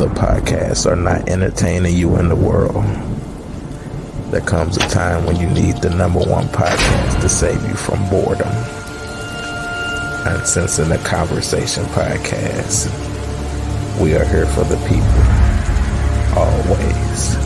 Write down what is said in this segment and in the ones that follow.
other podcasts are not entertaining you in the world, there comes a time when you need the number one podcast to save you from boredom. UnCensor the Conversation Podcast. We are here for the people, always.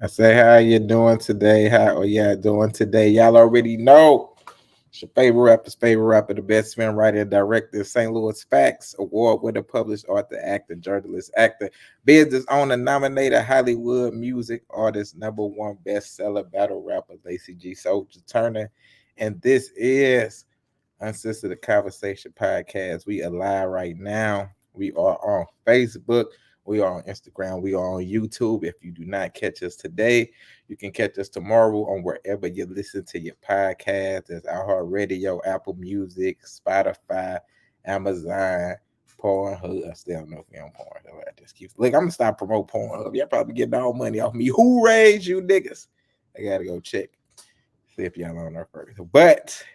I say, how you doing today? How are y'all doing today? Y'all already know it's your favorite rapper, the best man, writer, and director, St. Louis Facts, award-winning published author, actor, journalist, business owner, nominated Hollywood music artist, number one bestseller battle rapper, Lacey G. Souldier Turner. And this is UnCensor the Conversation Podcast. We are live right now. We are on Facebook. We are on Instagram. We are on YouTube. If you do not catch us today, you can catch us tomorrow on wherever you listen to your podcast. There's iHeartRadio, Apple Music, Spotify, Amazon, Pornhub. I still don't know if we're on Pornhub. I just keep look. I'm gonna stop promoting Pornhub. Y'all probably getting all money off me. Who raised you niggas? I gotta go check. See if y'all on there first. But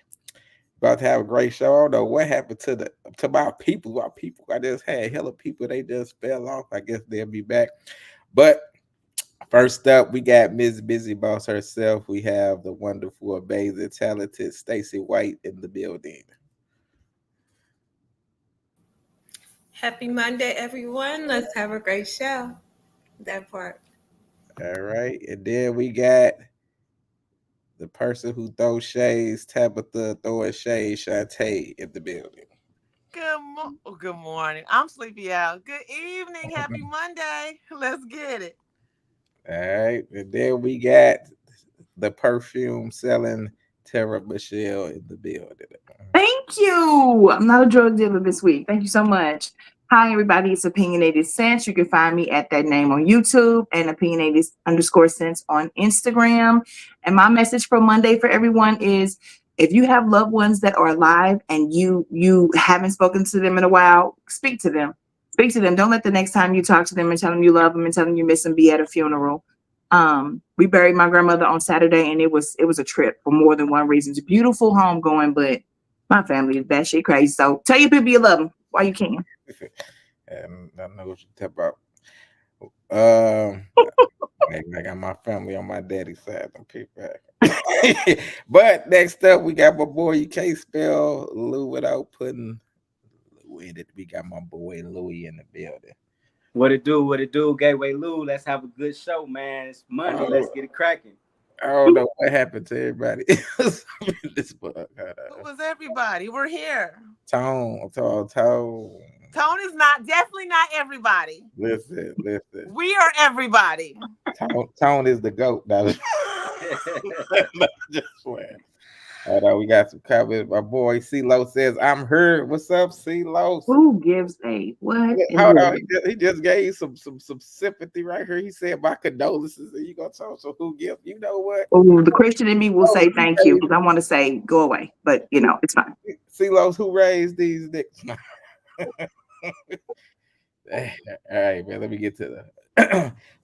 about to have a great show. I don't know what happened to my people. I just had hella people. They just fell off. I guess they'll be back. But first up, we got Ms. Busy Boss herself. We have the wonderful, amazing, talented Stacey White in the building. Happy Monday, everyone. Let's have a great show. That part. All right. And then we got the person who throws shades, Tabitha throwing shades, Shantae in the building. Good morning. I'm Sleepy Al. Good evening. Happy Monday. Let's get it. All right. And then we got the perfume selling Tara Michelle in the building. Thank you. I'm not a drug dealer this week. Thank you so much. Hi, everybody. It's Opinionated Sense. You can find me at that name on YouTube and Opinionated_Sense on Instagram. And my message for Monday for everyone is if you have loved ones that are alive and you haven't spoken to them in a while, speak to them. Speak to them. Don't let the next time you talk to them and tell them you love them and tell them you miss them be at a funeral. We buried my grandmother on Saturday, and it was a trip for more than one reason. It's a beautiful home going, but my family is batshit crazy. So tell your people you love them while you can. And I know what you talk about. I got my family on my daddy's side. Them people. But next up, we got my boy. You can't spell Lou without putting Lou in it. We got my boy Louie in the building. What it do? Gateway Lou. Let's have a good show, man. It's Monday. Let's get it cracking. I don't know what happened to everybody else in this book. It was everybody. We're here. Tone. Tone is definitely not everybody. Listen. We are everybody. Tone is the GOAT. Just swear. All right, we got some comments. My boy CeeLo says, I'm heard. What's up, CeeLo? Who gives a what? Hold on. He just gave some sympathy right here. He said, my condolences. And you gonna talk, so who gives? You know what? Oh, the Christian in me will say thank you because I want to say go away, but it's fine. CeeLo's who raised these dicks. All right, man. Let me get to the.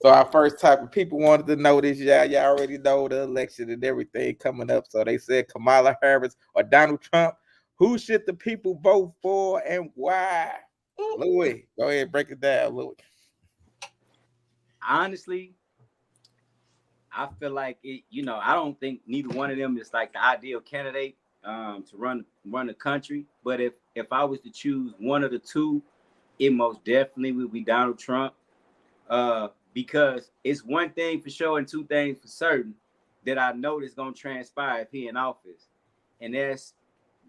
So our first type of people wanted to know this. Y'all already know the election and everything coming up. So they said Kamala Harris or Donald Trump. Who should the people vote for and why? Louis, go ahead, break it down, Louis. Honestly, I feel like it. I don't think neither one of them is like the ideal candidate to run the country. But if I was to choose one of the two, it most definitely would be Donald Trump. Because it's one thing for sure and two things for certain that I know that's gonna transpire if he in office, and there's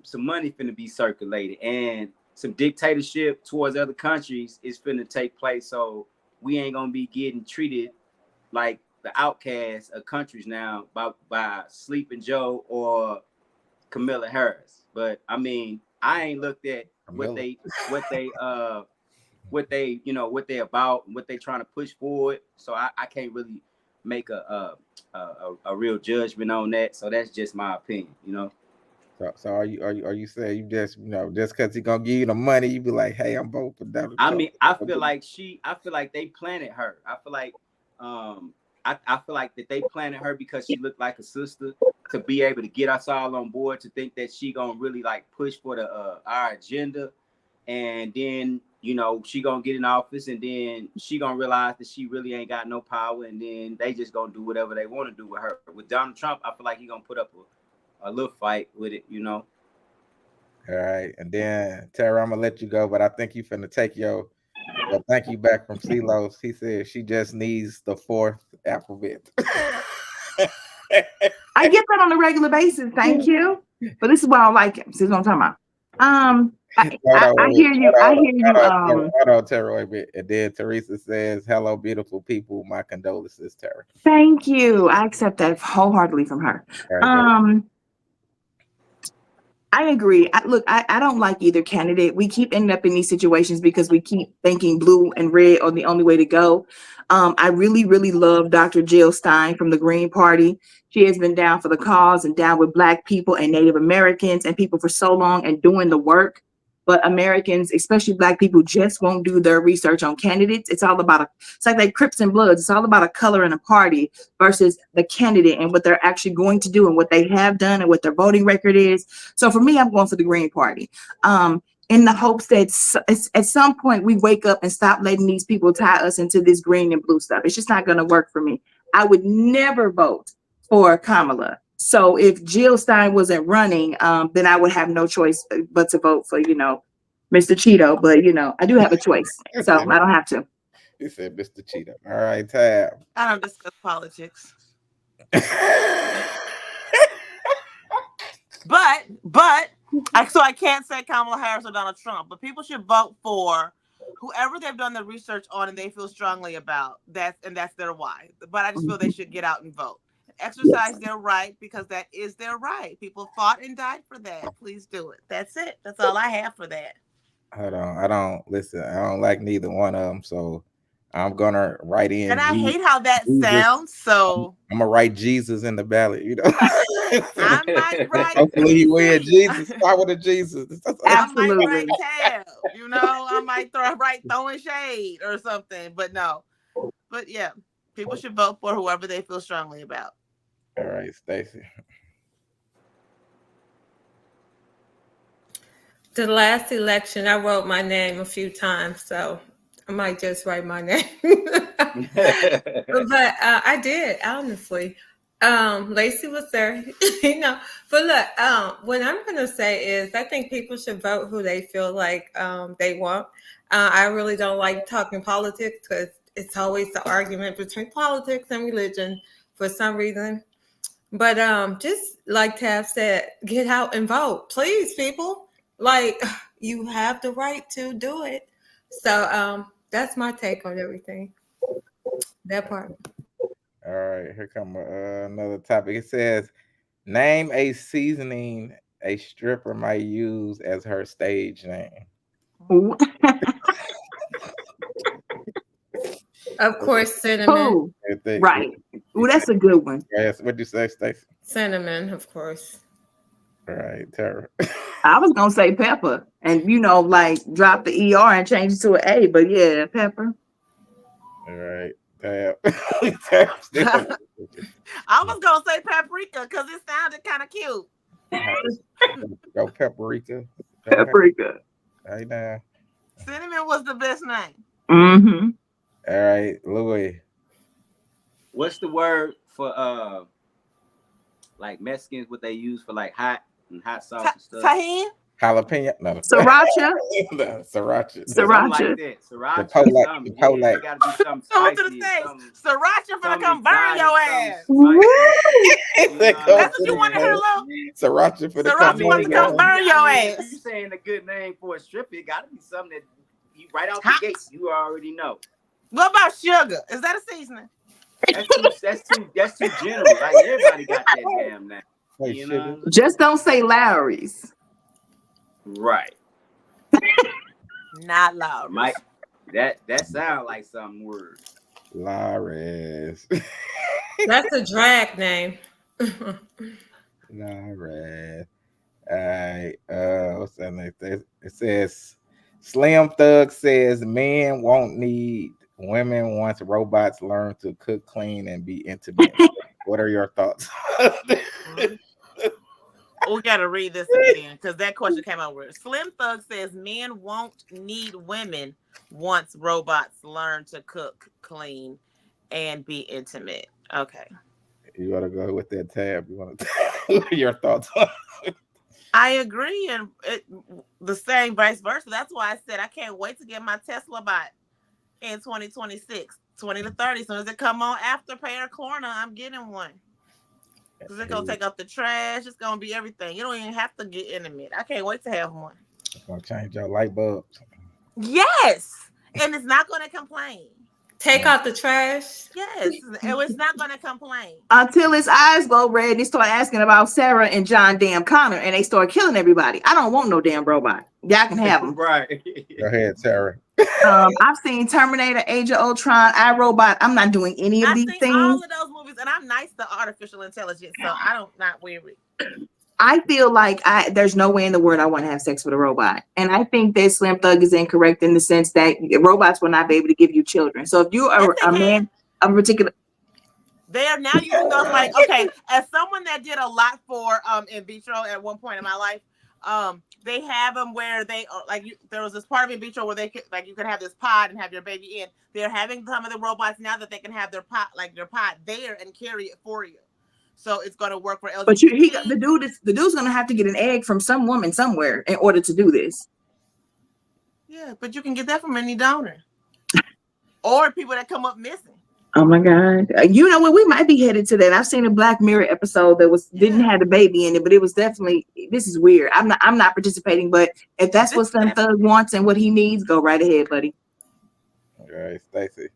some money finna be circulated, and dictatorship towards other countries is finna take place. So we ain't gonna be getting treated like the outcasts of countries now by Sleeping Joe or Kamala Harris. But I mean, I ain't looked at what they what they about, what they trying to push forward. So I can't really make a real judgment on that. So that's just my opinion, you know. So are you saying you just just because he gonna give you the money, you be like, hey, I'm voting for Donald Trump? I mean, I feel like they planted her. I feel like I feel like that they planted her because she looked like a sister, to be able to get us all on board, to think that she gonna really like push for the our agenda, and then she gonna get in office, and then she gonna realize that she really ain't got no power, and then they just gonna do whatever they want to do with her. With Donald Trump, I feel like he gonna put up a little fight with it, All right, and then Tara, I'm gonna let you go, but I think you finna take your thank you back from CeeLo. He said she just needs the fourth alphabet. I get that on a regular basis. Thank you. But this is why I like him. This is what I'm talking about. I hear you. Hold on, Tara, wait a minute. And then Teresa says, hello, beautiful people. My condolences, Tara. Thank you. I accept that wholeheartedly from her. Right, I agree. I don't like either candidate. We keep ending up in these situations because we keep thinking blue and red are the only way to go. I really, really love Dr. Jill Stein from the Green Party. She has been down for the cause and down with Black people and Native Americans and people for so long and doing the work. But Americans, especially Black people, just won't do their research on candidates. It's all about it's like Crips and Bloods. It's all about a color and a party versus the candidate and what they're actually going to do and what they have done and what their voting record is. So for me, I'm going for the Green Party. In the hopes that at some point we wake up and stop letting these people tie us into this green and blue stuff. It's just not going to work for me. I would never vote for Kamala. So if Jill Stein wasn't running, then I would have no choice but to vote for, Mr. Cheeto. But, I do have a choice. So I don't have to. He said Mr. Cheeto. All right, Tab. I don't discuss politics. But so I can't say Kamala Harris or Donald Trump, but people should vote for whoever they've done the research on and they feel strongly about. That's their why. But I just feel they should get out and vote. Exercise their right, because that is their right. People fought and died for that. Please do it. That's it. That's all I have for that. Hold on. I don't like neither one of them. So I'm gonna write in. And I hate how that sounds. So I'm gonna write Jesus in the ballot. I might write. Hopefully he win Jesus. Start with a Jesus. Absolutely. I might write Tab. I might write throwing shade or something. But no. But yeah, people should vote for whoever they feel strongly about. All right, Stacey. The last election, I wrote my name a few times, so I might just write my name. But I did, honestly. Lacey was there, But look, what I'm going to say is I think people should vote who they feel like they want. I really don't like talking politics because it's always the argument between politics and religion for some reason. But just like Tab said, get out and vote. Please, people. Like, you have the right to do it. So that's my take on everything. That part. All right, here come another topic. It says, name a seasoning a stripper might use as her stage name. Of course, cinnamon. Right. Oh, that's a good one. Yes. What'd you say, Stacey? Cinnamon, of course. All right, Tara. I was gonna say pepper, and drop the ER and change it to an A. But yeah, pepper. All right, Tab. I was gonna say paprika because it sounded kind of cute. Go paprika. Paprika. Right now. Cinnamon was the best name. Mm-hmm. All right, Louis. What's the word for like Mexicans? What they use for like hot sauce and stuff? Tahini. jalapeno. No, Sriracha. no, sriracha. Something like Sriracha. that. Sriracha or Chipotle. something. Yeah, Chipotle. it gotta be something So to the spicy or States, something, Sriracha finna something come burn your exotic, ass. something spicy. You know That what goes I'm That's what to you the want to hear, saying? Lou? face. Sriracha for the I Sriracha come about mean, to on, if come y'all. burn your if ass. you saying a good name for a stripper, it gotta be something that you right out the Hot. gate. You already know. What about sugar? Is that a seasoning? That's too general. Like everybody got that damn name. Hey, You know sugar. what I'm saying? Just don't say Lowry's. Right. Not loud. Mike, that sound like some word. Lares. That's a drag name. Lares. All right. What's that next? It says Slim Thug says men won't need women once robots learn to cook, clean, and be intimate. What are your thoughts? We gotta read this again because that question came out weird. Slim Thug says men won't need women once robots learn to cook, clean, and be intimate. Okay. You want to go with that tab? You want to? What are your thoughts? I agree, and the same vice versa. That's why I said I can't wait to get my Tesla bot in 2026, 20 to 30. As soon as it come on after Payer Corner, I'm getting one. Because it's going to take up the trash. It's going to be everything. You don't even have to get intimate. I can't wait to have one. It's gonna change your light bulbs. Yes. And it's not going to complain. Take out the trash. Yes. It's not going to complain. Until his eyes go red and they start asking about Sarah and John damn Connor and they start killing everybody. I don't want no damn robot. Y'all can have them. Right. Go ahead, Sarah. I've seen Terminator, Age of Ultron, iRobot. I'm not doing any of I've these seen things. all of those movies, and I'm nice to artificial intelligence, so I don't not weary. I feel like there's no way in the world I want to have sex with a robot. And I think that Slim Thug is incorrect in the sense that robots will not be able to give you children. So if you are Yes, they a can. man of a particular, They are now using those like, okay, as someone that did a lot for in vitro at one point in my life, they have them where they are like there was this part of in vitro where they could like you could have this pod and have your baby in. They're having some of the robots now that they can have their pod there and carry it for you. So it's going to work for LGBT. but the dude's gonna have to get an egg from some woman somewhere in order to do this. Yeah, but you can get that from any donor or people that come up missing. Oh my God. You know what? We might be headed to that. I've seen a Black Mirror episode that didn't have the baby in it, but it was definitely, this is weird. I'm not participating, but if that's what Slim Thug wants and what he needs, go right ahead, buddy. All right, Stacy.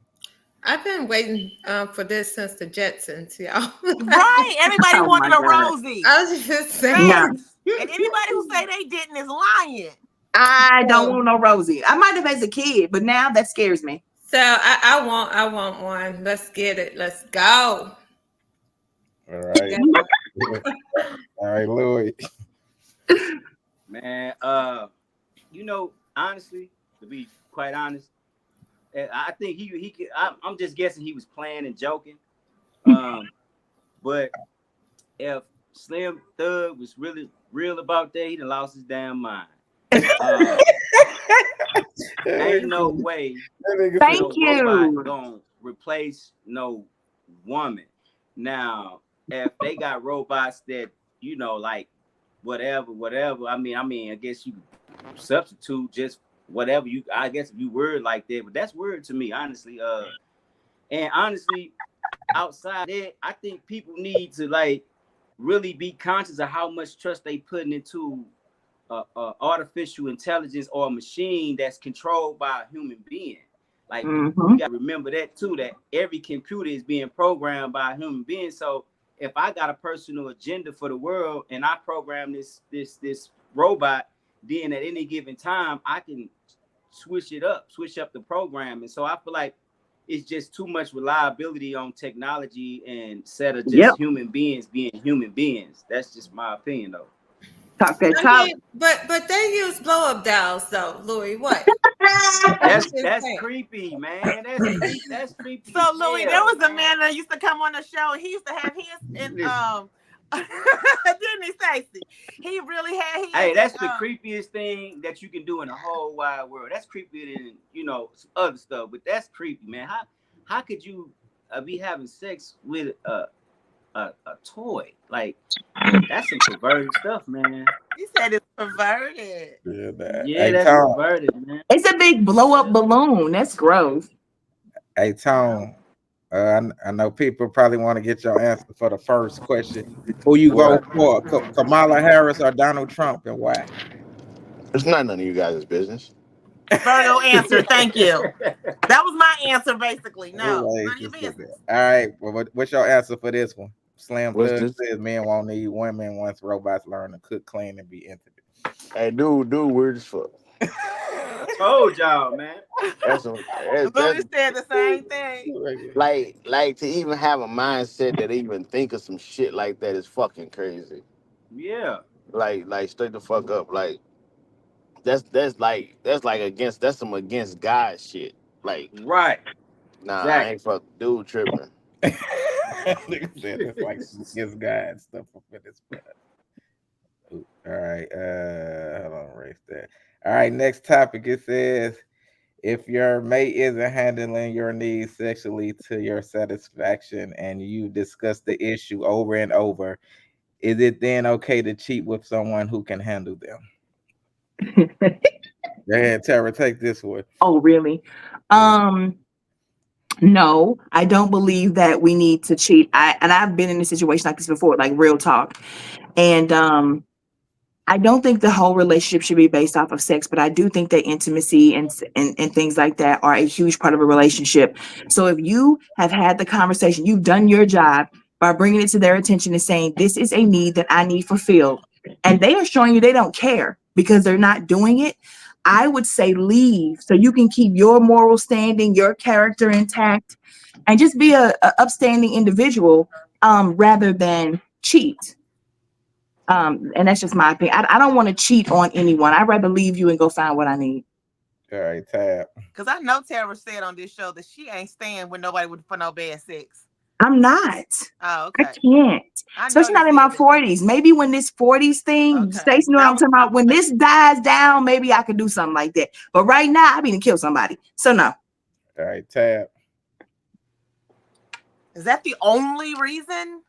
I've been waiting for this since the Jetsons, y'all. Right. Everybody Oh wanted my a God. Rosie. I was just saying. No. And anybody who say they didn't is lying. I don't want no Rosie. I might have as a kid, but now that scares me. So I want one. Let's get it. Let's go. All right. All right, Louis. Man, you know, honestly, to be quite honest, I think he could. I'm just guessing he was playing and joking. But if Slim Thug was really real about that, he done lost his damn mind. Ain't no way Thank no you. robot gonna replace no woman. Now, if they got robots that you know, like whatever. I mean, I guess you substitute just whatever you. I guess if you word like that, but that's weird to me, honestly. And honestly, outside that, I think people need to like really be conscious of how much trust they putting into artificial intelligence or a machine that's controlled by a human being. Like you gotta remember that too, that every computer is being programmed by a human being. So if I got a personal agenda for the world and I program this robot, then at any given time I can switch up the program. And so I feel like it's just too much reliability on technology instead of just human beings being human beings. That's just my opinion though. Talk that I talk. mean, but they use blow up dolls though, Louis. What? That's creepy, man. That's creepy. So Louis, there was a man that used to come on the show. He used to have his in didn't he, Stacey? He really had his. Hey, that's the creepiest thing that you can do in the whole wide world. That's creepier than some other stuff, but that's creepy, man. How could you be having sex with a a toy. Like that's some perverted stuff, man. He said it's perverted. Yeah, Yeah, hey that's Tom. perverted, man. It's a big blow up balloon. That's gross. Hey Tom. I know people probably want to get your answer for the first question. Who you vote for, Kamala Harris or Donald Trump, and why? It's not none of you guys' business. Virgo answer. Thank you. That was my answer, basically. No, Anyway, none of your business. all right. Well, what's your answer for this one? Slim What's Thug this? says men won't need women once robots learn to cook, clean, and be intimate. Hey, dude, weird as fuck. Told y'all, man. That's Louis said the same thing. like to even have a mindset that even think of some shit like that is fucking crazy. Yeah. Like straight the fuck up. Like that's that's some against God shit. Like Right. nah, Exactly. I ain't fuck dude tripping. Nigga said it's like his guy and stuff up in this spot. All right, hold on, erase that. All right, next topic. It says if your mate isn't handling your needs sexually to your satisfaction and you discuss the issue over and over, is it then okay to cheat with someone who can handle them? Go ahead, Tara, take this one. Oh, really? No, I don't believe that we need to cheat. I've been in a situation like this before, like real talk. And I don't think the whole relationship should be based off of sex, but I do think that intimacy and things like that are a huge part of a relationship. So if you have had the conversation, you've done your job by bringing it to their attention and saying, this is a need that I need fulfilled, and they are showing you they don't care because they're not doing it, I would say leave so you can keep your moral standing, your character intact, and just be a upstanding individual rather than cheat. And that's just my opinion. I don't want to cheat on anyone. I'd rather leave you and go find what I need. All right, Tab. Because I know Tara said on this show that she ain't staying with nobody for no bad sex. I'm not. Oh, I okay. can't. I Especially not in my 40s. Maybe when this 40s thing, Okay. Stacey, know what I'm talking about? When this dies down, maybe I could do something like that. But right now, I mean to kill somebody. So no. All right, Tab. Is that the only reason?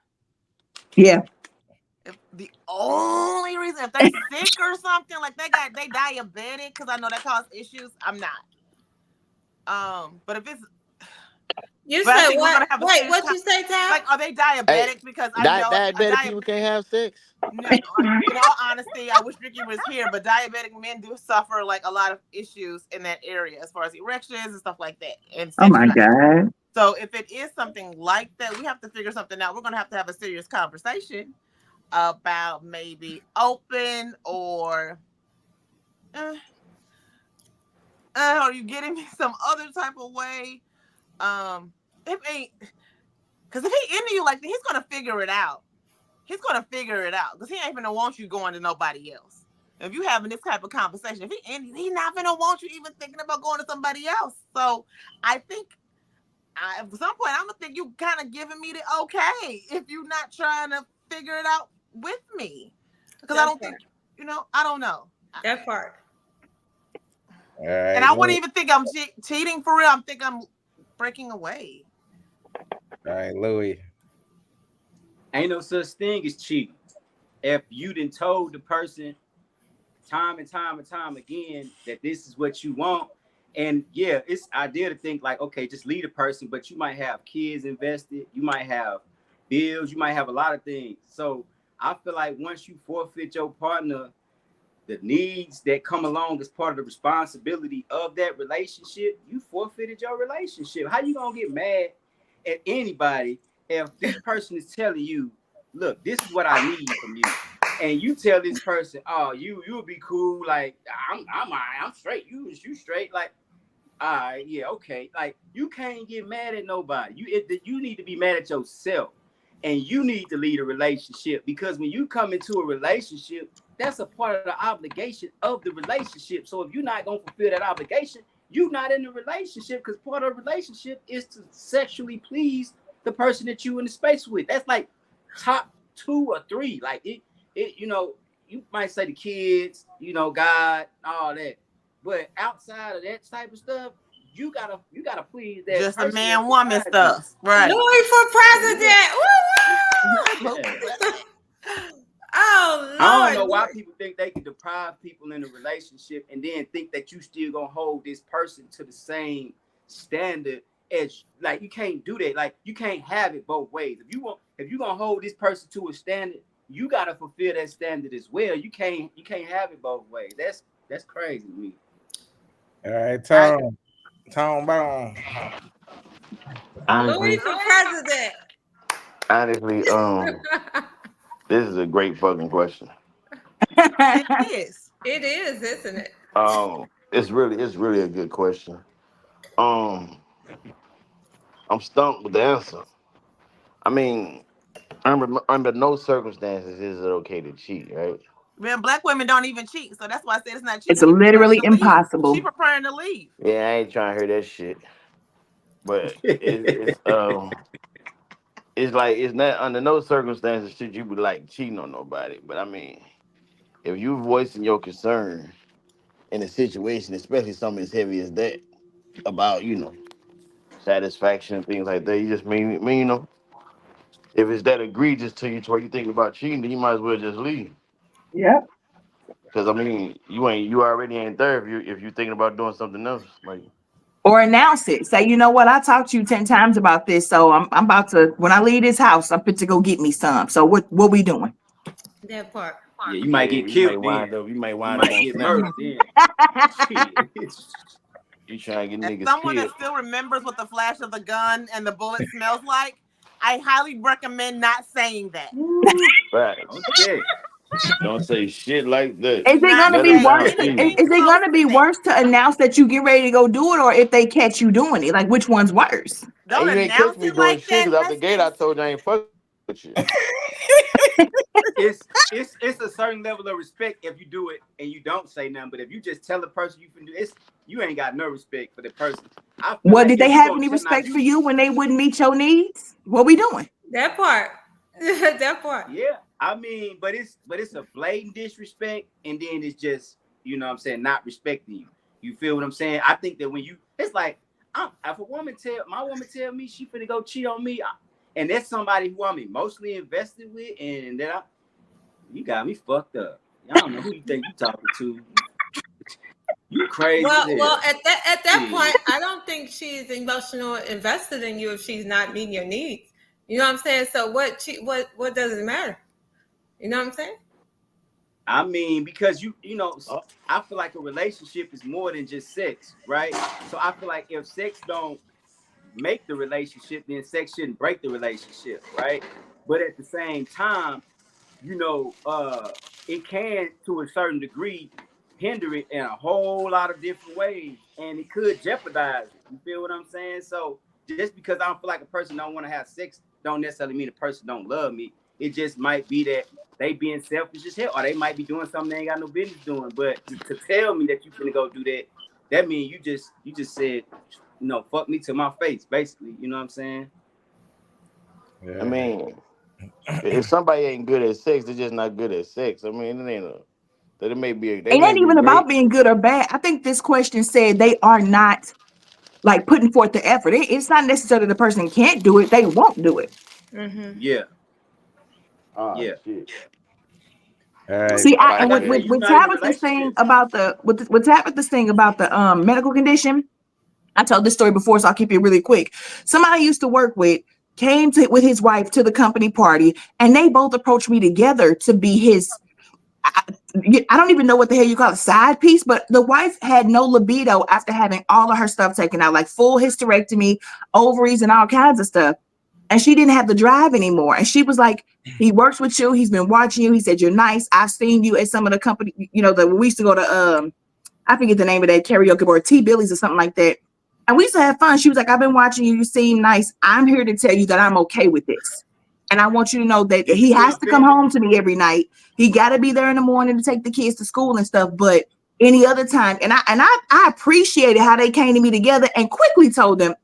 Yeah. If the only reason, if they're sick or something, like they diabetic, because I know that causes issues, I'm not. But if it's You said what? Wait, what you say, Tab? like, are they diabetic? Hey, because I know diabetic people can't have sex. No, in all honesty, I wish Ricky was here, but diabetic men do suffer like a lot of issues in that area as far as erections and stuff like that. And oh my God. So if it is something like that, we have to figure something out. We're going to have a serious conversation about maybe open or are you getting me some other type of way? If ain't, because if he into you like that, he's going to figure it out. He's going to figure it out because he ain't gonna want you going to nobody else. If you having this type of conversation, if he's not gonna want you even thinking about going to somebody else. So I think at some point I'm gonna think you kind of giving me the okay if you're not trying to figure it out with me, because I don't think I don't know that part. All right, and I wouldn't even think I'm cheating for real. I'm thinking I'm breaking away. All right, Louis. Ain't no such thing as cheating. If you done told the person time and time and time again that this is what you want, and yeah, it's ideal to think like, okay, just leave the person, but you might have kids invested, you might have bills, you might have a lot of things. So I feel like once you forfeit your partner, the needs that come along as part of the responsibility of that relationship, you forfeited your relationship. How you gonna get mad at anybody if this person is telling you, look, this is what I need from you, and you tell this person, oh, you'll be cool, like I'm straight, you straight, like, all right, yeah, okay, like you can't get mad at nobody. You need to be mad at yourself, and you need to lead a relationship, because when you come into a relationship, that's a part of the obligation of the relationship. So if you're not gonna fulfill that obligation, you're not in the relationship, because part of the relationship is to sexually please the person that you in the space with. That's like top 2 or 3. Like it, you might say the kids, God, all that. But outside of that type of stuff, you gotta please that. Just a man woman stuff. Right. Louis for president. Woo-woo! Oh I don't know Lord. why people think they can deprive people in a relationship and then think that you still gonna hold this person to the same standard as, like, you can't do that. Like, you can't have it both ways. If you gonna hold this person to a standard, you gotta fulfill that standard as well. You can't have it both ways. That's crazy to me. All right, Tone Bone. Honestly, Louis for president. honestly, this is a great fucking question. It is. It is, isn't it? It's really a good question. Um, I'm stumped with the answer. I mean, under no circumstances is it okay to cheat, right? Man, black women don't even cheat, so that's why I said it's not It's cheating. She preparing literally to leave. She impossible. preparing to leave. Yeah, I ain't trying to hear that shit. But it's like it's not under no circumstances should you be like cheating on nobody. But I mean, if you voicing your concern in a situation, especially something as heavy as that, about satisfaction and things like that, you just mean if it's that egregious to you to where you think about cheating, then you might as well just leave. Yep. Because I mean, you already ain't there if you thinking about doing something else. Like, Or announce it. Say, you know what? I talked to you 10 times about this. So I'm about to, when I leave this house, I'm fit to go get me some. So what we doing? That part. Yeah, you yeah, might get killed then. you might You wind up might on get snap. murdered then. Shit. You trying to get As niggas someone that killed. still remembers what the flash of the gun and the bullet smells like, I highly recommend not saying that. Facts. Okay. Don't say shit like that. Is Do it not gonna Let be them say down worse? easy. anything Is it close gonna to be that. worse to announce that you get ready to go do it, or if they catch you doing it? Like, which one's worse? Don't And you ain't catch announce me it doing like shit that. because out the That's gate I told you I ain't fucking with you. It's a certain level of respect if you do it and you don't say nothing. But if you just tell the person you can do this, you ain't got no respect for the person. I feel What like did they if you have gonna any tell, now respect you, for you when they wouldn't meet your needs? What we doing? That part. That part. yeah. I mean, but it's a blatant disrespect, and then it's just, what I'm saying, not respecting you. You feel what I'm saying? I think that when it's like, if a woman my woman tell me she finna go cheat on me, and that's somebody who I'm emotionally invested with, and you got me fucked up. I don't know who you think you talking to. You crazy as Well, hell. at that Shit. point, I don't think she's emotional invested in you if she's not meeting your needs. You know what I'm saying? So what does it matter? You know what I'm saying? I mean, because Oh, I feel like a relationship is more than just sex, right? So I feel like if sex don't make the relationship, then sex shouldn't break the relationship, right? But at the same time, it can, to a certain degree, hinder it in a whole lot of different ways, and it could jeopardize it. You feel what I'm saying? So just because I don't feel like a person don't want to have sex, don't necessarily mean a person don't love me. It just might be that they being selfish as hell, or they might be doing something they ain't got no business doing. But to tell me that you finna go do that, that means you just said, fuck me to my face, basically. You know what I'm saying? I Yeah. mean, if somebody ain't good at sex, they're just not good at sex. I mean, it ain't a that it may be they It may ain't be even about great. being good or bad. I think this question said they are not like putting forth the effort. It's not necessarily the person can't do it; they won't do it. Mm-hmm. Yeah, Ah, yeah. shit. All right. See, Like Like I say, that. you with not in a Tabitha's thing relationship. about with Tabitha's thing about the medical condition. I told this story before, so I'll keep it really quick. Somebody I used to work with came to with his wife to the company party, and they both approached me together to be his. I, I don't even know what the hell you call it, side piece, but the wife had no libido after having all of her stuff taken out, like full hysterectomy, ovaries, and all kinds of stuff. And she didn't have the drive anymore. And she was like, he works with you. He's been watching you. He said, you're nice. I've seen you at some of the company, that we used to go to, I forget the name of that karaoke bar, T Billy's or something like that. And we used to have fun. She was like, I've been watching you. You seem nice. I'm here to tell you that I'm okay with this. And I want you to know that Is he he has still to come single? home to me every night. He got to be there in the morning to take the kids to school and stuff. But any other time, and I appreciated how they came to me together and quickly told them,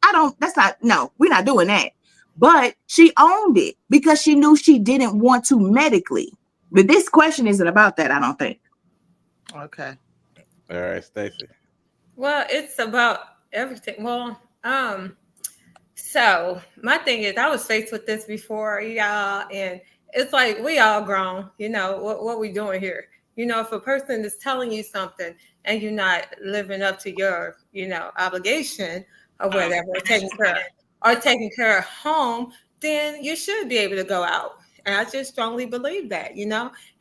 no, we're not doing that. But she owned it because she knew she didn't want to medically. But this question isn't about that, I don't think. Okay. All right, Stacy. Well, it's about everything. Well, So my thing is, I was faced with this before, y'all, and it's like we all grown. You know what we doing here? You know, if a person is telling you something and you're not living up to your, obligation or whatever, or taking care of home, then you should be able to go out. And I just strongly believe that,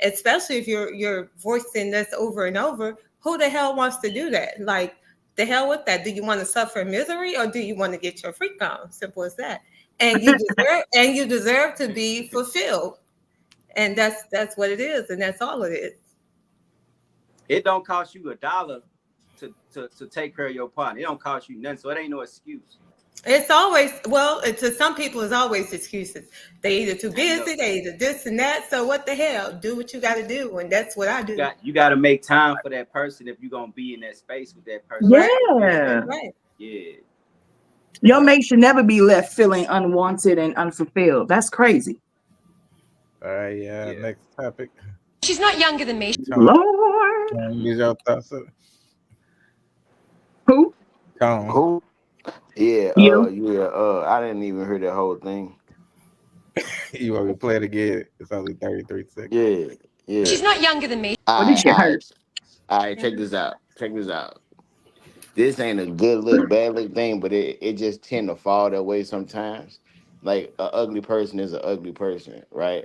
especially if you're voicing this over and over. Who the hell wants to do that? Like, the hell with that. Do you want to suffer misery or do you want to get your freak on? Simple as that. And you deserve to be fulfilled. And that's what it is, and that's all it is. It don't cost you $1 to take care of your partner. It don't cost you nothing, so it ain't no excuse. It's always, well, to some people it's always excuses. They either too I know. busy, they either this and that. So what the hell? Do what you gotta do, and that's what I do. You got to make time for that person if you're gonna be in that space with that person. Right. Yeah. Right. Yeah. Your mate should never be left feeling unwanted and unfulfilled. That's crazy. All right, yeah. Yeah. Next topic. She's not younger than me. Tone, Lord. get your thoughts. Who? Tone. Who? Yeah, You? I didn't even hear that whole thing. You want me to play it again? It's only 33 seconds. Yeah, yeah. She's not younger than me. What did you hurt? All right, check this out. Check this out. This ain't a good look, bad look thing, but it just tend to fall that way sometimes. Like a ugly person is an ugly person, right?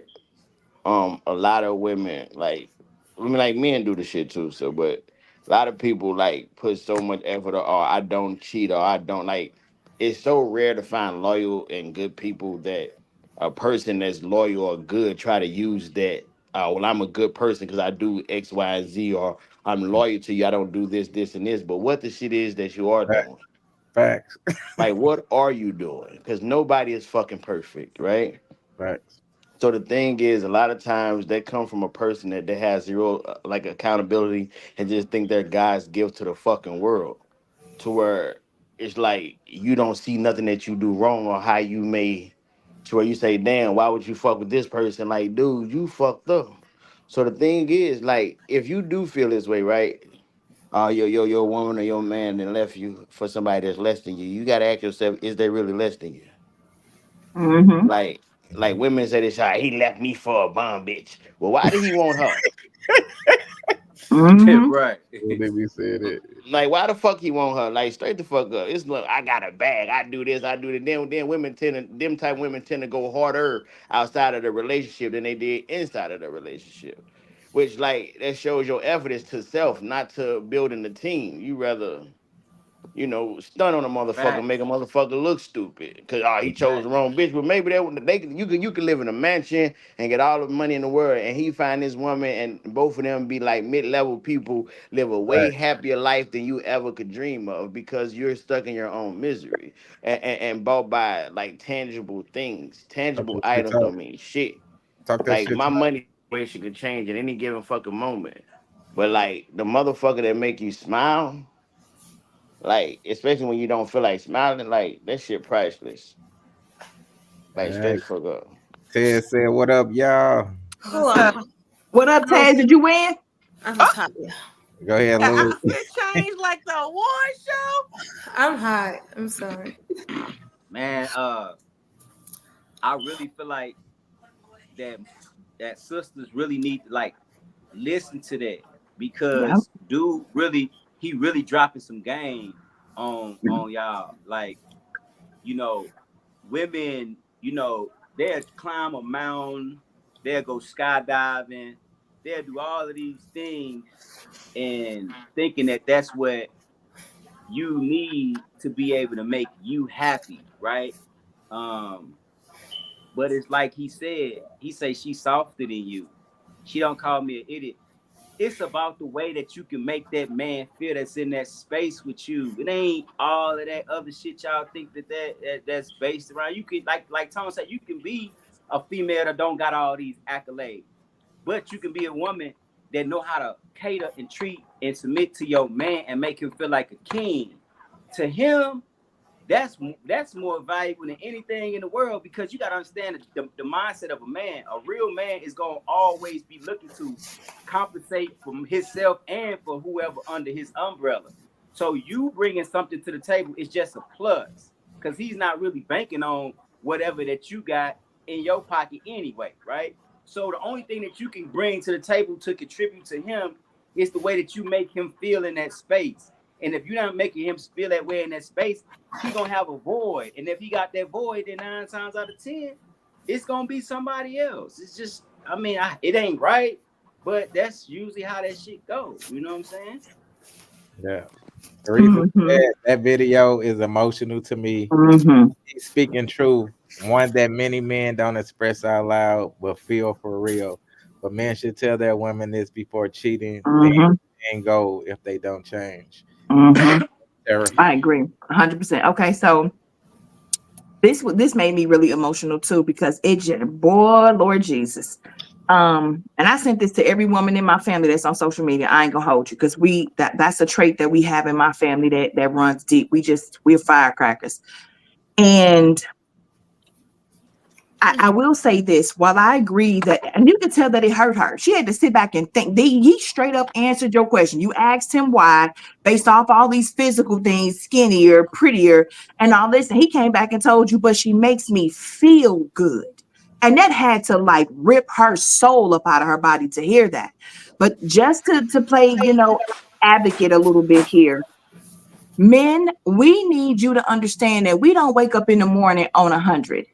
A lot of women like men do the shit too, so but a lot of people like put so much effort or I don't cheat or I don't like it's so rare to find loyal and good people that a person that's loyal or good try to use that well I'm a good person because I do X, Y, and Z or I'm loyal to you, I don't do this, this, and this. But what the shit is that you are Fact- doing? Facts. Like what are you doing? Because nobody is fucking perfect, right? Facts. So the thing is, a lot of times they come from a person that has zero like accountability and just think they're God's gift to the fucking world, to where it's like you don't see nothing that you do wrong or how you may, to where you say, "Damn, why would you fuck with this person?" Like, dude, you fucked up. So the thing is, like, if you do feel this way, right? Your woman or your man that left you for somebody that's less than you, you gotta ask yourself, is they really less than you? Mm-hmm. Like women say this, he left me for a bum bitch. Well, why did he want her? Mm-hmm. Right. What did we say that? Like, why the fuck he want her? Like, straight the fuck up. It's like I got a bag. I do this. I do that. Then women them type women tend to go harder outside of the relationship than they did inside of the relationship. Which like that shows your efforts to self, not to building the team. You rather stun on a motherfucker, make a Facts. motherfucker look stupid because he chose the Exactly. wrong bitch. But maybe you could live in a mansion and get all the money in the world, and he find this woman, and both of them be like mid-level people, live a way Facts. happier life than you ever could dream of because you're stuck in your own misery and bought by like tangible things. Talk Tangible that shit. items don't mean shit. Talk that Like shit. my money situation could change at any given fucking moment, but like the motherfucker that make you smile. Like, especially when you don't feel like smiling, like that shit priceless. All Like straight right. the fuck up. Ted said, "What up, y'all?" Oh, What's up? What up, Taz? Did you win? I'm Oh, hot. Go ahead, the Louis. outfit changed like the award show. I'm hot. I'm sorry. Man, I really feel like that sisters really need to like listen to that Yeah. because dude really dropping some game on y'all. Like, you know, women, they'll climb a mountain, they'll go skydiving, they'll do all of these things and thinking that that's what you need to be able to make you happy, right? Um, but it's like he say she's softer than you. She don't call me an idiot. It's about the way that you can make that man feel that's in that space with you. It ain't all of that other shit y'all think that's based around. You can like Tom said, you can be a female that don't got all these accolades, but you can be a woman that know how to cater and treat and submit to your man and make him feel like a king. To him, that's more valuable than anything in the world because you got to understand the mindset of a man. A real man is going to always be looking to compensate for himself and for whoever under his umbrella. So you bringing something to the table is just a plus. because he's not really banking on whatever that you got in your pocket anyway, right? So the only thing that you can bring to the table to contribute to him is the way that you make him feel in that space. And if you're not making him feel that way in that space, he gonna have a void. And if he got that void, then 9 times out of 10, it's gonna be somebody else. It's just, I mean, it ain't right, but that's usually how that shit goes. You know what I'm saying? Yeah. The reason that video is emotional to me, he's speaking truth. One that many men don't express out loud, but feel for real. But men should tell their women this before cheating. And go if they don't change. I agree 100%. Okay, so this made me really emotional too, because it just, boy, Lord Jesus. And I sent this to every woman in my family that's on social media. I ain't gonna hold you, because that's a trait that we have in my family that runs deep. We're firecrackers. And I will say this, while I agree that, and you can tell that it hurt her, she had to sit back and think. He straight up answered your question. You asked him why, based off all these physical things, skinnier, prettier, and all this. And he came back and told you, but she makes me feel good. And that had to like rip her soul up out of her body to hear that. But just to play, advocate a little bit here. Men, we need you to understand that we don't wake up in the morning on 100.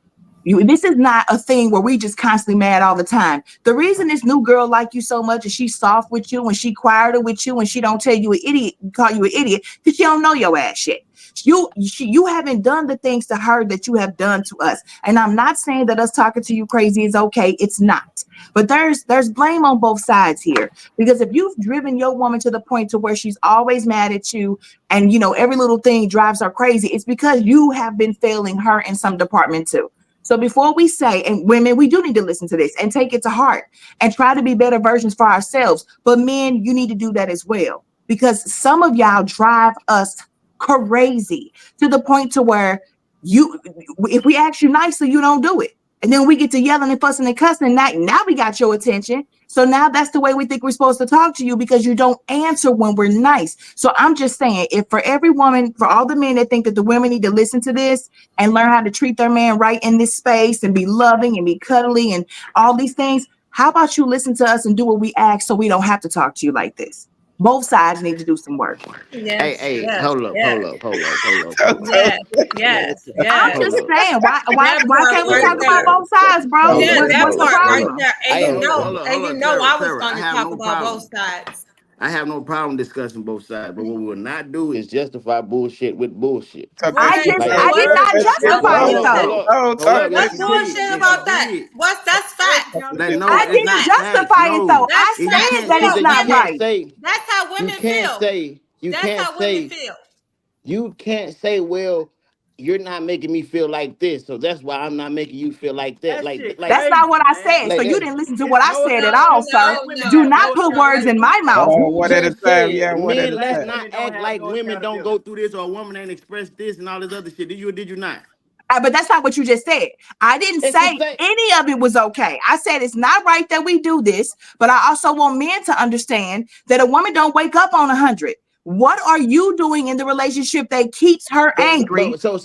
This is not a thing where we just constantly mad all the time. The reason this new girl like you so much is she's soft with you and she quieter with you and she don't tell you an idiot, call you an idiot, because she don't know your ass yet. You haven't done the things to her that you have done to us. And I'm not saying that us talking to you crazy is okay. It's not. But there's blame on both sides here. Because if you've driven your woman to the point to where she's always mad at you and every little thing drives her crazy, it's because you have been failing her in some department too. So before we say, and women, we do need to listen to this and take it to heart and try to be better versions for ourselves. But men, you need to do that as well, because some of y'all drive us crazy to the point to where if we ask you nicely, you don't do it. And then we get to yelling and fussing and cussing. Now we got your attention. So now that's the way we think we're supposed to talk to you, because you don't answer when we're nice. So I'm just saying, if for every woman, for all the men that think that the women need to listen to this and learn how to treat their man right in this space and be loving and be cuddly and all these things, how about you listen to us and do what we ask so we don't have to talk to you like this? Both sides need to do some work. Yes, Hey, yes, hold up. yes, yes, I'm yes. just saying, why That can't part we right talk about there. both sides, bro? Yeah, that What's the part right problem? there. And Hey, you know, hold up, I was Trevor, going I to have talk no about problem. both sides. I have no problem discussing both sides, but what we will not do is justify bullshit with bullshit. I Wait, Like, did what? not justify hold it up, hold though. up, hold up. Yes, What's you did. bullshit Yes, you about that? did. That's fact. Like, no, I it's didn't not facts. justify it though. No, I That's and you facts said can't that say it's for that. You not women. can't right. say. That's how You women can't feel. say. You That's can't how women say. feel. You can't say. Well, you're not making me feel like this, so that's why I'm not making you feel like that. That shit That's not what crazy, I man. said. So Like you that. didn't listen to It's what I no, said at no, all, listen, sir. No, black women no, Do have not no put words in accountability. my mouth. You One at a just time. said, Yeah, one at men, a let's Black time. not women don't act have like no women don't go accountability. through this, or a woman ain't express this and all this other shit. Did you or did you not? But that's not what you just said. I didn't It's the say same. any of it was okay. I said it's not right that we do this, but I also want men to understand that a woman don't wake up on 100. What are you doing in the relationship that keeps her angry? So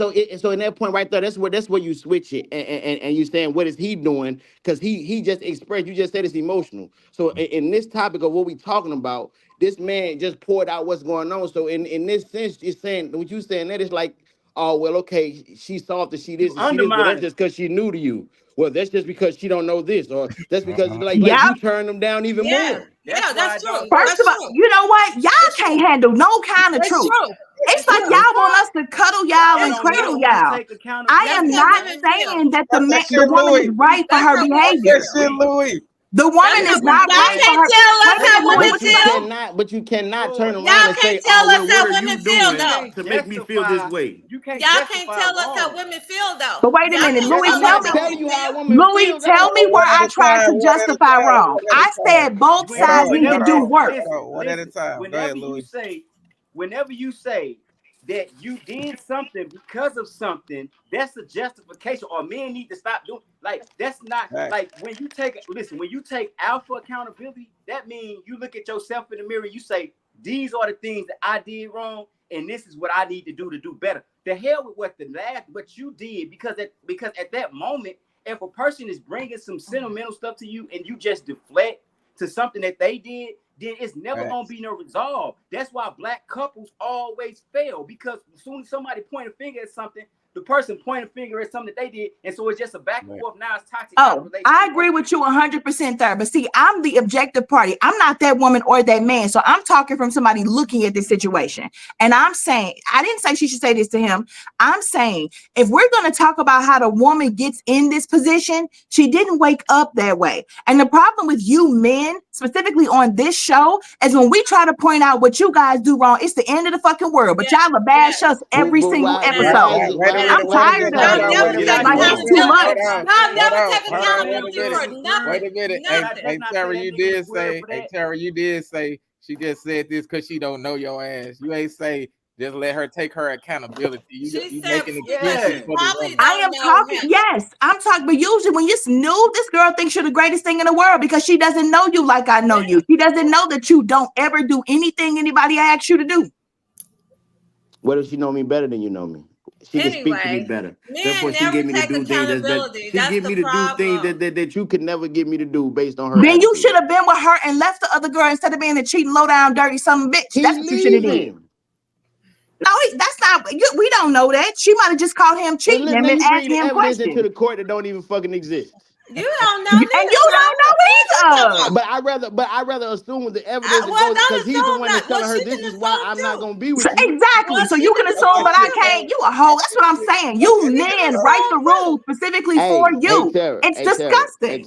in that point right there, that's where you switch it, and you saying, what is he doing? Because he just expressed. You just said it's emotional. So in this topic of what we talking about, this man just poured out what's going on. So in this sense, it's saying what you saying that is like, oh well, okay, she's soft and she You this and she this. Well, that's undermine it. just because she new to you. Well, that's just because she don't know this, or that's because Uh-uh. like Yeah. you turn them down even Yeah, more. yeah, Why that's it true. don't First work. That's of all, true. you know what? Y'all That's can't true. handle no kind of It's truth. true. It's It's like true. y'all want us to cuddle y'all Y'all and don't cradle never want to y'all. take I That's am accountability, how not man. women feel. saying that That's that the shit, woman is Louis. right for That's her how women That's that behavior. feel. shit, We Louis. The That's woman how is we women. not Y'all right for say can't her. tell us Wait a how minute, Louis, women what But you you say? feel. cannot, but you cannot turn Lord, around Y'all and can't say, "Oh, tell us well, what how are you women feel you doing though. can't to make me feel this justify. way?" You can't Y'all can't justify tell us how wrong. women feel though. But wait a Y'all minute, can't Louis, tell I'm us tell not me. how telling we you how a feel. woman Louis, feels. tell me One where at I a tried time. to One at a justify time. wrong. One at a I time. said both Hold sides on. need to Hold Whenever do on. you work. Hold listen, on. One at a listen. time. Go ahead, Louis. Whenever you say that you did something because of something, that's a justification. Or men need to stop doing like that's not Right. like when you take listen, when you take alpha accountability, that means you look at yourself in the mirror, you say, these are the things that I did wrong, and this is what I need to do better. The hell with what you did, because at that moment, if a person is bringing some sentimental stuff to you and you just deflect to something that they did, then it's never gonna be no resolve. That's why black couples always fail, because as soon as somebody point a finger at something, the person point a finger at something that they did, and so it's just a back and forth. Now it's toxic. Oh, I agree with you 100% there. But see, I'm the objective party. I'm not that woman or that man. So I'm talking from somebody looking at this situation. And I'm saying, I didn't say she should say this to him. I'm saying, if we're going to talk about how the woman gets in this position, she didn't wake up that way. And the problem with you men, specifically on this show, is when we try to point out what you guys do wrong, it's the end of the fucking world. But y'all will bash us every single episode. I'm tired of it. Like, it's too much. Y'all never take accountability for nothing. Wait a minute. Hey, Tara, you did say, she just said this because she don't know your ass. You ain't say just let her take her accountability. You making excuses for the woman. I am talking, yes, I'm talking, but usually when you're new, this girl thinks you're the greatest thing in the world because she doesn't know you like I know you. She doesn't know that you don't ever do anything anybody asks you to do. What if she know me better than you know me? She can speak to me better. Therefore, she get me to do things that's better. She get me to do things that you could never get me to do based on her. Then you should have been with her and left the other girl instead of being a cheating, low down, dirty son bitch. That's what you should have did. No, that's not. We don't know that. She might have just called him cheating and been asking him questions into the court that don't even fucking exist. You don't know, and you don't know either. But I rather assume with the evidence because he's the one that's telling her this is why I'm not gonna be with you. Exactly. So you can assume, but I can't. You a hoe. That's what I'm saying. You men write the rules specifically for you. It's disgusting.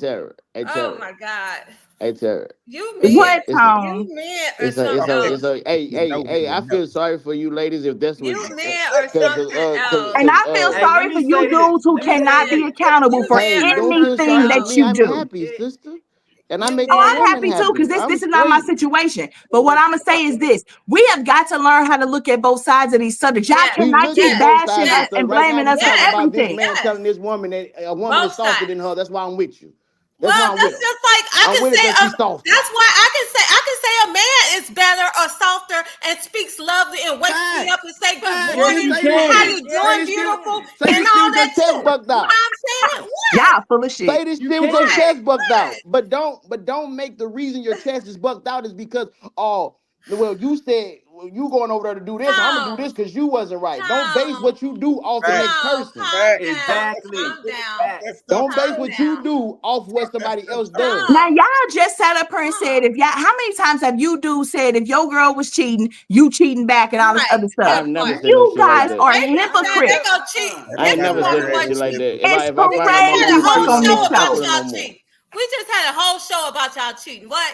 Oh my God. Hey, Tara. You men. What, You men. Hey, I feel sorry for you ladies if that's what you men are something else. And I feel sorry for you dudes who cannot be accountable for anything that you do. I'm happy, sister. And I make I'm happy too, because this is not my situation. But what I'm gonna say is this: we have got to learn how to look at both sides of these subjects. Y'all cannot keep bashing us and blaming us for everything. This man telling this woman that a woman is softer than her. That's why I'm with you. That's just like I can say. That's why I can say a man is better or softer and speaks lovely and wakes me up and say good morning, how you doing, beautiful, and all that too. I'm saying, y'all full of shit. Say this shit with your chest bucked out, but don't make the reason your chest is bucked out is because you said you going over there to do this. I'm gonna do this because you wasn't right. Don't base what you do off the next person. Exactly. Don't base what you do off what somebody else does. Now y'all just sat up here and said how many times have you dudes said if your girl was cheating, you cheating back and all this other stuff? I've never said you guys are hypocrites. I ain't never said that shit like that. We just had a whole show about y'all cheating. What?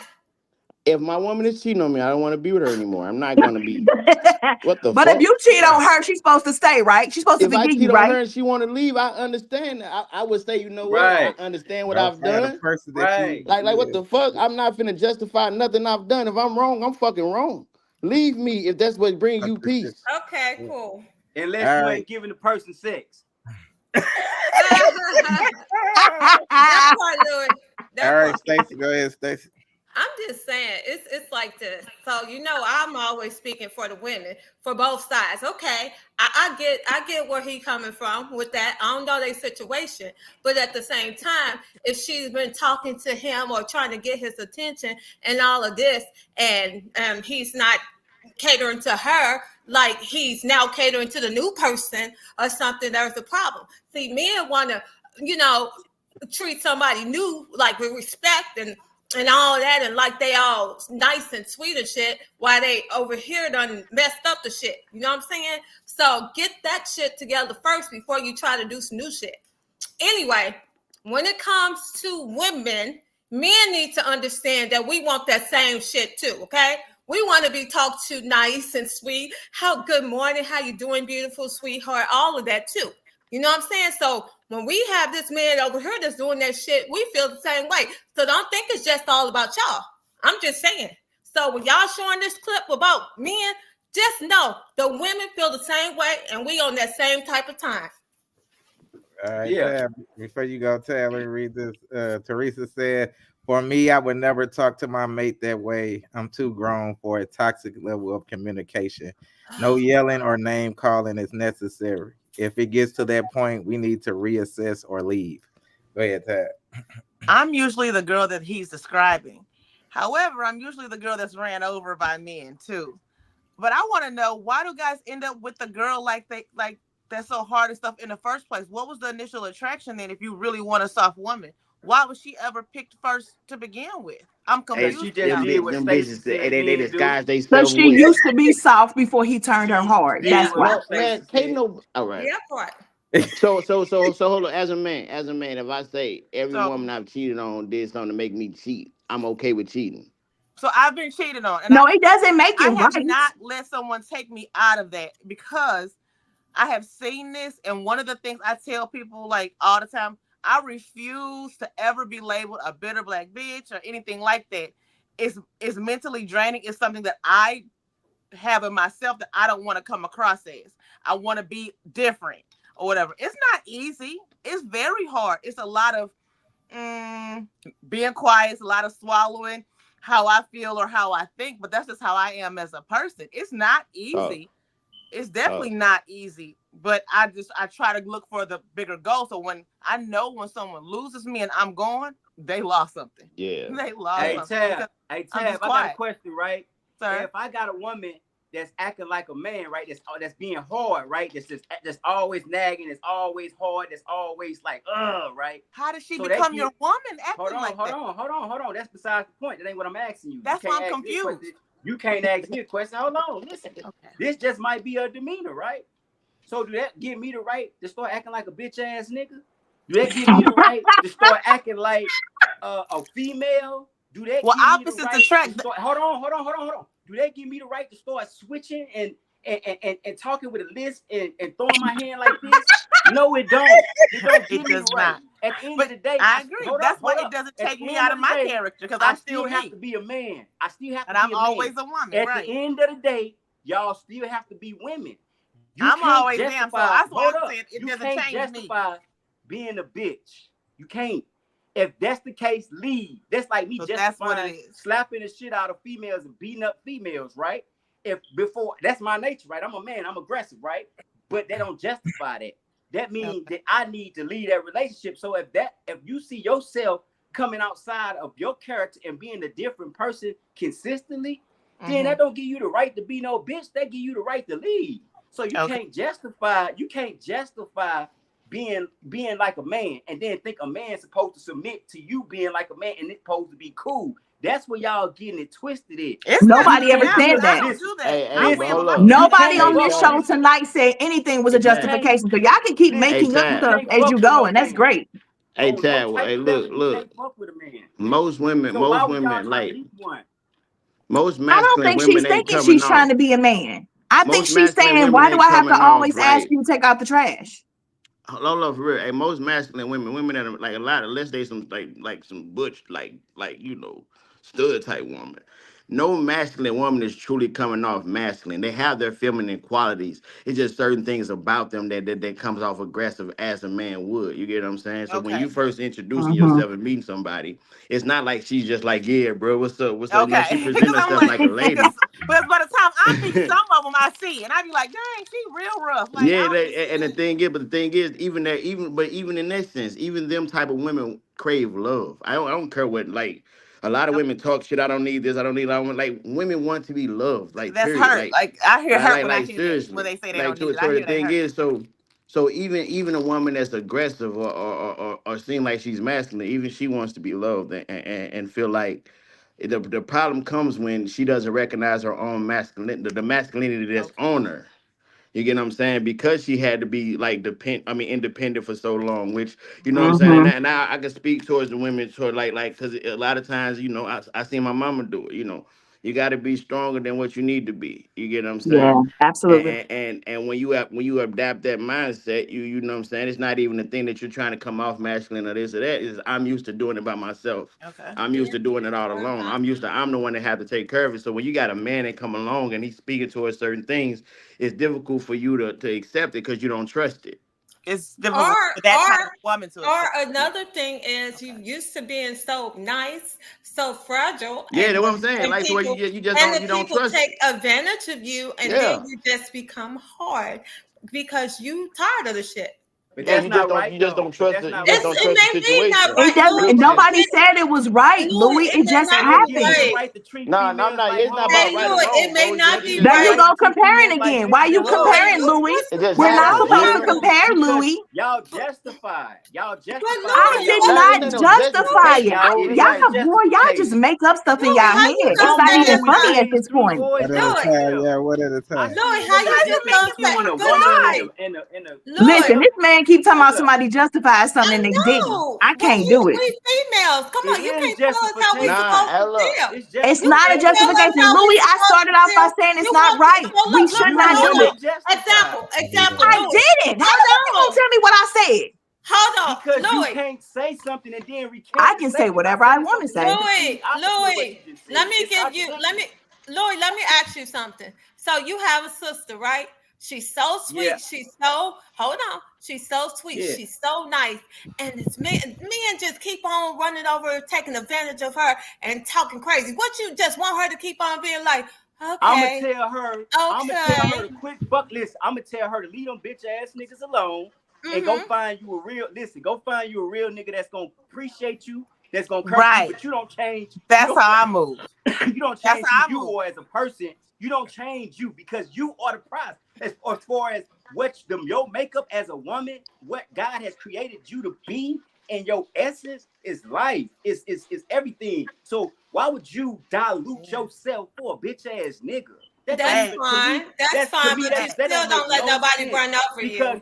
If my woman is cheating on me, I don't want to be with her anymore. I'm not going to be. What the fuck? But if you cheat on her, she's supposed to stay, right? She's supposed to forgive you, right? If I cheat on her and she want to leave, I understand. I would say, you know what? I understand what I've done. Like what the fuck? I'm not finna justify nothing I've done. If I'm wrong, I'm fucking wrong. Leave me if that's what brings you peace. Okay, cool. Unless you ain't giving the person sex. That part, Louis. All right, Stacey, go ahead, Stacey. I'm just saying, it's like this. So I'm always speaking for the women, for both sides. Okay, I get where he coming from with that. I don't know their situation, but at the same time, if she's been talking to him or trying to get his attention and all of this, and he's not catering to her like he's now catering to the new person or something, there's a problem. See, men want to, treat somebody new like with respect and all that, and like they all nice and sweet and shit, while they over here done messed up the shit. You know what I'm saying? So get that shit together first before you try to do some new shit. Anyway, when it comes to women, men need to understand that we want that same shit too, okay? We want to be talked to nice and sweet. How good morning, how you doing, beautiful sweetheart, all of that too. You know what I'm saying? So when we have this man over here that's doing that shit, we feel the same way. So don't think it's just all about y'all. I'm just saying. So when y'all showing this clip about men, just know the women feel the same way, and we on that same type of time. All right, Tab, before you go, Tab, let me read this. Teresa said, For me, I would never talk to my mate that way. I'm too grown for a toxic level of communication. No yelling or name calling is necessary. If it gets to that point, we need to reassess or leave. Go ahead, Tad. I'm usually the girl that he's describing. However, I'm usually the girl that's ran over by men too. But I want to know, why do guys end up with the girl like that's so hard and stuff in the first place? What was the initial attraction then if you really want a soft woman? Why was she ever picked first to begin with? I'm Hey, Cause she confused just now. did what them Stacey bitches, said they men do. disguise themselves Because she well. used to be soft before he turned her She hard. did That's what why. Stacey Man, can't said. no. All right. Yeah, part. So hold on. As a man, if I say every So woman I've cheated on did something to make me cheat, I'm okay with cheating. so I've been cheated on, and No, it doesn't make it I have right. not let someone take me out of that because I have seen this, and one of the things I tell people like all the time, I refuse to ever be labeled a bitter black bitch or anything like that. It's mentally draining. It's something that I have in myself that I don't want to come across as. I want to be different or whatever. It's not easy. It's very hard. It's a lot of mm, being quiet. It's a lot of swallowing how I feel or how I think, but that's just how I am as a person. It's not Talk, easy. It's definitely talk. not easy, but I try to look for the bigger goal. So when I know when someone loses me and I'm gone, they lost something. Yeah. They lost Hey Hey, something because Tab, hey I'm Tab, just I got a quiet, question, right? sir. If I got a woman that's acting like a man, right? That's being hard, right? That's always nagging, that's always hard, that's always like, right? How did she So that become your get woman hold acting on, like hold that? on, hold on, hold on. That's besides the point. That ain't what I'm asking you. You That's why can't I'm ask me a confused. question. You can't ask me a question. Hold on, listen. Okay. This just might be a demeanor, right? So do that give me the right to start acting like a bitch ass nigga? Do that give me the right to start acting like a female? Do that Well, give me the opposites right to attract. start? Hold on. Do that give me the right to start switching and talking with a list and throwing my hand like this? No, it don't. It don't It give me the does right. not. At the end of But the day, I agree. hold up, That's why hold it up. doesn't At take the me end out of of the my day, character because I I'm still still have to me be a man. I still have to and I'm be a man. always a woman, At the right? end of the day, y'all still have to be women. You I'm can't always am. So justify, that's why hold I'm up. saying it You doesn't can't change me. justify being a bitch. You can't. If that's the case, leave. That's like me So that's what it justifying is. slapping the shit out of females and beating up females, right? If before that's my nature, right? I'm a man, I'm aggressive, right? But they don't justify that. That means Okay. that I need to lead that relationship. So if you see yourself coming outside of your character and being a different person consistently, then Mm-hmm. that don't give you the right to be no bitch. That give you the right to lead. So Okay. you can't justify being like a man and then think a man's supposed to submit to you being like a man and it's supposed to be cool. That's where y'all getting it twisted in. It's not You Nobody me. ever can't I, do said it. I that. don't Listen, do that. hey, I but ran listen. with hold my up. You girl. Nobody can't Hey, on this fuck Tab. show with tonight said anything was a Hey, you Tab. can't justification. So y'all can keep listen. Hey, making up You Tab. stuff can't as fuck you with go, no and that's man great. Hey, on no Tab. type Hey, of level. look, You look. can't fuck with a man. So Most why would y'all women, try to like leave one? most I don't masculine think she's women ain't thinking coming she's trying off. to be a man. I think Most she's masculine saying, women why do ain't I have to coming off always ask right. you to take out the trash? Hold on, for real. Hey, most masculine women that are like a lot, unless they some like some butch, like stud type woman. No masculine woman is truly coming off masculine. They have their feminine qualities. It's just certain things about them that comes off aggressive as a man would. You get what I'm saying? So when you Okay. first introducing Mm-hmm. yourself and meeting somebody, it's not like she's just like, yeah, bro, what's up? What's up? No, she Okay. present Because I'm herself like, like a because lady. because by the time I meet some of them, I see, and I be like, dang, she real rough. Like I Yeah, don't even see and the that. thing is, but the thing is, even in that sense, even them type of women crave love. I don't care what like a lot of women talk shit. I don't need this. I don't need. I want like women want to be loved. Like That's period. hurt. Like I hear hurt when I Like hear that when seriously. they say they Like don't need it. to I the hear that thing hurt. is, so even a woman that's aggressive or seem like she's masculine, even she wants to be loved and feel like. The problem comes when she doesn't recognize her own masculinity, the masculinity that's Okay. on her. You get what I'm saying? Because she had to be like independent for so long, which you know what I'm saying. Mm-hmm. And now I can speak towards the women, toward like, because a lot of times, I see my mama do it. You got to be stronger than what you need to be. You get what I'm Yeah, saying? absolutely. And when you adapt that mindset, you know what I'm saying. It's not even the thing that you're trying to come off masculine or this or that. Is I'm used to doing it by myself. Okay. I'm used to doing it all alone. I'm the one that have to take care of it. So when you got a man that come along and he's speaking towards certain things, it's difficult for you to accept it because you don't trust it. it's difficult for that type of woman to Or accept. another thing is you used to being so nice, so fragile. Yeah, and that's what the, I'm saying. and Like, so people you just and don't the people trust. take advantage of you, and then Yeah, you just become hard because you tired of the shit. But and that's not you right just though. don't But trust that's it. You not just right It's, don't though. it trust the may be not situation. It right, doesn't. Louis. I'm saying, Nobody said it was right, Louis, Louis. it It may just not That don't be give you the happened. right. right to treat nah, females I'm not. like It's not hoes. about Hey, right or Louis, it wrong, may bro. not It be just There you right. like go, Treat comparing females like again. Why bitches you and Louis, hoes. comparing, Louis? it just We're what not else happens. you You supposed hear to gonna me? do? compare, Because Louis. y'all But justify. Y'all justify I Louis, every you did got Nah, to it not ain't situation. no justify Yes, it. y'all. justification, It Louis. is a Y'all just justification. make up stuff in Louis, y'all how you head. It's gonna not say Someone even it's was not? funny at raised this three point. boys One by at a a Louis, time. female. Yeah, one at a I time. seen Louis, a how It you woman. just doesn't make I gonna it say? seen a funny. But woman I, in a. Listen, Louis, this man keep talking What's about up? somebody justifies something I and they didn't. know, I but can't do it. we females. Come It on, you is can't tell us how we justification. Nah, supposed to Ella. feel. It's It's You not a can't justification. tell us justification. how we Louis, I supposed started to off feel. by saying it's You not want to? right. So We look, should look, You not look, do look, want it. look. to justify Example, I Louis. didn't. How you gonna Hold on, tell me what I said? hold on, because you Louis. can't say something and then I recant the can say statement by whatever I saying want to something that's say. complete Louis, opposite of what you Louis, just said. let me It's give you, contradictory. Louis, let me ask you something. So you have a sister, right? She's so Yeah, sweet. Hold on. She's so sweet. yeah. She's so nice. And it's men just keep on running over, taking advantage of her and talking crazy. What you just want her to keep on being like, I'ma okay, tell her, I'ma tell her to okay. quit fuck listen. I'ma tell her to leave them bitch ass niggas alone and go Mm-hmm. find you a real listen, go find you a real nigga that's gonna appreciate you, that's gonna curse you, Right. but you don't change, you That's don't how I move. you don't That's change who how I you move. are as a person. You don't change you because you are the prize. As far as what your makeup as a woman, what God has created you to be, and your essence is life, is everything. So why would you dilute yourself for a bitch ass nigga? That don't That's Hey, even to me. fine. That's That's to fine. me. But you That still don't make don't let no nobody sense run over because you.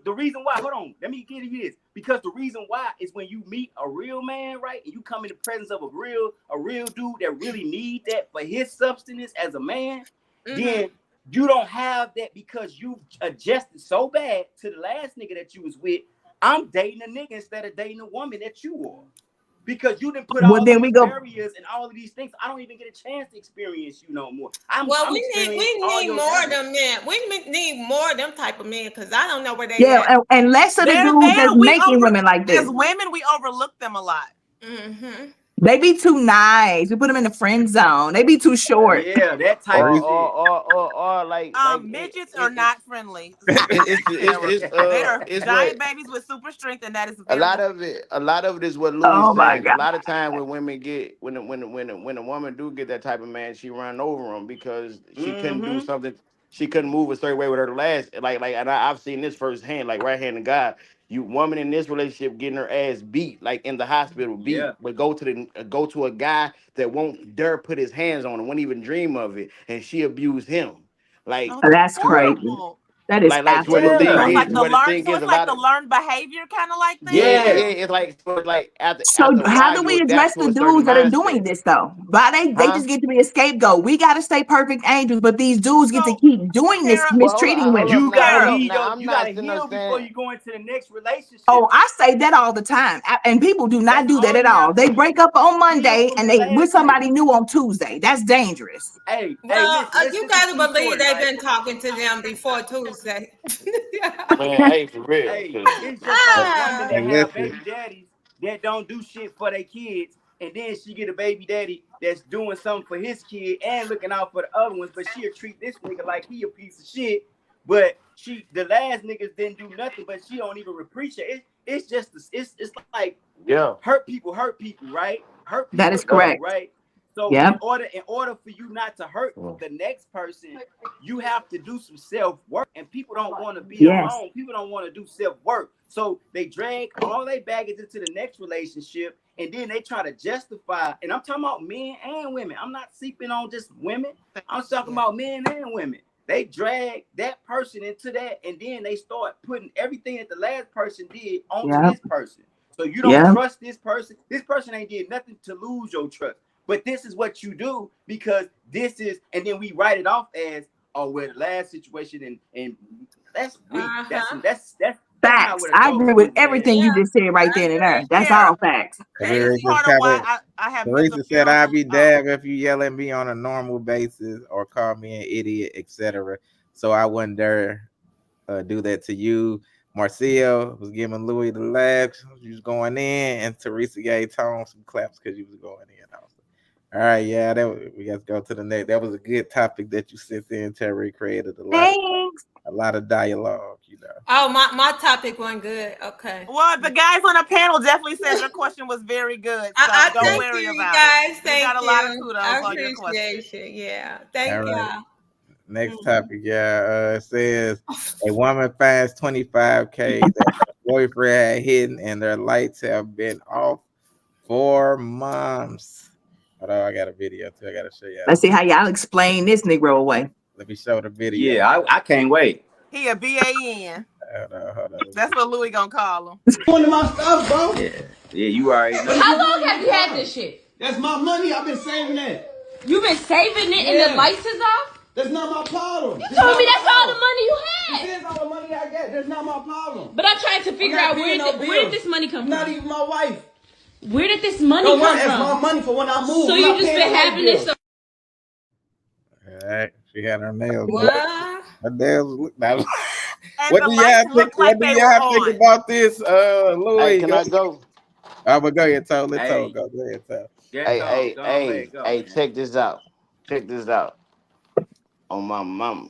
the reason why. Hold on. Let me give you this. Because the reason why is when you meet a real man, right, and you come in the presence of a real dude that really need that for his substance as a man, Mm-hmm. then you don't have that because you adjusted so bad to the last nigga that you was with. I'm dating a nigga instead of dating a woman that you are. Because you didn't put Well, all then we these go. barriers and all of these things. I don't even get a chance to experience you no more. I'm Well, I'm experiencing we all need your more of damage. them men. We need more of them type of men because I don't know where they Yeah, at. and less of the they're dudes there. that's making women like As this. women, we overlook them a lot. Mm-hmm. They be too nice. We put them in the friend zone. They be too short. Yeah, that type of shit. Midgets are not friendly. They are it's giant what babies with super strength, and that is a very lot dangerous. of it. A lot of it is what Louis Oh my saying. A god. lot of time when women get when a woman do get that type of man, she run over him because she couldn't do Mm-hmm. something. She couldn't move a certain way with her last and I've seen this firsthand. Like right hand to God, you woman in this relationship getting her ass beat like in the hospital beat, Yeah. but go to a guy that won't dare put his hands on her, won't even dream of it, and she abused him. Like Oh, that's That's crazy. horrible. That is where the absolutely Yeah. thing So it's is like crazy. the where the learn. thing So is it's a like lot the of learned behavior kind of like thing. yeah, Yes. it's like so it's like So after a how while do you we adapt address to the a certain dudes that are doing mindset. this though? Why they Huh? just get to be a scapegoat? We gotta stay perfect angels, but these dudes get to So, keep doing this, Tara, Well, mistreating hold women. up You now, gotta hold Tara, up leave now. your I'm you not gotta sitting heal before understand. you go into the next Oh, relationship. I say that all the time. And people do not That's do that all at you all. have to They do. break up on Heal Monday from and the they with last nigga. somebody new on Tuesday. That's dangerous. Hey, Well, listen, let's you look at gotta true believe story, they've right? been talking to them before Tuesday. Man, hey, for real. Hey, 'Cause it's just like women Ah, that And have listen, baby daddies that don't do shit for their kids, and then she get a baby daddy that's doing something for his kid and looking out for the other ones, but she'll treat this nigga like he a piece of shit. But the last niggas didn't do nothing, but she don't even appreciate it. It's just it's like yeah, hurt people, right? Hurt That people is hurt you, correct. right? So Yep. in order for you not to hurt Mm. the next person, you have to do some self-work. And people don't want to be Yes. alone. People don't want to do self-work. So they drag all their baggage into the next relationship and then they try to justify. And I'm talking about men and women. I'm not sleeping on just women. I'm talking yeah. about men and women. They drag that person into that, and then they start putting everything that the last person did onto Yep. this person. So you don't Yep. trust this person. This person ain't did nothing to lose your trust. But this is what you do because this is, and then we write it off as, oh, well, the last situation, and that's weak. uh-huh. That's not Facts. what I agree adulthood with is, man. everything Yeah, you just said right I then and there. agree. That's Tara, all facts. this is Teresa, part of why I have mental Teresa said I'd heroism. be damned if you yell at me on a normal basis or call me an idiot, etc. So I wouldn't dare do that to you. Marcel was giving Louis the laughs. You was going in, and Teresa gave Tone some claps because you was going in. Also. All right, yeah, we got to go to the next. That was a good topic that you sent in. Terry created Thanks. a lot of dialogue. Oh, my topic wasn't good. Okay. Well, the guys on the panel definitely said your question was very good, so I don't thank worry you about guys. it. You Thank got a lot of you. kudos I on your question. appreciate you. Yeah. All Thank right. y'all. Next Mhm. topic, it says a woman finds 25K that her boyfriend had hidden, and their lights have been off for months. Hold on, I got a video too. I gotta show y'all. Let's see how y'all explain this Negro away. Let me show the video. Yeah, I can't wait. He a BAN. Hold on. That's what Louis gonna call him. One of my stuff, bro. Yeah, you already know. How long have you had this shit? That's my money. I've been saving that. You've been saving it and the lights is off? That's not my problem. You told me that's all the money you had. It is all the money I get. That's not my problem. But I tried to figure out where did this money come from? Not even my wife. Where did this money come from? It's my money for when I move. So you just been having this. All right, she had her nails. What? Her nails look now. And What the do lights y'all look think? like What do they y'all were think on. about this, Louis? Hey, can I go? I'm gonna go ahead, Toe. Let Toe Hey. go. Go ahead, Toe. Hey, check this out. Check this out. On my mama.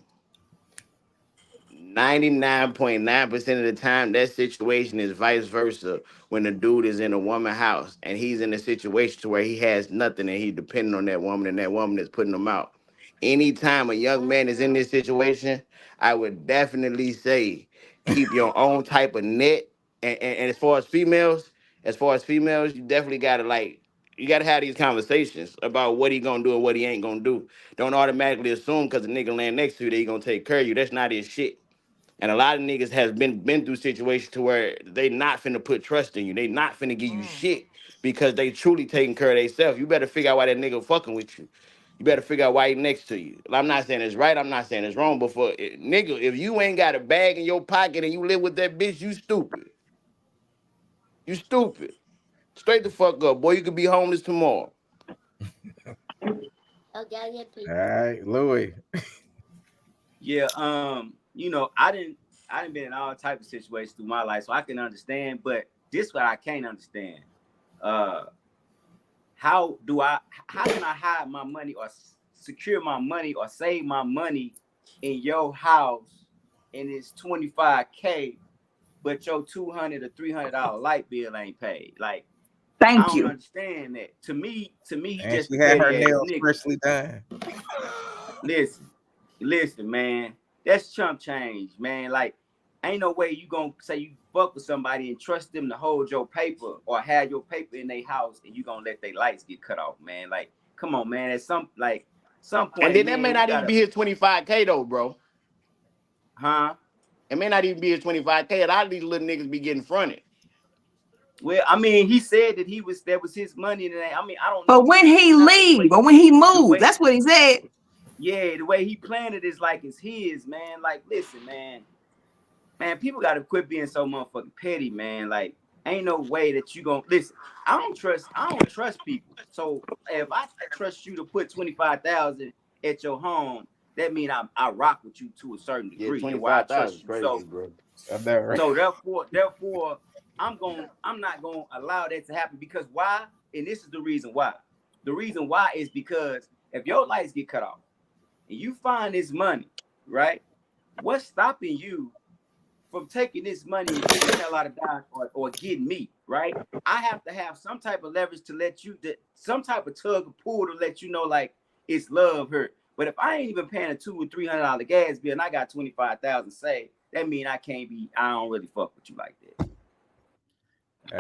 99.9% of the time, that situation is vice versa. When the dude is in a woman's house and he's in a situation to where he has nothing and he's depending on that woman and that woman is putting him out. Anytime a young man is in this situation, I would definitely say keep your own type of net. And as far as females, you definitely you gotta have these conversations about what he gonna do and what he ain't gonna do. Don't automatically assume because the nigga laying next to you that he gonna take care of you. That's not his shit. And a lot of niggas has been through situations to where they not finna put trust in you. They not finna give you shit because they truly taking care of themselves. You better figure out why that nigga fucking with you. You better figure out why he next to you. I'm not saying it's right. I'm not saying it's wrong. But nigga, if you ain't got a bag in your pocket and you live with that bitch, you stupid. You stupid. Straight the fuck up, boy. You could be homeless tomorrow. All right, Louis. Yeah, I didn't been in all type of situations through my life, so I can understand. But this what I can't understand. How can I hide my money or secure my money or save my money in your house and it's 25K, but your $200 or $300 light bill ain't paid? Like, I Thank don't you. understand that. To me, he And just she had her petty ass nails nigga. freshly done. Listen, man. That's chump change, man. Like, ain't no way you gonna say you fuck with somebody and trust them to hold your paper or have your paper in their house and you gonna let their lights get cut off, man. Like, come on, man. At some point, And then man, that may not even be his 25K though, bro. Huh? It may not even be his 25K. A lot of these little niggas be getting fronted. Well, I mean, he said that that was his money, and I mean, I don't know. But when he leave or when he move, that's what he said. Yeah, the way he planned it is like it's his, man. Like, listen, man, people gotta quit being so motherfucking petty, man. Like, ain't no way that you gonna listen. I don't trust people. So if I trust you to put 25,000 at your home, that means I rock with you to a certain degree. Yeah, and why I trust you. crazy, bro. So therefore, I'm not gonna allow that to happen because why? And this is the reason why. The reason why is because if your lights get cut off and you find this money, right? What's stopping you from taking this money and getting the hell out of Dodge or getting me, right? I have to have some type of leverage to let you, some type of tug or pull to let you know, like, it's love hurt. But if I ain't even paying a $200 or $300 gas bill and I got 25,000 saved, that mean I don't really fuck with you like that.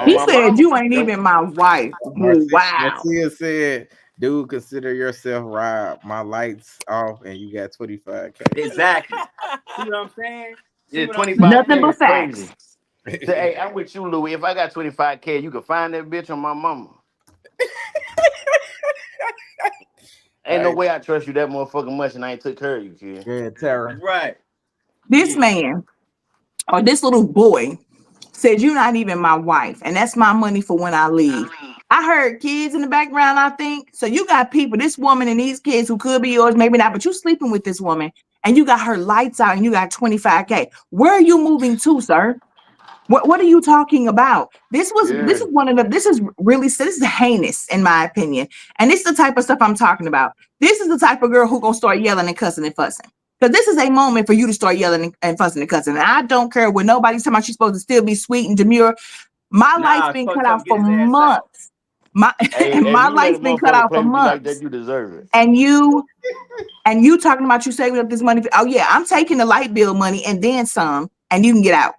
He said you ain't even my wife. Wow. Marcia said, dude, consider yourself robbed. My lights off and you got 25K. Exactly. See what I'm saying? Yeah, 25K. Nothing but facts. Hey, I'm with you, Louis. If I got 25K, you can find that bitch on my mama. Ain't no way I trust you that motherfucking much and I ain't took care of you, kid. Yeah, Tara. Right. This man or this little boy said you're not even my wife, and that's my money for when I leave. I heard kids in the background, I think. So you got people, this woman and these kids who could be yours, maybe not, but you sleeping with this woman and you got her lights out and you got 25K. Where are you moving to, sir? What are you talking about? This Yeah. is one of the this is really this is heinous in my opinion. And it's the type of stuff I'm talking about. This is the type of girl who gonna start yelling and cussing and fussing. Because this is a moment for you to start yelling and fussing and cussing. And I don't care what nobody's talking about. She's supposed to still be sweet and demure. My life's Nah, been supposed cut to tell out him get for his ass out. months. My Hey, my you let a life's been cut motherfucker out for play with you like that, months. you deserve it. And you talking about you saving up this money. Oh yeah, I'm taking the light bill money and then some, and you can get out.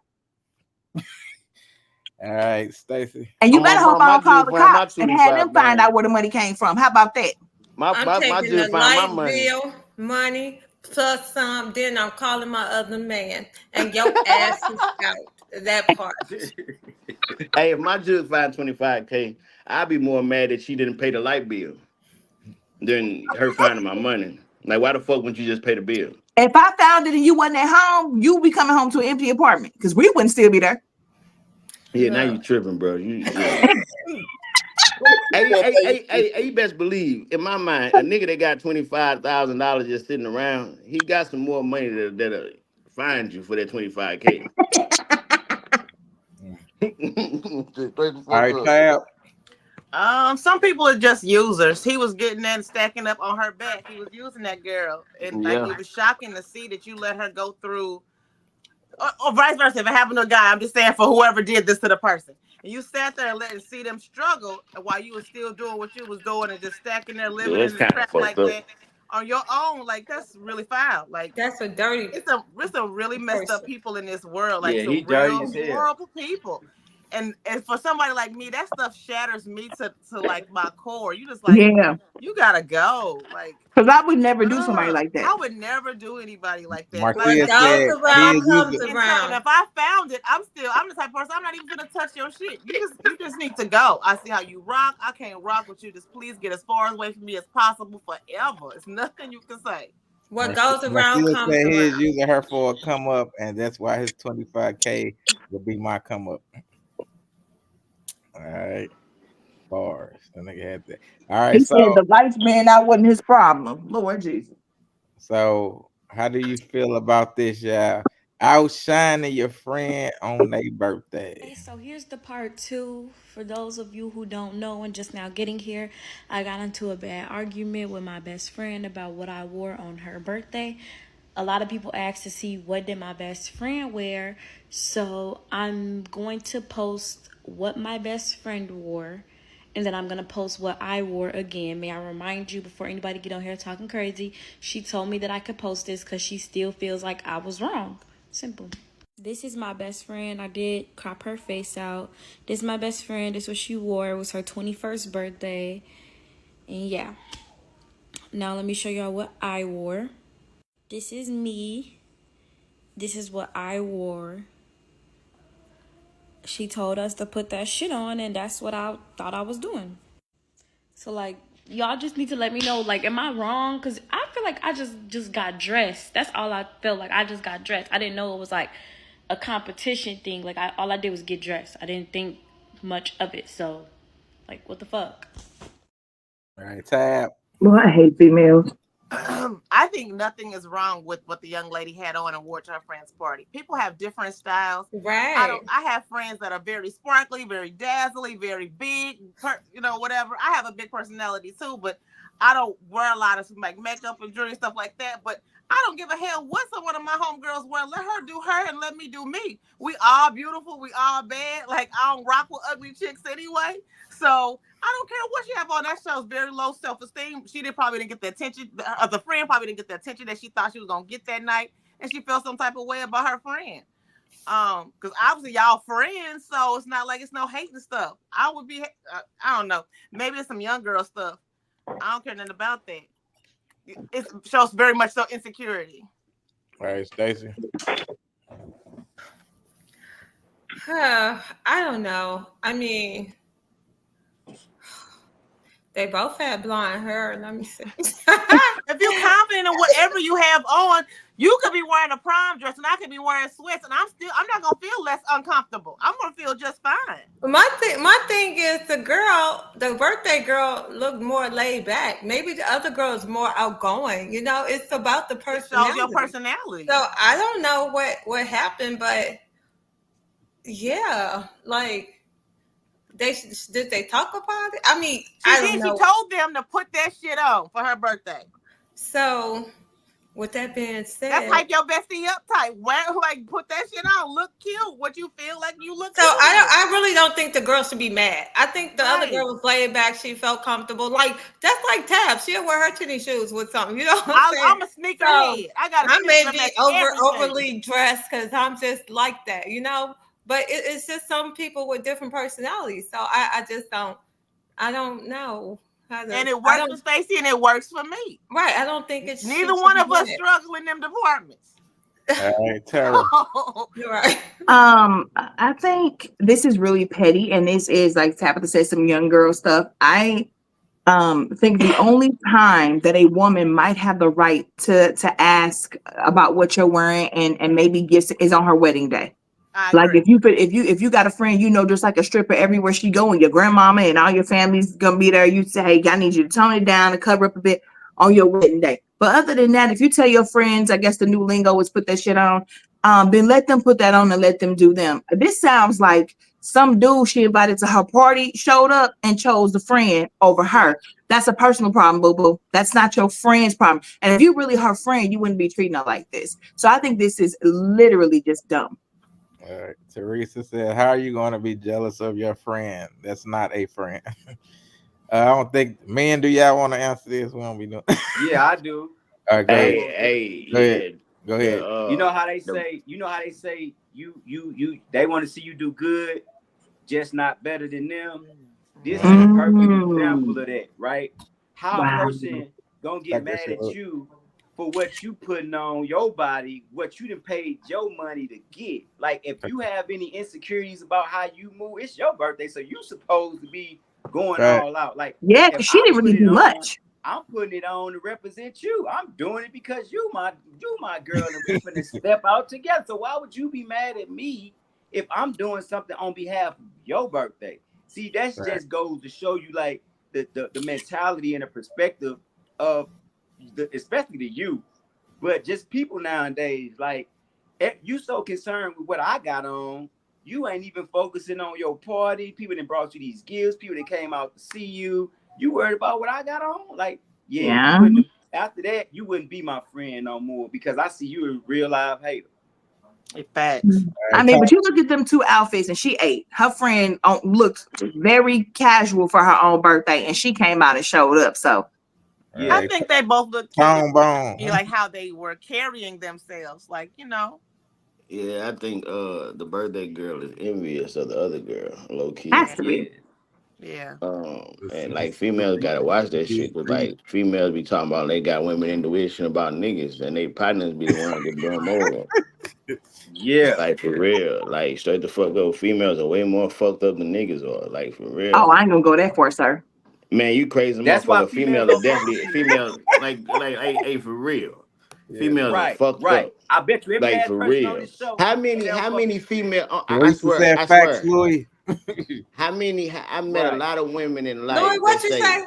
All right, Stacy. And you On my better hope mom, I my don't call judge the find my cops and have them 25 find out band. where the money came from. How about that? I'm My taking the judge find my light money. bill money plus some. Then I'm calling my other man, and your ass is out. That part. Hey, if my judge find 25K, I'd be more mad that she didn't pay the light bill than her finding my money. Like, why the fuck wouldn't you just pay the bill? If I found it and you wasn't at home, you would be coming home to an empty apartment because we wouldn't still be there. Yeah, now you Look, tripping, bro. You best believe, in my mind, a nigga that got $25,000 just sitting around, he got some more money that'll find you for that 25K. Straight the All fuck right, up. Tab. Some people are just users. He was getting that and stacking up on her back. He was using that girl, and like Yeah. it was shocking to see that you let her go through, or vice versa. If it happened to a guy, I'm just saying for whoever did this to the person, and you sat there and let and see them struggle, and while you were still doing what you was doing and just stacking there, Yeah, living that's in the kind of trap fucked like up. that on your own, like that's really foul. Like that's a dirty it's some really messed up person. people in this world, like Yeah, he some dirty real as hell. horrible people. And for somebody like me, that stuff shatters me to like my core. You just like Yeah, you gotta go. Like because I would never do somebody like that. I would never do anybody like that because What Marcia I goes said he around is comes using. and around. if I found it, I'm the type of person I'm not even gonna touch your shit. You just need to go. I see how you rock. I can't rock with you. Just please get as far away from me as possible forever. It's nothing you can say. What goes around Marcia comes said he is around. using her for a come up, and that's why his 25K will be my come up. All right, bars. The nigga had that. All right, He said so the lights man out wasn't his problem. Lord Jesus. how do you feel about this, y'all? Outshining your friend on their birthday. So here's the part two. For those of you who don't know and just now getting here, I got into a bad argument with my best friend about what I wore on her birthday. A lot of people ask to see what did my best friend wear. So I'm going to post what my best friend wore. And then I'm going to post what I wore again. May I remind you before anybody get on here talking crazy, she told me that I could post this because she still feels like I was wrong. Simple. This is my best friend. I did crop her face out. This is my best friend. This is what she wore. It was her 21st birthday. And yeah. Now let me show y'all what I wore. This is me. This is what I wore. She told us to put that shit on, and that's what I thought I was doing. So like, y'all just need to let me know, like, am I wrong? Because I feel like I just got dressed. That's all I felt like. I just got dressed. I didn't know it was like a competition thing. Like, all I did was get dressed. I didn't think much of it. So, like, what the fuck? All right, Tab. Well, I hate females. I think nothing is wrong with what the young lady had on and wore to her friend's party. People have different styles. Right. I have friends that are very sparkly, very dazzly, very big, whatever. I have a big personality too, but I don't wear a lot of like makeup and jewelry stuff like that. But I don't give a hell what some one of my homegirls wear. Let her do her and let me do me. We all beautiful. We all bad. Like I don't rock with ugly chicks anyway. So I don't care what she have on. That shows very low self-esteem. She probably didn't get the attention. The friend probably didn't get the attention that she thought she was gonna get that night, and she felt some type of way about her friend. Because obviously y'all friends, so it's not like it's no hate and stuff. I would be, I don't know, maybe it's some young girl stuff. I don't care nothing about that. It shows very much so insecurity. All right, Stacy. I don't know. I mean, they both had blonde hair. Let me see. If you're confident in whatever you have on, you could be wearing a prom dress and I could be wearing sweats, and I'm not gonna feel less uncomfortable. I'm gonna feel just fine. My thing is the birthday girl looked more laid back. Maybe the other girl is more outgoing. You know, it's about the It personality. shows your personality. So I don't know what happened, but Yeah, like did they talk about it? I mean, She I did. don't She know. told them to put that shit on for her birthday. So, with that being That's said, hype your bestie up type. Wear like put that shit on. Look cute. What you feel like you look so cute. I really don't think the girl should be mad. I think the other Right. girl was laid back. She felt comfortable. Like that's like Tab. She'll wear her tennis shoes with something. You know what I'm saying? I'm a sneaker So head. I got a I may sneaker be match everything. overly dressed because I'm just like that, you know. But it's just some people with different personalities. So I just don't. I don't know how to. And it I works don't. for Stacey and it works for me. Right. I don't think it's. Neither one of us struggle in them departments. All right, Tara. You're right. I think this is really petty, and this is like Tabitha said, some young girl stuff. I think the only time that a woman might have the right to ask about what you're wearing and maybe gifts is on her wedding day. I Like agree. if you got a friend, you know, just like a stripper everywhere she go, and your grandmama and all your family's gonna be there, you say, hey, I need you to tone it down and cover up a bit on your wedding day. But other than that, if you tell your friends, I guess the new lingo is put that shit on, then let them put that on and let them do them. This sounds like some dude she invited to her party showed up and chose the friend over her. That's a personal problem, boo boo. That's not your friend's problem. And if you really her friend, you wouldn't be treating her like this. So I think this is literally just dumb. All right. Teresa said, "How are you going to be jealous of your friend? That's not a friend." I don't think men. Do y'all want to answer this? We don't be doing. Yeah, I do. All right, go ahead. Hey, Go ahead. yeah. Go ahead. You know how they say. You know how they say. You. They want to see you do good, just not better than them. This is a perfect example of that, right? How a person gonna get mad at you for what you putting on your body, what you done paid your money to get. Like if you have any insecurities about how you move, it's your birthday, so you supposed to be going all out. Like yeah, if she I didn't put really it do on, much. I'm putting it on to represent you. I'm doing it because you my girl, and we finna step out together. So why would you be mad at me if I'm doing something on behalf of your birthday? See, that just goes to show you like the mentality and the perspective of especially the youth, but just people nowadays. Like you so concerned with what I got on, you ain't even focusing on your party. People that brought you these gifts, people that came out to see you. You worried about what I got on? Like, yeah. You wouldn't. After that, you wouldn't be my friend no more because I see you a real live hater. Facts. I mean, but you look at them two outfits, and she ate. Her friend looked very casual for her own birthday, and she came out and showed up. So, yeah, I think they both look cute. Like how they were carrying themselves, like you know. Yeah, I think the birthday girl is envious of the other girl, low key. Has to be. Yeah. And like females gotta watch that shit because like females be talking about they got women intuition about niggas and they partners be the ones that blow them over. Yeah. Like for real. Like straight the fuck up. Females are way more fucked up than niggas are. Like for real. Oh, I ain't gonna go that far, sir. Man, you crazy That's motherfucker. Females are definitely females like hey for real. Females are fucked up. I bet you every like last for person on real. this show. How many female I Teresa swear, said I facts, swear. Louis. I met a lot of women in life. Louis, what you say?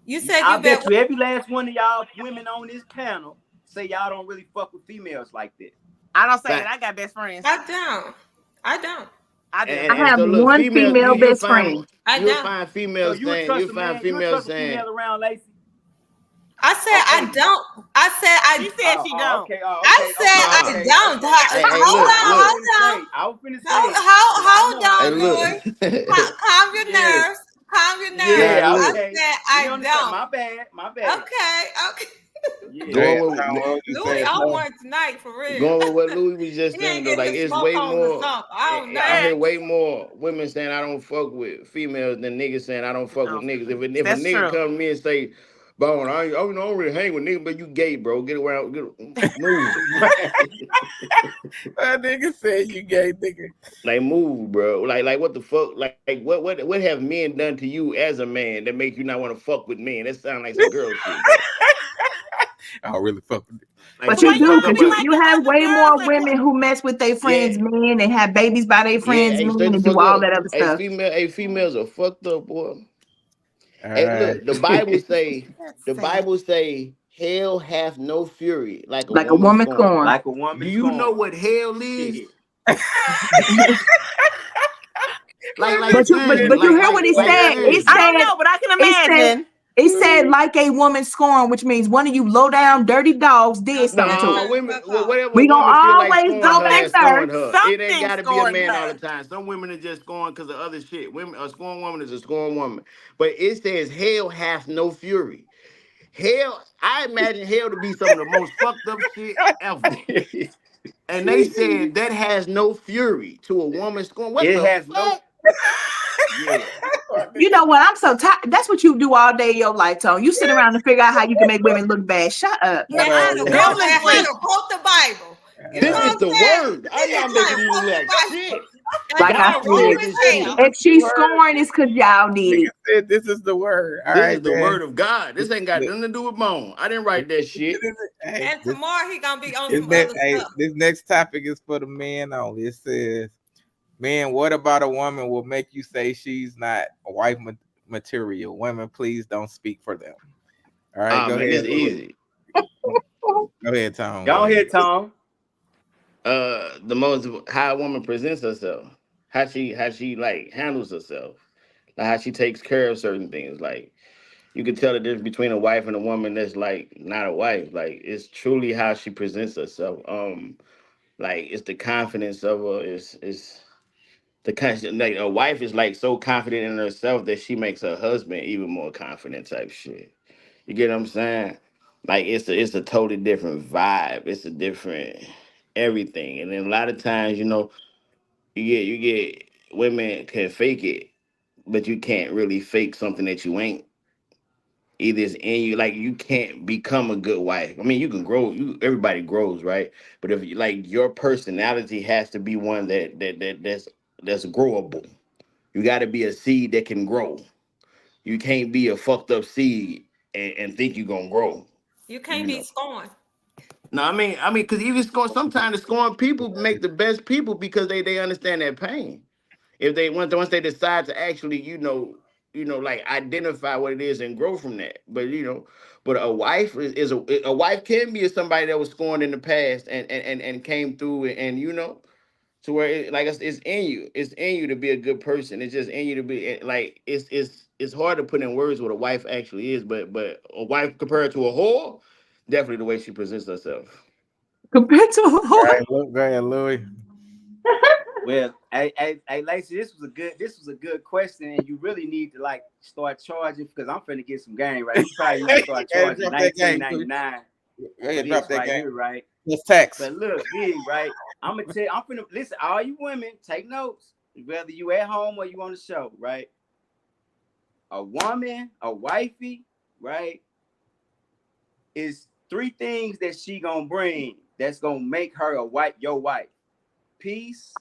You said I bet you every last one of y'all women on this panel say y'all don't really fuck with females like that. I don't say that. I got best friends. I don't. I have so look, one female best friend. You'll find females so saying, you'll find females saying, female around Lacey. I said I don't. I said I. She said she don't. Okay, I said I don't. Hold on, Louis. Calm your nerves. Calm your nerves. Yeah, I okay. said I don't. My bad. Okay. Yeah. Louis on one tonight for real. Going with what Louis was just saying though, like it's way more. I hear way more women saying I don't fuck with females than niggas saying I don't fuck with niggas. If a nigga come to me and say, "Bone, I don't really hang with niggas, but you gay, bro. Get around, move." That nigga said you gay, nigga. Like move, bro. Like what the fuck? Like what have men done to you as a man that make you not want to fuck with men? That sounds like some girl shit. I don't really fuck with it. But you do, because you have way more women who mess with their friends' men and have babies by their friends' men and do all that other stuff. Females are fucked up, boy. Hey, look, the Bible say, hell hath no fury like a woman scorned. scorned. Like a woman. Do you know what hell is? But you hear what it said? It I don't said, know, but I can it imagine. said like a woman scorn, which means one of you low down dirty dogs did something to No, her. women, whatever a We gonna woman feel like always scoring go her, back is there. scoring her. It ain't Something got to be a scoring man all her. the time. Some women are just scoring because of other shit. Women, a scoring woman is a scoring woman. But it says hell hath no fury. Hell, I imagine hell to be some of the most fucked up shit ever. And they said that has no fury to a woman scorn. What It the has no. fuck? Yeah. You know what? I'm so tired. That's what you do all day in your life, Tone. You sit around and figure out how you can make women look bad. Shut up. And how to quote, and how to quote the Bible. You know This what is I'm the saying? word. I'm not making you look like shit. Like I God said, wrote this shit. if she's scoring, it's because y'all did Nigga it. said this is the word. All This right, is the man. word of God. This ain't got nothing to do with bone. I didn't write that shit. Hey, And tomorrow he gonna be on this some other stuff. this next topic is for the men only. It says, "Man, what about a woman will make you say she's not a wife material? Women, please don't speak for them." All right, go Man, ahead. it's easy. Go ahead, Tom. Go ahead, Tom. The most how a woman presents herself, how she like handles herself, like how she takes care of certain things. Like you can tell the difference between a wife and a woman that's like not a wife. Like it's truly how she presents herself. Like it's the confidence of her. It's the kind like a wife is like so confident in herself that she makes her husband even more confident type shit. You get what I'm saying? Like it's a totally different vibe. It's a different everything. And then a lot of times, you get women can fake it, but you can't really fake something that you ain't. Either it's in you, like you can't become a good wife. I mean, you can grow. Everybody grows, right? But if you like your personality has to be one that's growable. You got to be a seed that can grow. You can't be a fucked up seed and think you're gonna grow. You can't You be know. scorned. No, I mean, because even sometimes the scorn people make the best people because they understand that pain. If they once they decide to actually, like identify what it is and grow from that. But a wife is a wife can be somebody that was scorned in the past and came through and to where it's in you. It's in you to be a good person. It's just in you to be like it's hard to put in words what a wife actually is, but a wife compared to a whore, definitely the way she presents herself. Compared to a All whore. right, go ahead, Louis. Well, hey, Lacey, this was a good question, and you really need to like start charging because I'm finna get some game right. You probably need to start Hey, charging drop that game, too. 19.99 Go for ahead, this drop that right game. here, right? Let's text. But look, big, right? I'm finna listen, all you women, take notes. Whether you at home or you on the show, right? A woman, a wifey, right, is three things that she gonna bring that's gonna make her your wife. Peace,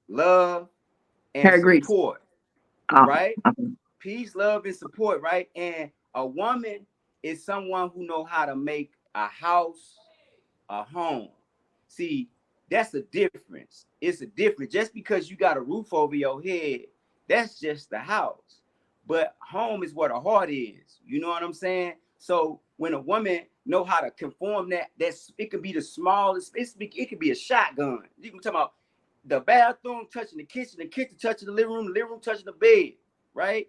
love, and Hair grease. support, Oh. right? Peace, love, and support, right? And a woman is someone who know how to make a house a home. See, that's a difference. It's a difference. Just because you got a roof over your head, that's just the house. But home is where the heart is. You know what I'm saying? So when a woman know how to conform that's it could be the smallest. It could be a shotgun. You can talk about the bathroom touching the kitchen touching the living room touching the bed, right?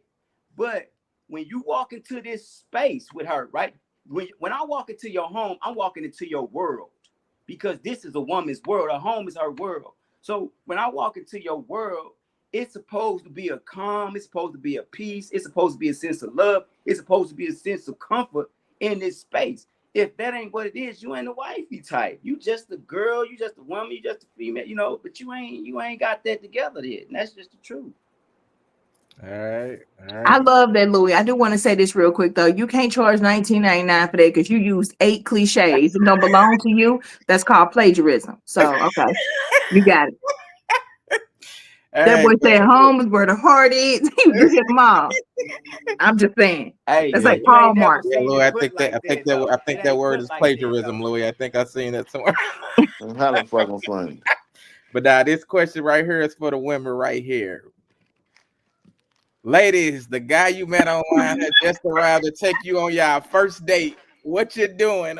But when you walk into this space with her, right? When I walk into your home, I'm walking into your world because this is a woman's world. A home is her world. So when I walk into your world, it's supposed to be a calm, it's supposed to be a peace, it's supposed to be a sense of love, it's supposed to be a sense of comfort in this space. If that ain't what it is, you ain't a wifey type. You just a girl, you just a woman, you just a female, but you ain't got that together yet. And that's just the truth. All right. I love that, Louis. I do want to say this real quick though. You can't charge $19.99 for that because you used 8 cliches that don't belong to you. That's called plagiarism. So okay, you got it. That boy said home is where the heart is. You hit them all. I'm just saying. Hey, That's Yeah, like you ain't never Hallmark. yeah, seen Louis. it I put think that like that though. I It think that ain't word put is like that plagiarism, though. Louis. I think I've seen that somewhere. It's hella fucking funny. But now this question right here is for the women right here. Ladies, the guy you met online has just arrived to take you on your first date. What you doing?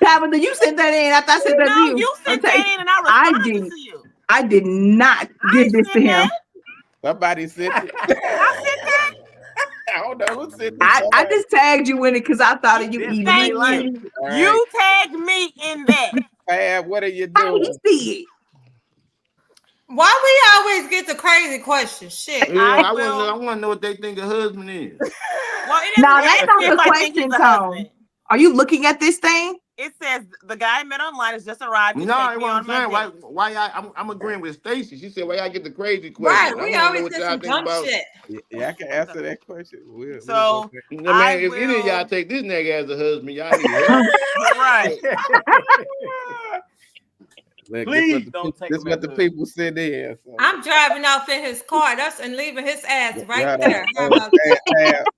Tabitha, you sent that in. I thought I sent that to No, you. you sent Okay. that in and I I responded didn't. to you. I did not I give ain't this to sent him. that. Somebody sent it. I sent that. I don't know who sent it. I Somebody. just tagged you in it because I thought of you Definitely ain't Thank lying. you. All right. You tagged me in that. Fab, what are you How he doing? see it? Why we always get the crazy questions? Shit. Yeah, I I will. want to know what they think a husband is. Well, it No, doesn't that's ask not me the if I think he's question, a Tone. husband. Are you looking at this thing? It says the guy I met online has just arrived to No, take that's me what I'm on my saying. date. I'm agreeing with Stacy. She said, why y'all get the crazy Right. questions? I We want to know always what get y'all some think dumb about. shit. Yeah, I can answer that question. We'll go So No, I man, if any of y'all will. take this nigga as a husband, y'all need help. Right. there. Look, Please don't take this him what as the a people said there. So. I'm driving off in his car. That's and leaving his ass right Yeah, there. How hey, about Fab,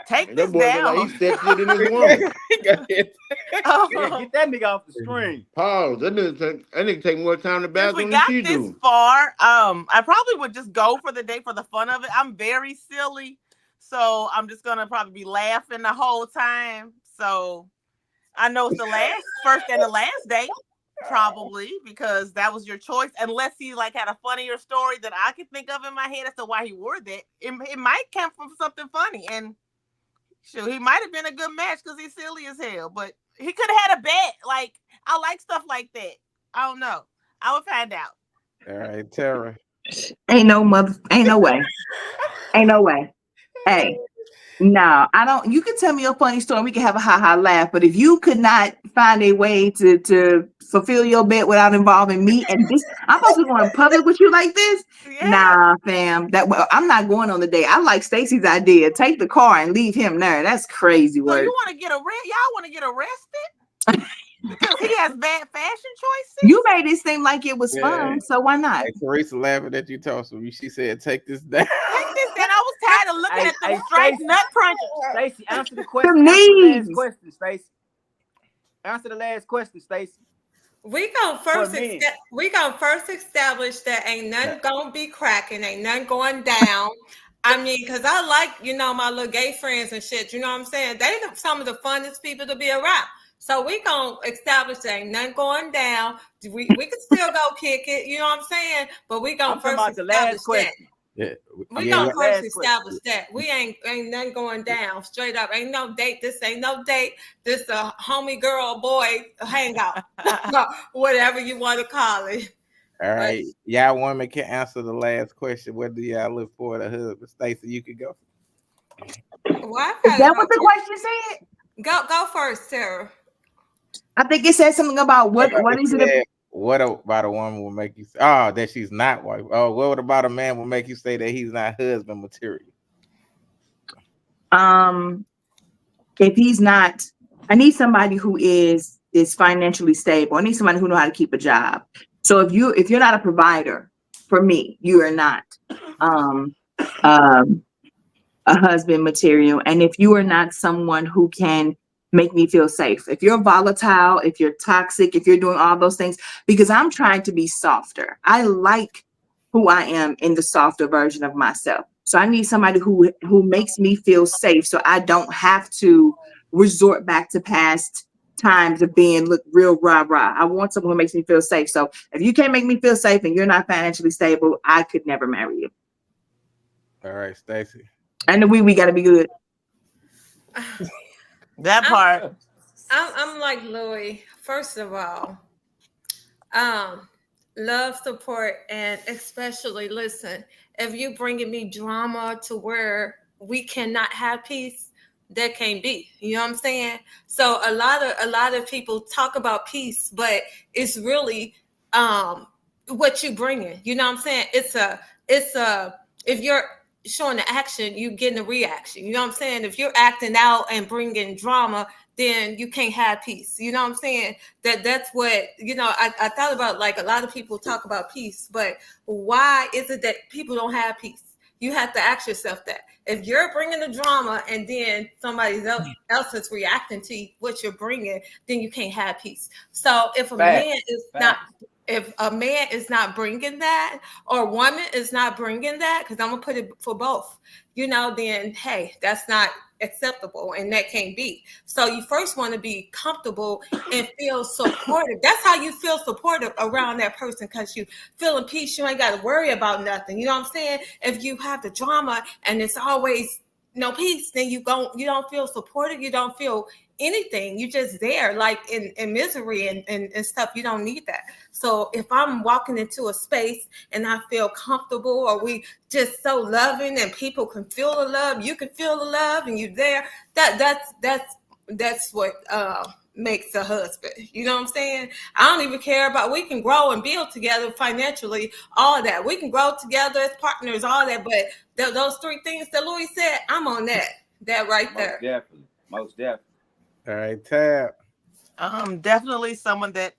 Take And this that boy look like he's down. sexier than his woman. Go ahead. yeah, get that nigga off the screen. Pause. That nigga take more time in the Since we bathroom than got she this do. far, I probably would just go for the date for the fun of it. I'm very silly, so I'm just gonna probably be laughing the whole time. So I know it's the first and the last date, probably because that was your choice. Unless he like had a funnier story that I could think of in my head as to why he wore that. It might come from something funny, and sure, he might have been a good match because he's silly as hell. But he could have had a bet. Like I like stuff like that. I don't know. I would find out. All right, Tara. Ain't no way. Ain't no way. Hey, no, I don't. You can tell me a funny story. We can have a ha laugh. But if you could not find a way to fulfill your bet without involving me and this, I'm supposed to go in public with you like this. Yeah. Nah, fam. I'm not going on the date. I like Stacy's idea. Take the car and leave him there. That's crazy So work. you want to get arrested? Y'all want to get arrested because he has bad fashion choices? You made it seem like it was Yeah. fun, so why not? Hey, Teresa laughing at you talking. She said, "Take this down." Take this down. I was tired of looking at the Hey, straight Stacey. nut crunchers. Stacy, answer the question. Them Answer the last knees. question, Stacy. Answer the last question, Stacy. We gonna For men. first establish that ain't nothing gonna be cracking, ain't nothing going down. I mean, because I like, my little gay friends and shit. You know what I'm saying? They some of the funnest people to be around. So we gonna establish that ain't nothing going down. We can still go kick it. You know what I'm saying? But we gonna I'm talking first about the last establish that. question. Yeah, We yeah, gonna first Last establish that we ain't nothing going down straight up. Ain't no date. This ain't no date. This a homie girl boy hangout, whatever you want to call it. All right, y'all women can answer the last question. What do y'all look for in a husband? Stacey, you can go. Well, I Is gotta that go. what the question said? Go first, Sarah. I think it said something about what is it? Said, what about a woman will make you say, oh, that she's not wife? Oh, what about a man will make you say that he's not husband material? If he's not, I need somebody who is financially stable. I need somebody who knows how to keep a job. So if you're not a provider for me, you are not a husband material. And if you are not someone who can make me feel safe, if you're volatile, if you're toxic, if you're doing all those things, because I'm trying to be softer. I like who I am in the softer version of myself. So I need somebody who makes me feel safe, so I don't have to resort back to past times of being real rah-rah. I want someone who makes me feel safe. So if you can't make me feel safe and you're not financially stable, I could never marry you. All right, Stacey. And we got to be good. That part. I'm like Louis. First of all, love, support, and especially listen. If you bringing me drama to where we cannot have peace, that can't be. You know what I'm saying? So a lot of people talk about peace, but it's really what you bringing. You know what I'm saying? It's a if you're showing the action, you getting a reaction. You know what I'm saying? If you're acting out and bringing drama, then you can't have peace. You know what I'm saying? That's what, I thought about, like, a lot of people talk about peace, but why is it that people don't have peace? You have to ask yourself that. If you're bringing the drama and then somebody else is reacting to what you're bringing, then you can't have peace. So if a man is not bringing that, or a woman is not bringing that, because I'm gonna put it for both, then hey, that's not acceptable, and that can't be. So you first want to be comfortable and feel supportive. That's how you feel supportive around that person, because you feel in peace. You ain't got to worry about nothing. You know what I'm saying? If you have the drama and it's always no peace, then you don't feel supported. You don't feel anything. You just there like in misery and stuff. You don't need that. So if I'm walking into a space and I feel comfortable, or we just so loving and people can feel the love, you can feel the love, and you there, that's what makes a husband. You know what I'm saying? I don't even care about, we can grow and build together financially, all that. We can grow together as partners, all that. But those three things that Louis said, I'm on that right there. Most definitely. All right, Tab. Definitely someone that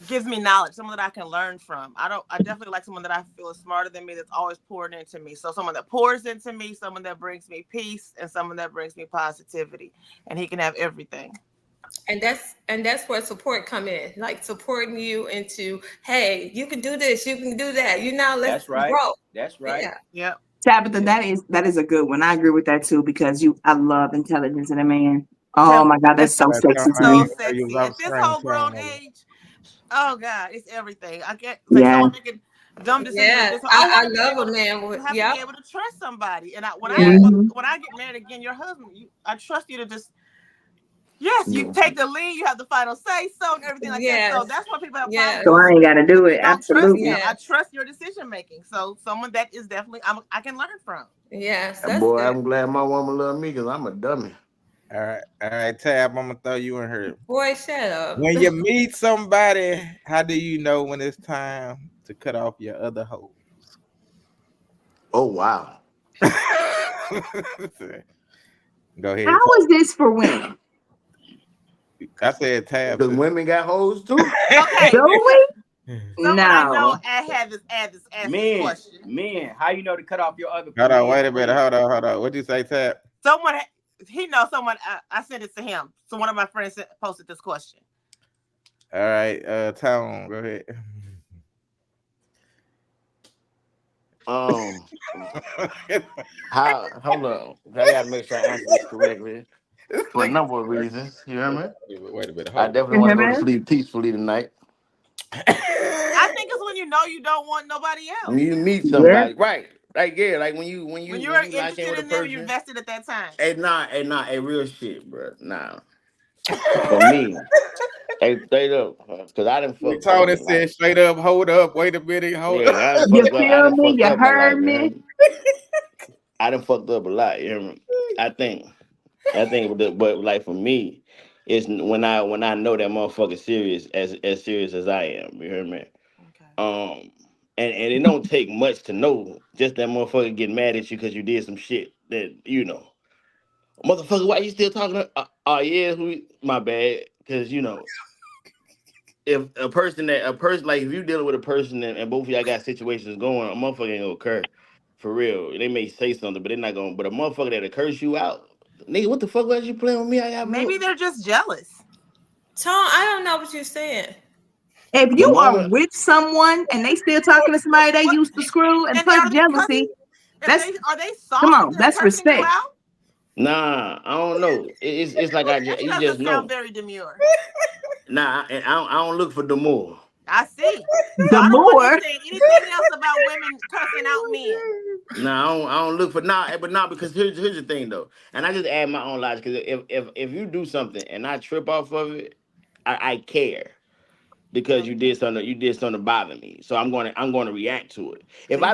gives me knowledge, someone that I can learn from. I definitely like someone that I feel is smarter than me, that's always pouring into me. So someone that pours into me, someone that brings me peace, and someone that brings me positivity. And he can have everything. And that's where support come in, like supporting you into, hey, you can do this, you can do that. Let's grow. That's right. Yeah. Tabitha, that is a good one. I agree with that too, because I love intelligence in a man. Oh my God, that's so sexy to me. So sexy. At this whole grown age, oh God, it's everything. I get someone making dumb decisions. Yeah, I love a man you with, have to be able to trust somebody. And when I get married again, your husband, I trust you to just. Yes, you take the lead. You have the final say, so and everything like that. So that's what people have problems. So I ain't got to do it. Absolutely. I trust your decision making. So someone that is definitely I can learn from. Yes, boy, I'm glad my woman love me, because I'm a dummy. All right, Tab. I'm gonna throw you in here. Boy, shut up. When you meet somebody, how do you know when it's time to cut off your other hoes? Oh wow. Go ahead. How is this for women? I said Tab. Because women got hoes too. Okay. Do we? Someone I know add this question. Men, how you know to cut off your other? Hold on, wait a minute. Hold on. What'd you say, Tab? Someone I sent it to him. So one of my friends posted this question. All right, Tone, go ahead. Hold on. I gotta make sure I answer this correctly. For a number of reasons. You hear me? Wait a minute. I definitely want to go to sleep peacefully tonight. I think it's when you know you don't want nobody else. When you meet somebody, right? Like like when you're interested in them, you're invested at that time. Hey, real shit, bro. Nah. For me, hey, straight up, because I didn't fuck. Tony said straight up, hold up, wait a minute, hold up. You feel me? You heard me? I done fucked up a lot. You hear me? I think, but like for me, it's when I know that motherfucker serious, as serious as I am. You hear me? Okay. And it don't take much to know just that motherfucker get mad at you because you did some shit that motherfucker. Why you still talking? Yeah, my bad. Because if a person like if you dealing with a person and both of y'all got situations going, a motherfucker ain't gonna occur. For real, they may say something, but they're not gonna. But a motherfucker that'll curse you out, nigga, what the fuck was you playing with me? Maybe they're just jealous. Tom, I don't know what you're saying. If you are with someone and they still talking to somebody they used to screw and plus jealousy, are they soft? Come on, that's respect. Nah, I don't know. It's like you just know. Sound very demure. Nah, and I don't look for demure. I see. The more anything else about women cussing out men. No, I don't look for because here's the thing though, and I just add my own logic, because if you do something and I trip off of it, I care because you did something to bother me, so I'm going to react to it. If I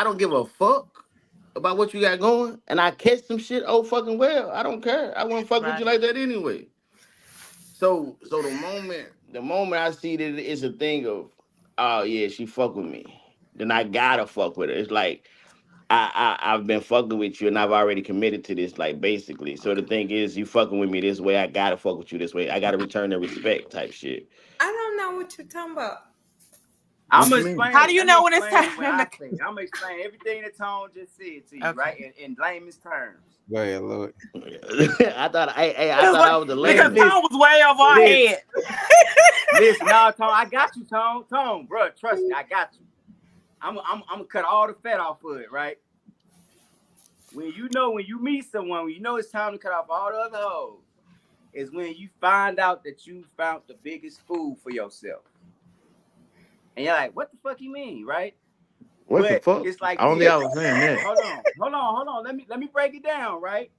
don't give a fuck about what you got going, and I catch some shit, oh fucking well, I don't care. I wouldn't fuck with you like that anyway. So the moment I see that it's a thing of, oh yeah, she fuck with me, then I gotta fuck with her. It's like I've been fucking with you and I've already committed to this, like basically. So the thing is, you fucking with me this way, I gotta fuck with you this way. I gotta return the respect type shit. I don't know what you're talking about. I'm gonna explain. How do you know when it's time? I'm gonna explain everything that Tone just said to you, right? In layman's terms. Go ahead, Lord. I thought I was the layman. Because Tone was way over our head. Listen, no, Tone, I got you, Tone, bro, trust me, I got you. I'm gonna cut all the fat off of it, right? when you meet someone, when you know it's time to cut off all the other hoes, is when you find out that you found the biggest fool for yourself. And you're like, what the fuck you mean, right? What the But fuck? it's like I don't think this. I was saying that. Hold on. Let me break it down, right?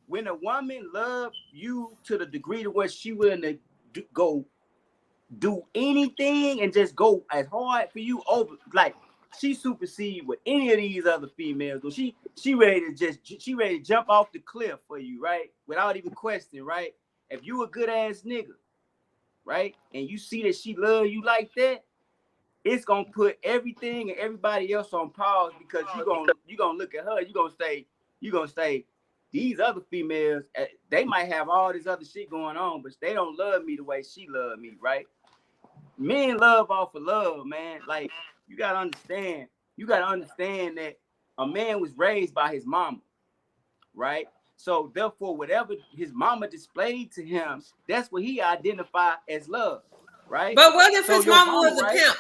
When a woman loves you to the degree to where she willing to go do anything and just go as hard for you over, like she supersede with any of these other females. So she ready to jump off the cliff for you, right? Without even question, right? If you a good ass nigga, right, and you see that she love you like that, it's gonna put everything and everybody else on pause because you gonna look at her, you gonna say these other females, they might have all this other shit going on, but they don't love me the way she loved me, right? Men love off of love, man. Like, you gotta understand that a man was raised by his mama, right? So therefore, whatever his mama displayed to him, that's what he identified as love, right? But what if So his your mama was a right? pimp?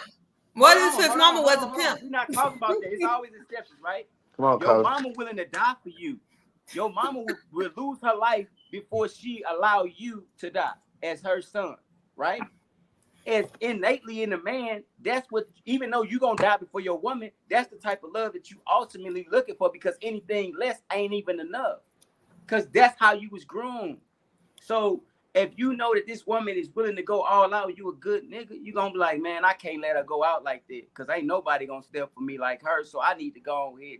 What if his mama was a Hold on. pimp? We're not talking about that. It's always exceptions, right? Come on, Your coach. mama willing to die for you. Your mama will lose her life before she allow you to die as her son, right? As innately in a man, that's what, even though you're gonna die before your woman, that's the type of love that you ultimately looking for, because anything less ain't even enough. Because that's how you was grown. So if you know that this woman is willing to go all out, you a good nigga, you gonna be like, man, I can't let her go out like that, because ain't nobody gonna step for me like her. So I need to go ahead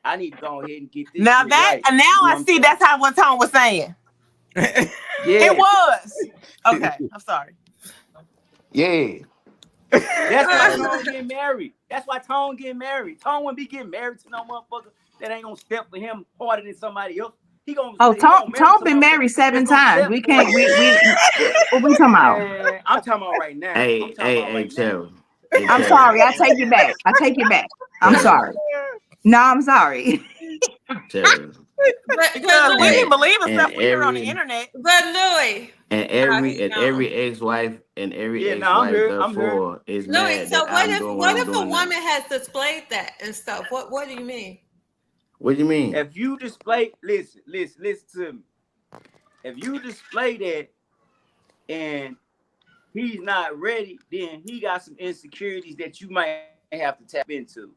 and get this Now shit that right. now You know I see that's how what Tone was saying. yeah. It was. Okay, I'm sorry. Yeah. That's why Tone getting married. That's why Tone getting married. Tone wouldn't be getting married to no motherfucker that ain't gonna step for him harder than somebody else. He gonna marry Tom some been married motherfucker 7 that's gonna times. step We for can't. him. What we talking about? Man, I'm talking about right now. Hey, Terry. Hey, I'm Terry. sorry. I take it back. I'm Terry. sorry. No, I'm sorry. Terry. Because we Louis, be believing And stuff we hear on the every internet. but Louis, and he's gone. every ex-wife and every Yeah, no, I'm ex-wife here. I'm here. therefore is Louis, mad so that I'm doing what what I'm if a doing now. woman has displayed that and stuff? What do you mean? What do you mean? If you display, listen to me. If you display that and he's not ready, then he got some insecurities that you might have to tap into.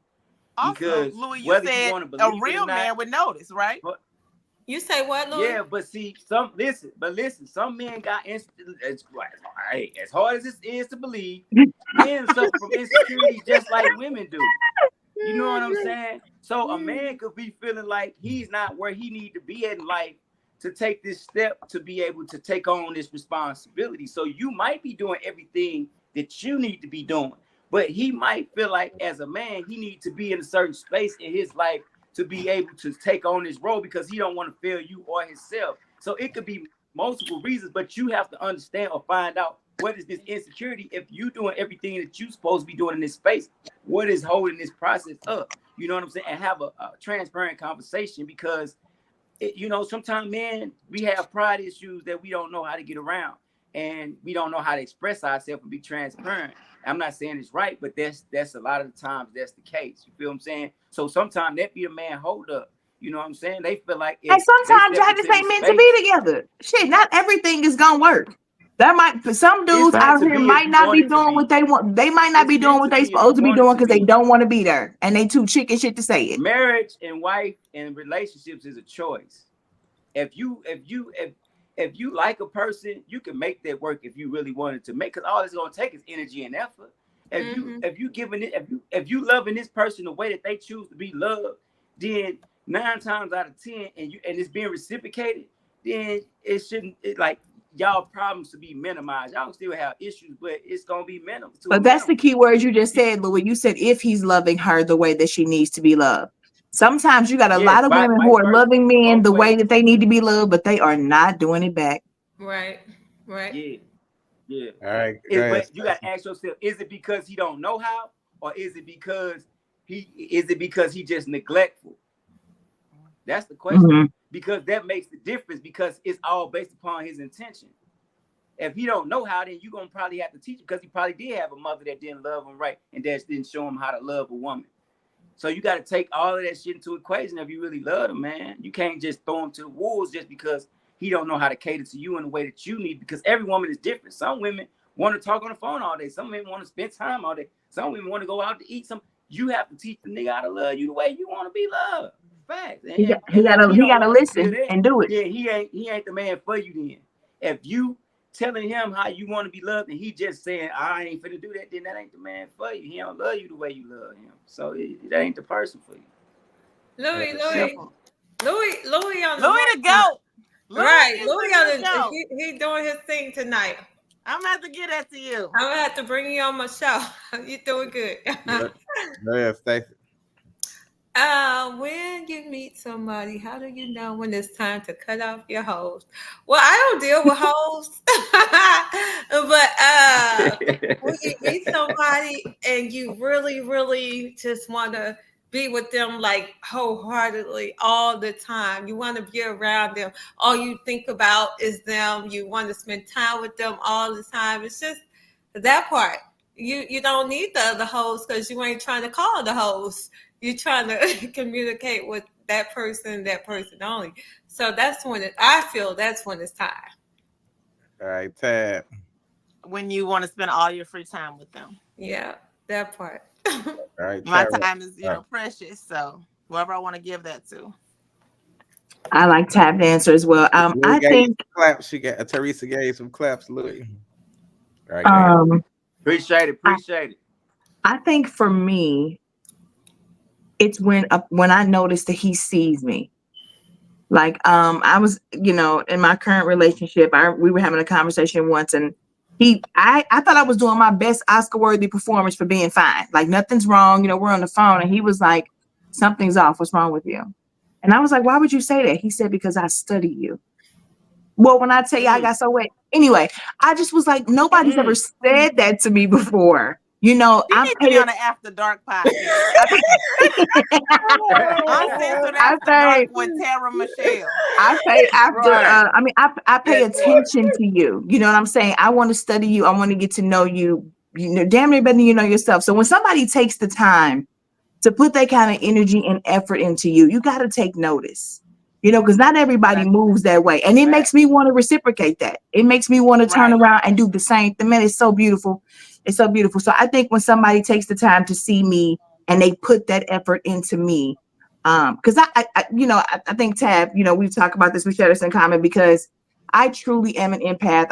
Because Also, Louis, you whether you said want to a believe it or real not, man would notice, right? but You say what, Louis? yeah, but see, some men got as hard as this is to believe, men suffer from insecurities just like women do. You know what I'm saying? So a man could be feeling like he's not where he need to be in life to take this step to be able to take on this responsibility. So you might be doing everything that you need to be doing, but he might feel like as a man, he needs to be in a certain space in his life to be able to take on this role because he don't want to fail you or himself. So it could be multiple reasons, but you have to understand or find out what is this insecurity. If you doing everything that you supposed to be doing in this space, what is holding this process up? You know what I'm saying? And have a transparent conversation, because sometimes men, we have pride issues that we don't know how to get around, and we don't know how to express ourselves and be transparent. I'm not saying it's right, but that's a lot of the times that's the case. You feel what I'm saying? So sometimes that be a man hold up. You know what I'm saying? They feel like if And they sometimes step y'all into just ain't this meant to space, be together. Shit, not everything is gonna work. That might, for some it's dudes meant out to here, be if might you not want be it to doing be. what they want. They might not It's be doing meant what to they be if you supposed to be want it doing to because they be. don't want to be there, and they too chicken shit to say it. Marriage and wife and relationships is a choice. If you like a person, you can make that work if you really wanted to make. Because all it's gonna take is energy and effort. If you loving this person the way that they choose to be loved, then 9 times out of 10, and it's being reciprocated, then it shouldn't like y'all problems to be minimized. Y'all still have issues, but it's gonna be minimal to a But that's the minimum. key words you just said, Louis. You said if he's loving her the way that she needs to be loved. Sometimes you got a Yes, lot of women who vice are versa, loving men both the way ways. that they need to be loved, but they are not doing it back. Right. Yeah. All right, go ahead, But you got to ask yourself: is it because he don't know how, or is it because he just neglectful? That's the question. Mm-hmm. Because that makes the difference. Because it's all based upon his intention. If he don't know how, then you're gonna probably have to teach him, because he probably did have a mother that didn't love him right and that didn't show him how to love a woman. So you got to take all of that shit into equation if you really love him, man. You can't just throw him to the wolves just because he don't know how to cater to you in the way that you need, because every woman is different. Some women want to talk on the phone all day. Some women want to spend time all day. Some women want to go out to eat. You have to teach the nigga how to love you the way you want to be loved. Facts. And He if gotta he don't want to feel listen that, and do it. yeah, he ain't the man for you then. If you telling him how you want to be loved and he just saying, I ain't finna do that, then that ain't the man for you. He don't love you the way you love him. So that ain't the person for you. Louis on the Louis the GOAT. Right, Louis Louis is on the GOAT. he doing his thing tonight. I'm gonna have to get that to you. I'm gonna have to bring you on my show. You doing good. Yeah, Stacey. When you meet somebody, how do you know when it's time to cut off your hoes? Well, I don't deal with hoes, but when you meet somebody and you really, really just want to be with them like wholeheartedly all the time, you want to be around them. All you think about is them. You want to spend time with them all the time. It's just that part. You don't need the other hoes because you ain't trying to call the hoes. You're trying to communicate with that person only. So that's when I feel that's when it's time. All right, Tab. When you want to spend all your free time with them. Yeah, that part. All right, My Tab. time is, precious. So whoever I want to give that to. I like tap dancer as well. I think claps. She got Teresa gave some claps. Louis. All right, appreciate it. I think for me, it's when I notice that he sees me. Like I was, in my current relationship, we were having a conversation once, and I thought I was doing my best Oscar-worthy performance for being fine. Like nothing's wrong, we're on the phone, and he was like, "Something's off. What's wrong with you?" And I was like, "Why would you say that?" He said, "Because I study you." Well, when I tell you I got so wet. Anyway, I just was like, nobody's ever said that to me before. You need to be on an After Dark podcast. UnCensor After Dark with Tara Michelle. I say after. I pay attention to you. You know what I'm saying? I want to study you. I want to get to know you. Damn near better than you know yourself. So when somebody takes the time to put that kind of energy and effort into you, you got to take notice. Because not everybody moves that way. And it makes me want to reciprocate that. It makes me want to turn around and do the same thing. Man, it's so beautiful. It's so beautiful. So I think when somebody takes the time to see me and they put that effort into me, because I think Tab, we've talked about this, we share this in common, because I truly am an empath.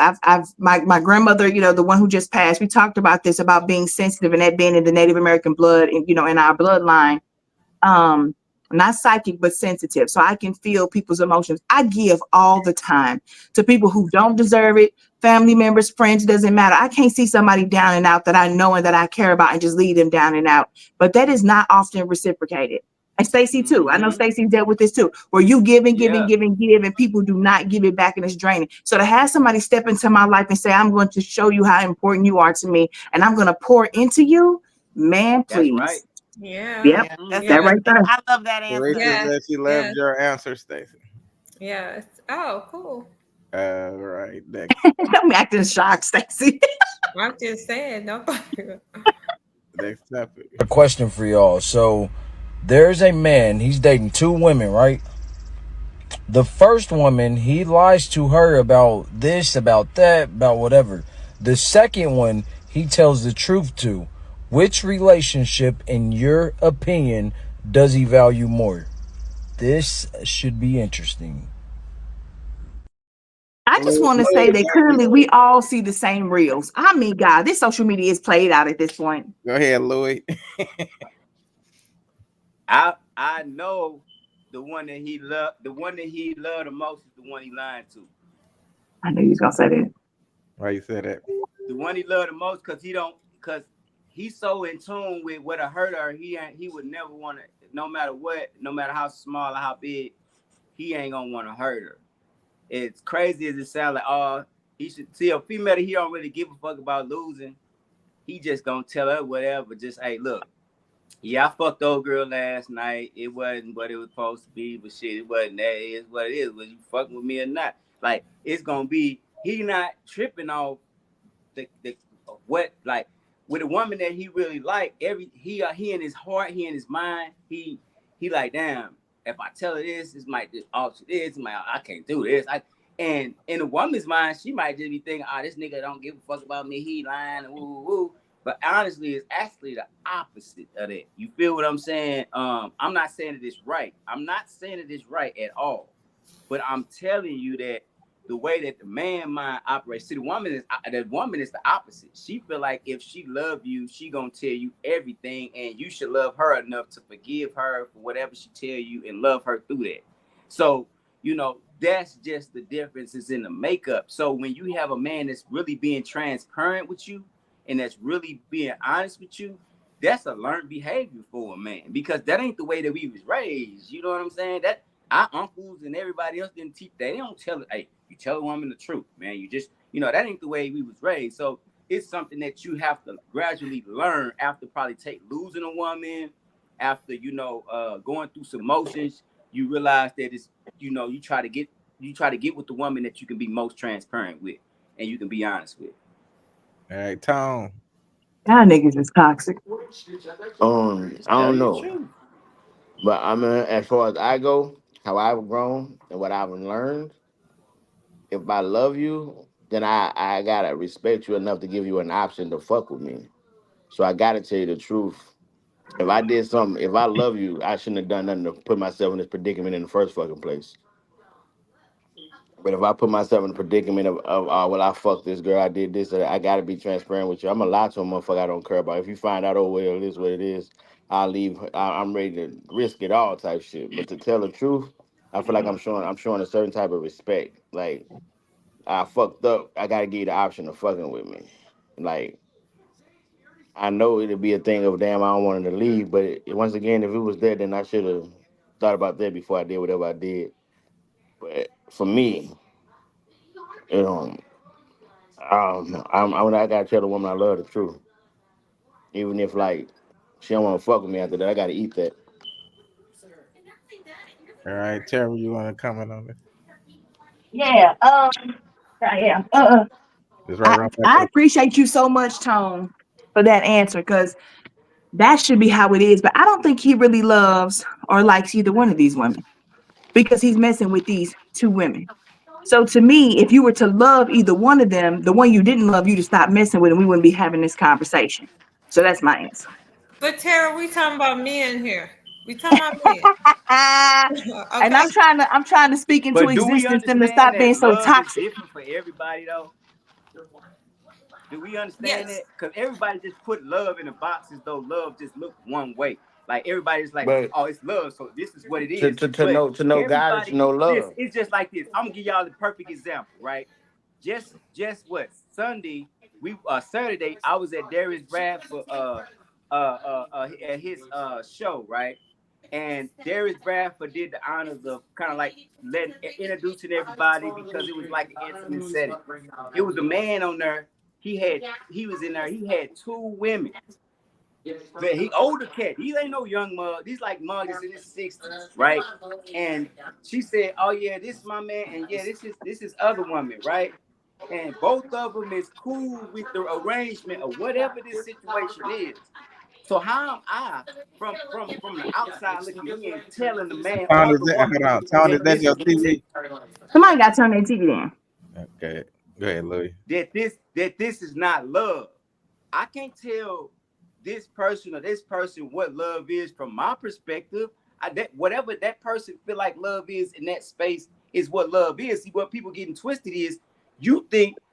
My grandmother, the one who just passed, we talked about this, about being sensitive and that being in the Native American blood, and, in our bloodline. Not psychic, but sensitive. So I can feel people's emotions. I give all the time to people who don't deserve it, family members, friends, doesn't matter. I can't see somebody down and out that I know and that I care about and just leave them down and out. But that is not often reciprocated. And Stacey too. I know Stacey dealt with this too, where you give and give and give and give, and people do not give it back, and it's draining. So to have somebody step into my life and say, "I'm going to show you how important you are to me, and I'm going to pour into you," man, please. That's right. Yeah. Yep. That right there. I love that answer. Teresa said she loved your answer, Stacey. Yes. Oh, cool. Right. Next. I'm acting shocked, Stacey. I'm just saying, nobody. Next topic. A question for y'all. So there's a man, he's dating two women, right? The first woman, he lies to her about this, about that, about whatever. The second one, he tells the truth to. Which relationship, in your opinion, does he value more? This should be interesting. I just want to say that clearly we all see the same reels. I mean, God, this social media is played out at this point. Go ahead, Louis. I know the one that he loved the most is the one he lied to. I knew you was gonna say that. Why you said that? The one he loved the most because he's so in tune with what hurt her. He would never want to, no matter what, no matter how small or how big, he ain't gonna want to hurt her. It's crazy as it sounds like, he should see a female that he don't really give a fuck about losing. He just gonna tell her whatever. Just, hey, look, yeah, I fucked old girl last night. It wasn't what it was supposed to be, but shit, it wasn't that. It's what it is. Was you fucking with me or not? Like, it's gonna be, he not tripping off the what, like, with a woman that he really like, he in his heart, he in his mind, he like, damn, if I tell her this might just alter this, I can't do this. And in a woman's mind, she might just be thinking, this nigga don't give a fuck about me, he lying, and woo woo. But honestly, it's actually the opposite of that. You feel what I'm saying? I'm not saying that it's right. I'm not saying that it's right at all. But I'm telling you that the way that the man mind operates, see, the woman is the opposite. She feel like if she love you, she gonna tell you everything, and you should love her enough to forgive her for whatever she tell you and love her through that. So, that's just the differences in the makeup. So when you have a man that's really being transparent with you and that's really being honest with you, that's a learned behavior for a man, because that ain't the way that we was raised. You know what I'm saying? That our uncles and everybody else didn't teach that. They don't tell it, hey, you tell a woman the truth, man. You just, that ain't the way we was raised. So it's something that you have to gradually learn after probably losing a woman, after, going through some motions. You realize that it's, you try to get with the woman that you can be most transparent with and you can be honest with. All right, Tom. Y'all niggas is toxic. I don't know. But I mean, as far as I go, how I've grown and what I've learned, if I love you, then I gotta respect you enough to give you an option to fuck with me. So I gotta tell you the truth. If I did something, if I love you, I shouldn't have done nothing to put myself in this predicament in the first fucking place. But if I put myself in the predicament of well, I fucked this girl, I did this, I gotta be transparent with you. I'm gonna lie to a motherfucker I don't care about. If you find out, oh, well, it is what it is, I'll leave. I'm ready to risk it all type shit. But to tell the truth, I feel like I'm showing a certain type of respect. Like, I fucked up, I gotta give you the option of fucking with me. Like, I know it'd be a thing of, damn, I don't want her to leave. But once again, if it was there, then I should have thought about that before I did whatever I did. But for me, you know, I gotta tell the woman I love the truth, even if like she don't want to fuck with me after that. I gotta eat that. All right, Terry, you want to comment on this? Yeah. Yeah. Just right around back I up. appreciate you so much, Tone, for that answer, because that should be how it is. But I don't think he really loves or likes either one of these women, because he's messing with these two women. So to me, if you were to love either one of them, the one you didn't love, you to stop messing with, and we wouldn't be having this conversation. So that's my answer. But Tara, we talking about men here. We talking about men. And Okay. I'm trying to speak into But do we existence them to understand stop that being so love is toxic. different for everybody though? Do we understand Yes. that? Because everybody just put love in a box as though love just look one way. Like everybody's like, But oh, it's love, so this is what it to is. to, to But know to know God is to everybody, know listen, love. it's just like this. I'm gonna give y'all the perfect example, right? Just what Sunday Saturday I was at Darius Bradford at his show, right? And Darius Bradford did the honors of kind of like introducing everybody, because it was like an intimate setting. It was a man on there. He was in there. He had two women. But he older cat. These ain't no young mug. These like mug is in his 60s, right? And she said, "Oh yeah, this is my man, and yeah, this is other woman, right?" And both of them is cool with the arrangement of whatever this situation is. So how am I from the outside looking in, telling the man Tom, or is the that, woman hold on. Tom, is that that this your is TV? Somebody got to turn their TV down. Okay. Go ahead, Louis. that this is not love? I can't tell this person or this person what love is from my perspective. That whatever that person feel like love is in that space is what love is. See, what people getting twisted is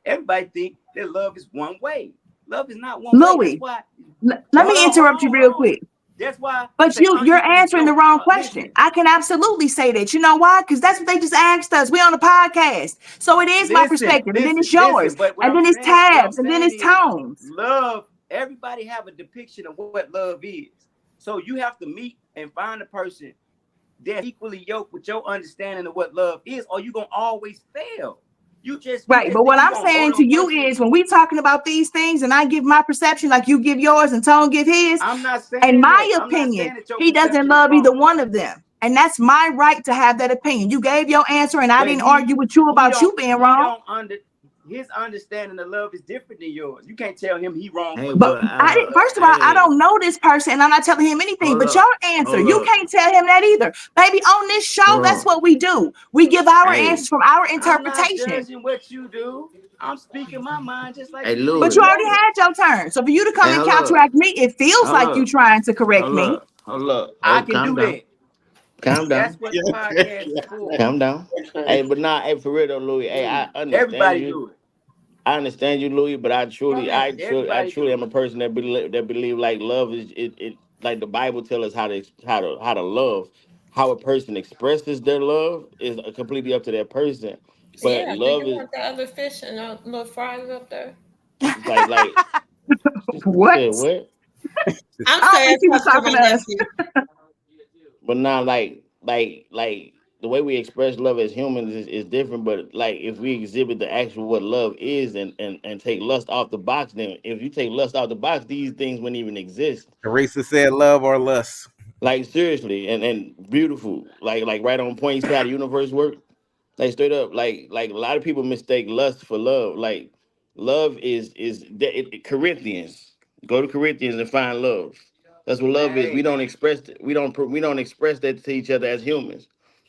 everybody think that love is one way. Love is not one way. That's Louis, why. let me interrupt you real quick. That's why they But say you're unequally answering the yoked. wrong question. Listen, I can absolutely say that. You know why? Because that's what they just asked us. We on a podcast. So it is my perspective. And then it's yours. But And then it's what I'm Tabs. And then saying it's is Tones. love. Everybody have a depiction of what love is. So you have to meet and find a person that's equally yoked with your understanding of what love is, or you're gonna always fail. You just Right. But think what you're I'm gonna go saying to to a you person. is when we talking about these things and I give my perception like you give yours and Tone give his, I'm not in saying my that. I'm not opinion, saying that your he doesn't perception is love either wrong. one of them. And that's my right to have that opinion. You gave your answer and I But didn't argue with you he about don't you being he wrong. don't under his understanding of love is different than yours. You can't tell him he wrong. Hey, For But love. first of all, I don't know this person, and I'm not telling him anything. Hold But up. your answer, Hold you up. can't tell him that either, baby. On this show, Hold that's on. what we do. We give our Hey, answers from our I'm not interpretation. judging what you do. I'm speaking my mind just like hey, you speak But you Louis. already yours. had your turn. So for you to come Hey, and hold up. counteract me, it feels Hold like you up. trying to correct Hold me. up. Hold up. I Hold. can Calm do down. that. Calm That's down. what the podcast is for. Calm down. Hey, but nah. Hey, for real though, Louis. Hey, I understand Everybody you. do it. I understand you, Louis, but I Everybody truly do am it. a person that believe like love is it like the Bible tells us how to love. How a person expresses their love is completely up to that person. But Yeah, do love you is want the other fish and a little fries up there? it's like she What? said what? I'm I don't saying think he was something to talking my to us. nephew. But now like the way we express love as humans is different. But like if we exhibit the actual what love is and take lust off the box, then if you take lust out the box, these things wouldn't even exist. Teresa said love or lust. Like seriously, and beautiful, like right on point. You see how the universe work? Like straight up, like a lot of people mistake lust for love. Like love Corinthians. Go to Corinthians and find love. That's what love Man, is. We hey, don't express we don't express that to each other as humans.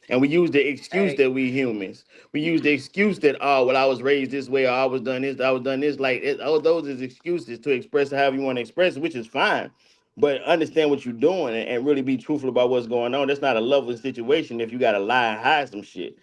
And we use the excuse hey, that we humans. We use the excuse that well I was raised this way or I was done this, I was done this. All those is excuses to express however you want to express it, which is fine. But understand what you're doing and really be truthful about what's going on. That's not a lovely situation if you gotta lie and hide some shit.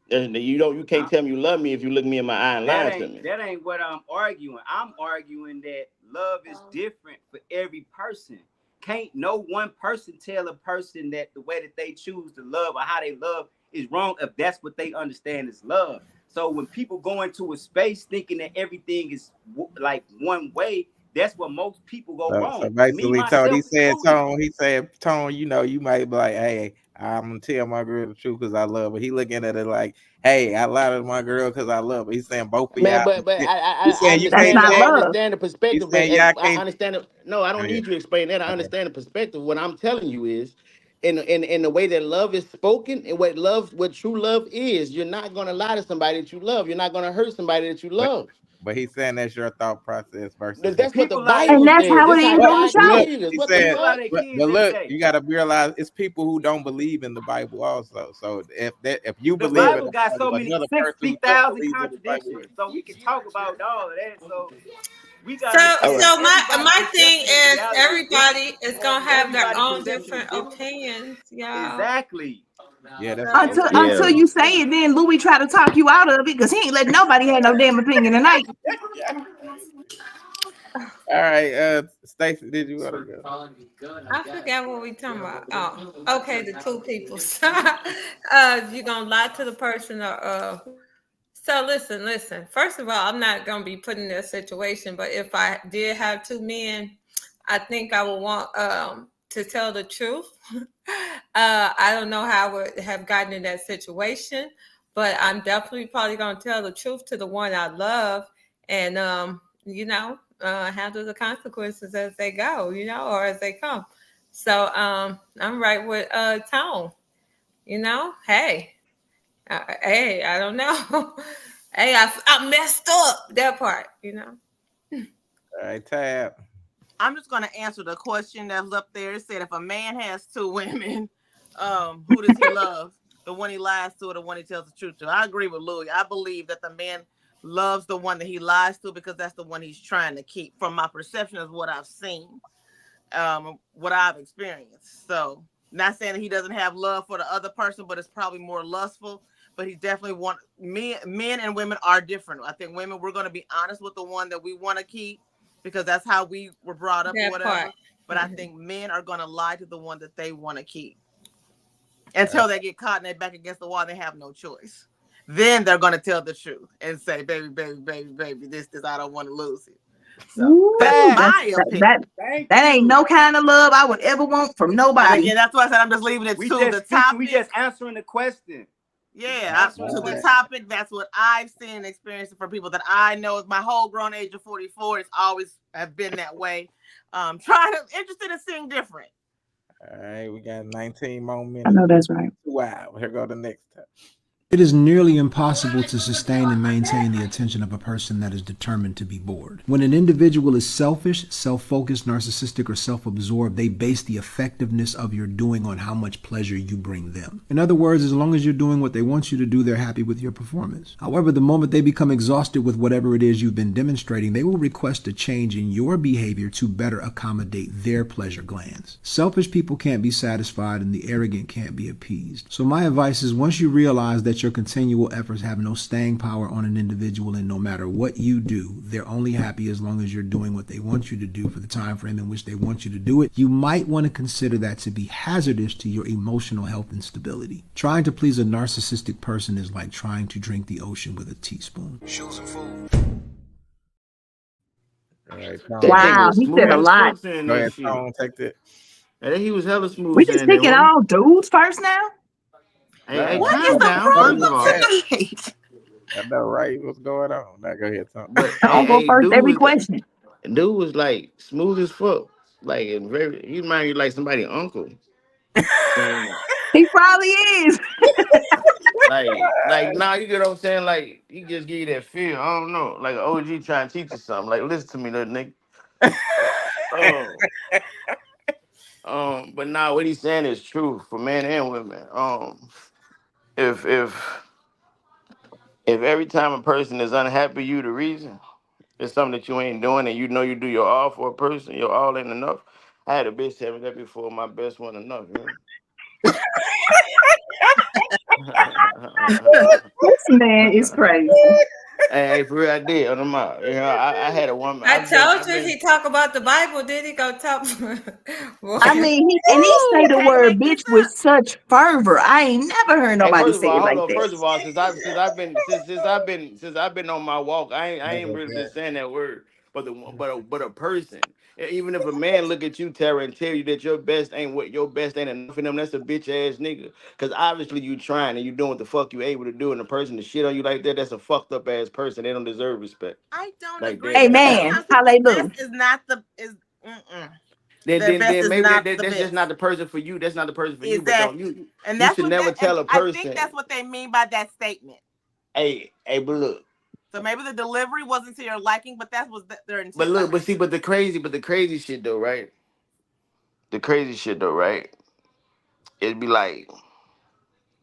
You can't I, tell me you love me if you look me in my eye and lying to me. that ain't what I'm arguing. I'm arguing that love is different for every person. Can't no one person tell a person that the way that they choose to love or how they love is wrong if that's what they understand is love. So when people go into a space thinking that everything is like one way, that's where most people go So wrong. Me basically, Tone, myself included. He said, Tone, you might be like, hey, I'm gonna tell my girl the truth because I love her. He looking at it like, hey, I lied to my girl because I love her. He's saying both of Man, y'all. but He's I saying you That's can't understand not I tell. love. understand the He's perspective, saying y'all I can't. understand it. No, I Oh, don't yeah. need you to explain that. I Okay. understand the perspective. What I'm telling you is in the way that love is spoken and what true love is, you're not gonna lie to somebody that you love. You're not gonna hurt somebody that you But love. but he's saying that's your thought process versus his. That's what the People lie And to Bible that's says. how This it how is But, on the God but show. look, created us. he What the said, people lie fuck? their but kids every look, day. you got to realize it's people who don't believe in the Bible also. So if you The believe in Bible the got so Bible, many another person who don't 60,000 believe in the Bible. contradictions. So we can talk about all of that. So we So, gotta All understand right. so everybody's my thing perception of is reality is different. everybody is gonna have their Everybody's own perception is different different. opinions, y'all. Exactly. Yeah, that's So, true. Until Yeah. you say it, then Louis try to talk you out of it because he ain't letting nobody have no damn opinion tonight. All right, Stacy, did you want to go? I forgot what we talking about. Oh, okay, the two people. You gonna lie to the person or so listen. First of all, I'm not gonna be put in that situation, but if I did have two men, I think I would want to tell the truth. I don't know how I would have gotten in that situation, but I'm definitely probably gonna tell the truth to the one I love, and handle the consequences as they go, or as they come. So I'm right with Tone. Hey, hey, I don't know. Hey, I messed up that part. All right, Tab. I'm just going to answer the question that was up there. It said, if a man has two women, who does he love? The one he lies to or the one he tells the truth to? I agree with Louis. I believe that the man loves the one that he lies to because that's the one he's trying to keep. From my perception of what I've seen, what I've experienced. So, not saying that he doesn't have love for the other person, but it's probably more lustful. But he definitely men and women are different. I think women, we're going to be honest with the one that we want to keep because that's how we were brought up or That part. whatever. But I Mhm. think men are going to lie to the one that they want to keep All right, until they get caught and they back against the wall. They have no choice. Then they're going to tell the truth and say, baby, baby, baby, baby, this, I don't want to lose it. So that's Ooh, Facts. my opinion. Thank that ain't you. no kind of love I would ever want from And nobody. again, that's why I said I'm just leaving it We to just the speaking. We topic. just answering the question. We just Yeah, answering the to the question. topic. That's what I've seen and experienced from people that I know. My whole grown age of 44, it's always have been that way. Interested in seeing different. all right, we got 19 more I know minutes. that's right. 2 hours. Here go the next time. It is nearly impossible to sustain and maintain the attention of a person that is determined to be bored. When an individual is selfish, self-focused, narcissistic, or self-absorbed, they base the effectiveness of your doing on how much pleasure you bring them. In other words, as long as you're doing what they want you to do, they're happy with your performance. However, the moment they become exhausted with whatever it is you've been demonstrating, they will request a change in your behavior to better accommodate their pleasure glands. Selfish people can't be satisfied and the arrogant can't be appeased. So my advice is, once you realize that your continual efforts have no staying power on an individual, and no matter what you do, they're only happy as long as you're doing what they want you to do for the time frame in which they want you to do it, you might want to consider that to be hazardous to your emotional health and stability. Trying to please a narcissistic person is like trying to drink the ocean with a teaspoon. Shoes and food. All right, That Tone. nigga Wow, was he said smooth a as lot. fuck saying Go that ahead, shit. Tone. Take that. And he was hella smooth We just saying that, picking wasn't all dudes first now? Hey, What is calm Brother, the down, brother first of was all. problem fat. tonight? I know, right? What's going on? Now go ahead, Tone. But I don't go hey, first every question. dude was like smooth as fuck. Like, and very, he reminded you like somebody uncle. Saying He probably is. nah, you get what I'm saying? Like, he just give you that feel. I don't know. Like an OG trying to teach you something. Like, listen to me, little nigga. Oh, but nah, what he's saying is true for men and women. If if if every time a person is unhappy, you the reason, it's something that you ain't doing, and you know you do your all for a person, your all ain't enough. I had a bitch tell me that before, my best one enough. You know? This man is crazy. Hey, for real, I did on the mouth. You know, I had a woman. I told I've you been. he talk about the Bible. Did he go talk? Boy. I mean, he say You the can't word make this bitch with up. such fervor. I ain't never heard Hey, nobody first of say all, it hold like on. that. First of all, since I've been on my walk, I ain't really been saying that word. But a person, even if a man look at you, Tara, and tell you that your best ain't enough for them, that's a bitch ass nigga. Cause obviously you trying and you doing what the fuck you able to do, and the person to shit on you like that, that's a fucked up ass person. They don't deserve respect I don't like agree that. just Amen. because the best Hallelujah. is not the is. Mm-mm. Then The then best then is maybe not the that's just best. not the person for you. That's not the person for you. But don't Exactly. And you that's should what never that and tell a I think person, that's what they mean by that statement. but look. So maybe the delivery wasn't to your liking, but that was their But intent look, behind it. but the crazy shit though, right? The crazy shit though, right? It'd be like,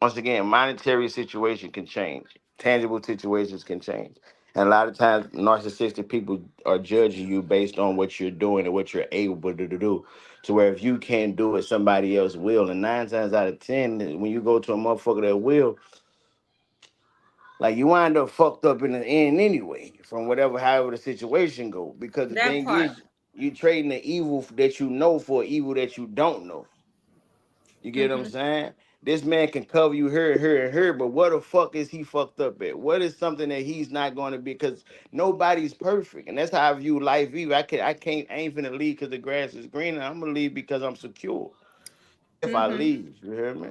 once again, monetary situation can change. Tangible situations can change. And a lot of times narcissistic people are judging you based on what you're doing and what you're able to do. To where if you can't do it, somebody else will. And 9 times out of 10, when you go to a motherfucker that will, like you wind up fucked up in the end anyway, from however the situation go. Because the That thing part. is, you trading the evil that you know for evil that you don't know. You get what I'm Hmm. saying? This man can cover you here, and here, but what the fuck is he fucked up at? What is something that he's not going to be? Because nobody's perfect, and that's how I view life. Even I ain't finna leave because the grass is greener. I'm gonna leave because I'm secure. If I Hmm. leave, you hear me?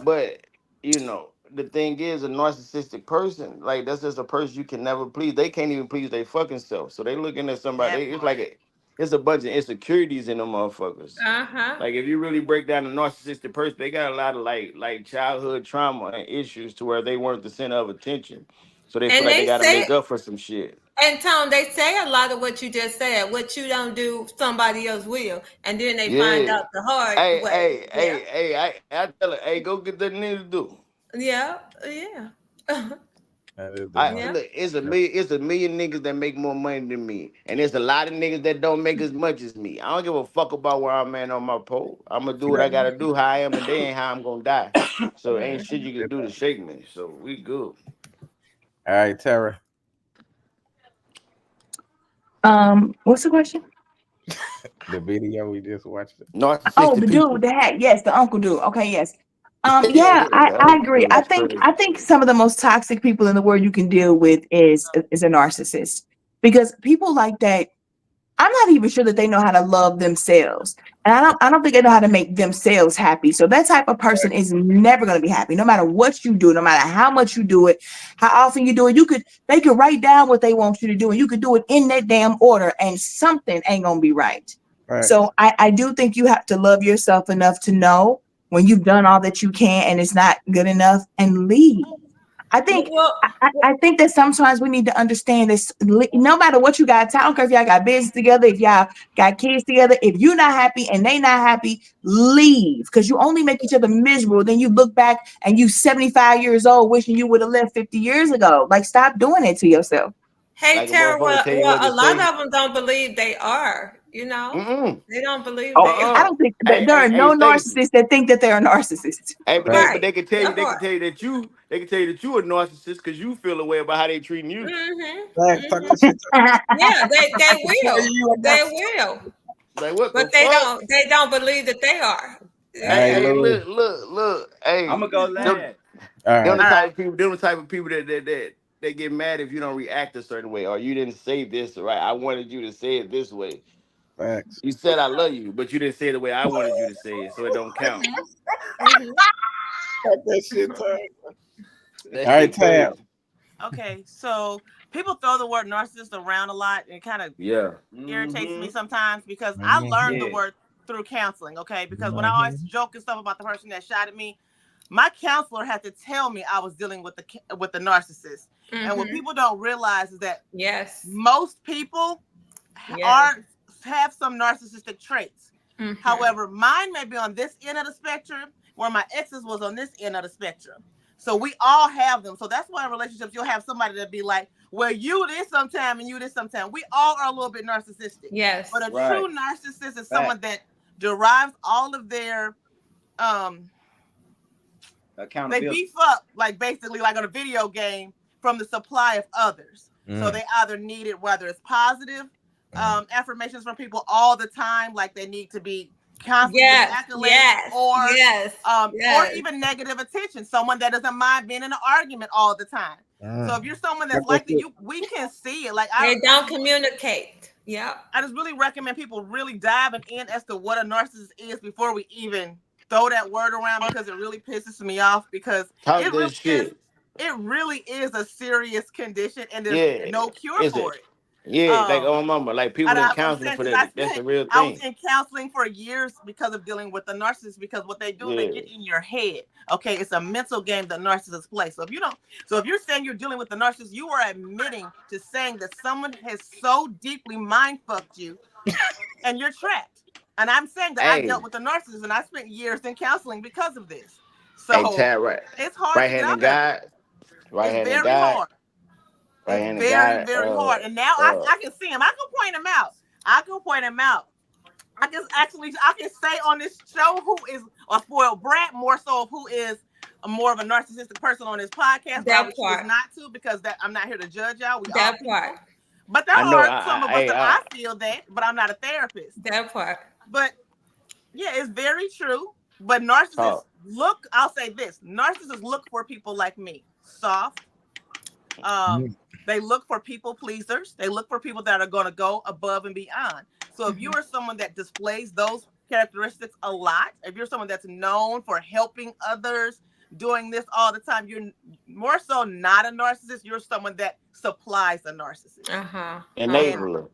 But the thing is, a narcissistic person, like that's just a person you can never please. They can't even please their fucking self. So they looking at somebody. That It's part. like it's a bunch of insecurities in them motherfuckers. Uh huh. Like if you really break down a narcissistic person, they got a lot of like childhood trauma and issues to where they weren't the center of attention. So they feel And like they they got to say, make up for some shit. and Tom, they say a lot of what you just said. What you don't do, somebody else will, and then they find Yeah. out the hard Hey, way. hey, Yeah. hey, hey, I tell her, hey, go get that nigga to do. Yeah. Yeah. That is the I one. Yeah. look, it's a million niggas that make more money than me, and there's a lot of niggas that don't make as much as me. I don't give a fuck about where I'm at on my pole. I'm gonna do what I gotta do, how I am today, and how I'm gonna die. So ain't shit you can do to shake me. So we good. All right, Tara. What's the question? The video we just watched. It. Oh, Narcissistic the dude with people. the hat. Yes, the uncle dude. Okay, yes. Yeah, The I uncle agree. dude is crazy. I think some of the most toxic people in the world you can deal with is a narcissist. Because people like that, I'm not even sure that they know how to love themselves. And I don't think they know how to make themselves happy. So that type of person is never going to be happy, no matter what you do, no matter how much you do it, how often you do it. They could write down what they want you to do, and you could do it in that damn order, and something ain't gonna be right. Facts. So I do think you have to love yourself enough to know when you've done all that you can and it's not good enough, and leave. I think Well, I think that sometimes we need to understand this. No matter what you got, I don't care if y'all got business together, if y'all got kids together. If you're not happy and they not happy, leave, because you only make each other miserable. Then you look back and you 75 years old, wishing you would have left 50 years ago. Like, stop doing it to yourself. hey Like a Tara, motherfucker tell you what a to lot say. of them don't believe they are. You know, they don't believe Oh, they I are. don't think Hey, there are hey, no Stacy. narcissists that think that they're a narcissist. Hey, but Right. they can tell you That they can part. tell you that you a narcissist because you feel a way about how they treating you. Facts, talk Mm-hmm. that shit. Yeah, they Tell will. you They enough. will. Like what the But fuck? they don't believe that they are. You Hey, Hey, know? hey, Lou. look. I'm Hey, gonna go them, last. All them right. the All type right. of people. Them the type of people that they get mad if you don't react a certain way or you didn't say this right. I wanted you to say it this way. Facts. You said I love you, but you didn't say it the way I wanted you to say it, so it don't count. Mm-hmm. Talk that shit, Tab. That All right, shit Tab. crazy. Okay, so people throw the word narcissist around a lot and it kind of Yeah. irritates me Mm-hmm. sometimes because I Mm-hmm. learned the Yeah. word through counseling, okay? Because when I always Mm-hmm. joke and stuff about the person that shot at me, my counselor had to tell me I was dealing with the narcissist. And what Mm-hmm. people don't realize is that Yes. most people Yes. are have some narcissistic traits. Mm-hmm. However, mine may be on this end of the spectrum, where my ex's was on this end of the spectrum. So we all have them. So that's why in relationships you'll have somebody that be like, "Well, you this sometime and you this sometime." We all are a little bit narcissistic. Yes. But a Right. true narcissist is Fact. someone that derives all of their they Accountability. beef up like basically like on a video game from the supply of others. So Mm. they either need it, whether it's positive affirmations from people all the time, like they need to be constantly getting Yes. accolades, Yes. Yes. or Yes. even negative attention. Someone that doesn't mind being in an argument all the time. So Mm. if you're someone Talk that's that like that, shit. we can see it. Like They don't communicate. Yep. I just really recommend people really diving in as to what a narcissist is before we even throw that word around, because it really pisses me off, because Talk it that really is shit. a serious condition and there's Yeah. no cure Is for it? it. Yeah, like Um oh mama, like people and in I'm counseling saying for because that. That's the real I was thing. in counseling for years because of dealing with the narcissist, because what they do, they Yeah. get in your head. Okay, it's a mental game that narcissists play. So if you're saying you're dealing with the narcissist, you are admitting to saying that someone has so deeply mind fucked you and you're trapped. And I'm saying that I've Hey, dealt with the narcissist and I spent years in counseling because of this. hey, So Tad, right, it's hard right to get hand out and of it. God, right It's hand and very God, hard. right It's hand and very, God. very hard. And now I can see him. I can point him out. I can point him out. I can say on this show who is a spoiled brat, more so of who is more of a narcissistic person on this podcast, but I That would choose part. not to, because that I'm not here to judge y'all. We all That part. people. But there I know. are some of us that I feel that, but I'm not a therapist. That part. But yeah, it's very true. But narcissists talk. I'll say this, narcissists look for people like me, soft. Mm. They look for people pleasers. They look for people that are going to go above and beyond. So if you Mhm. are someone that displays those characteristics a lot, if you're someone that's known for helping others, doing this all the time, you're more so not a narcissist. You're someone that supplies a narcissist. Uh-huh. Uh-huh. And Enabler. you're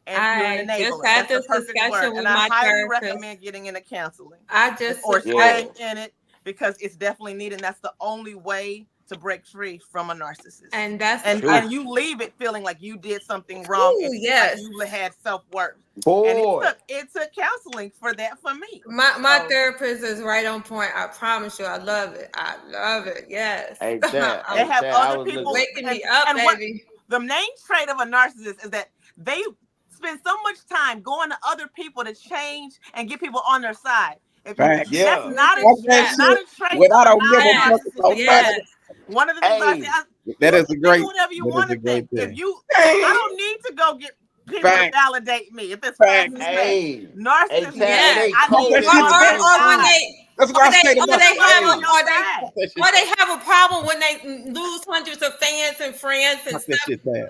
an I just enabler. had That's the this perfect word. discussion And with I my highly therapist. recommend getting into counseling I just or Yeah. staying in it, because it's definitely needed. And that's the only way to break free from a narcissist. and that's True. And you leave it feeling like you did something wrong ooh, and like yes. you had self-worth. And Boy. it took counseling for that for me. My So therapist is right on point. I promise you. I love it. I love it. Yes. Hey, Tad. they Hey, I'm have Tad. I other was people, looking. waking me up, and what baby. the main trait of a narcissist is that they spend so much time going to other people to change and get people on their side. If Facts. that's Yeah. not Mhm. Talk that that's Yes. not shit a trait of without a a give a fuck non-narcissist, about it is. Yes. nothing. One of the things I say, Hey. That is a you can do great. whatever you That is want a to think. great thing. I don't need to go get people to Facts. validate me. If it's past Facts. it's past. Hey. Hey, Narcissists Tad. need It Yes. ain't I Talk need cold that in shit, somebody Or on Ted. my or when side. That's what I say to I or need my. they somebody have on Hey. your side. Talk that shit, or Ted. they have a problem when they lose hundreds of fans and friends and Talk that stuff. shit, Ted.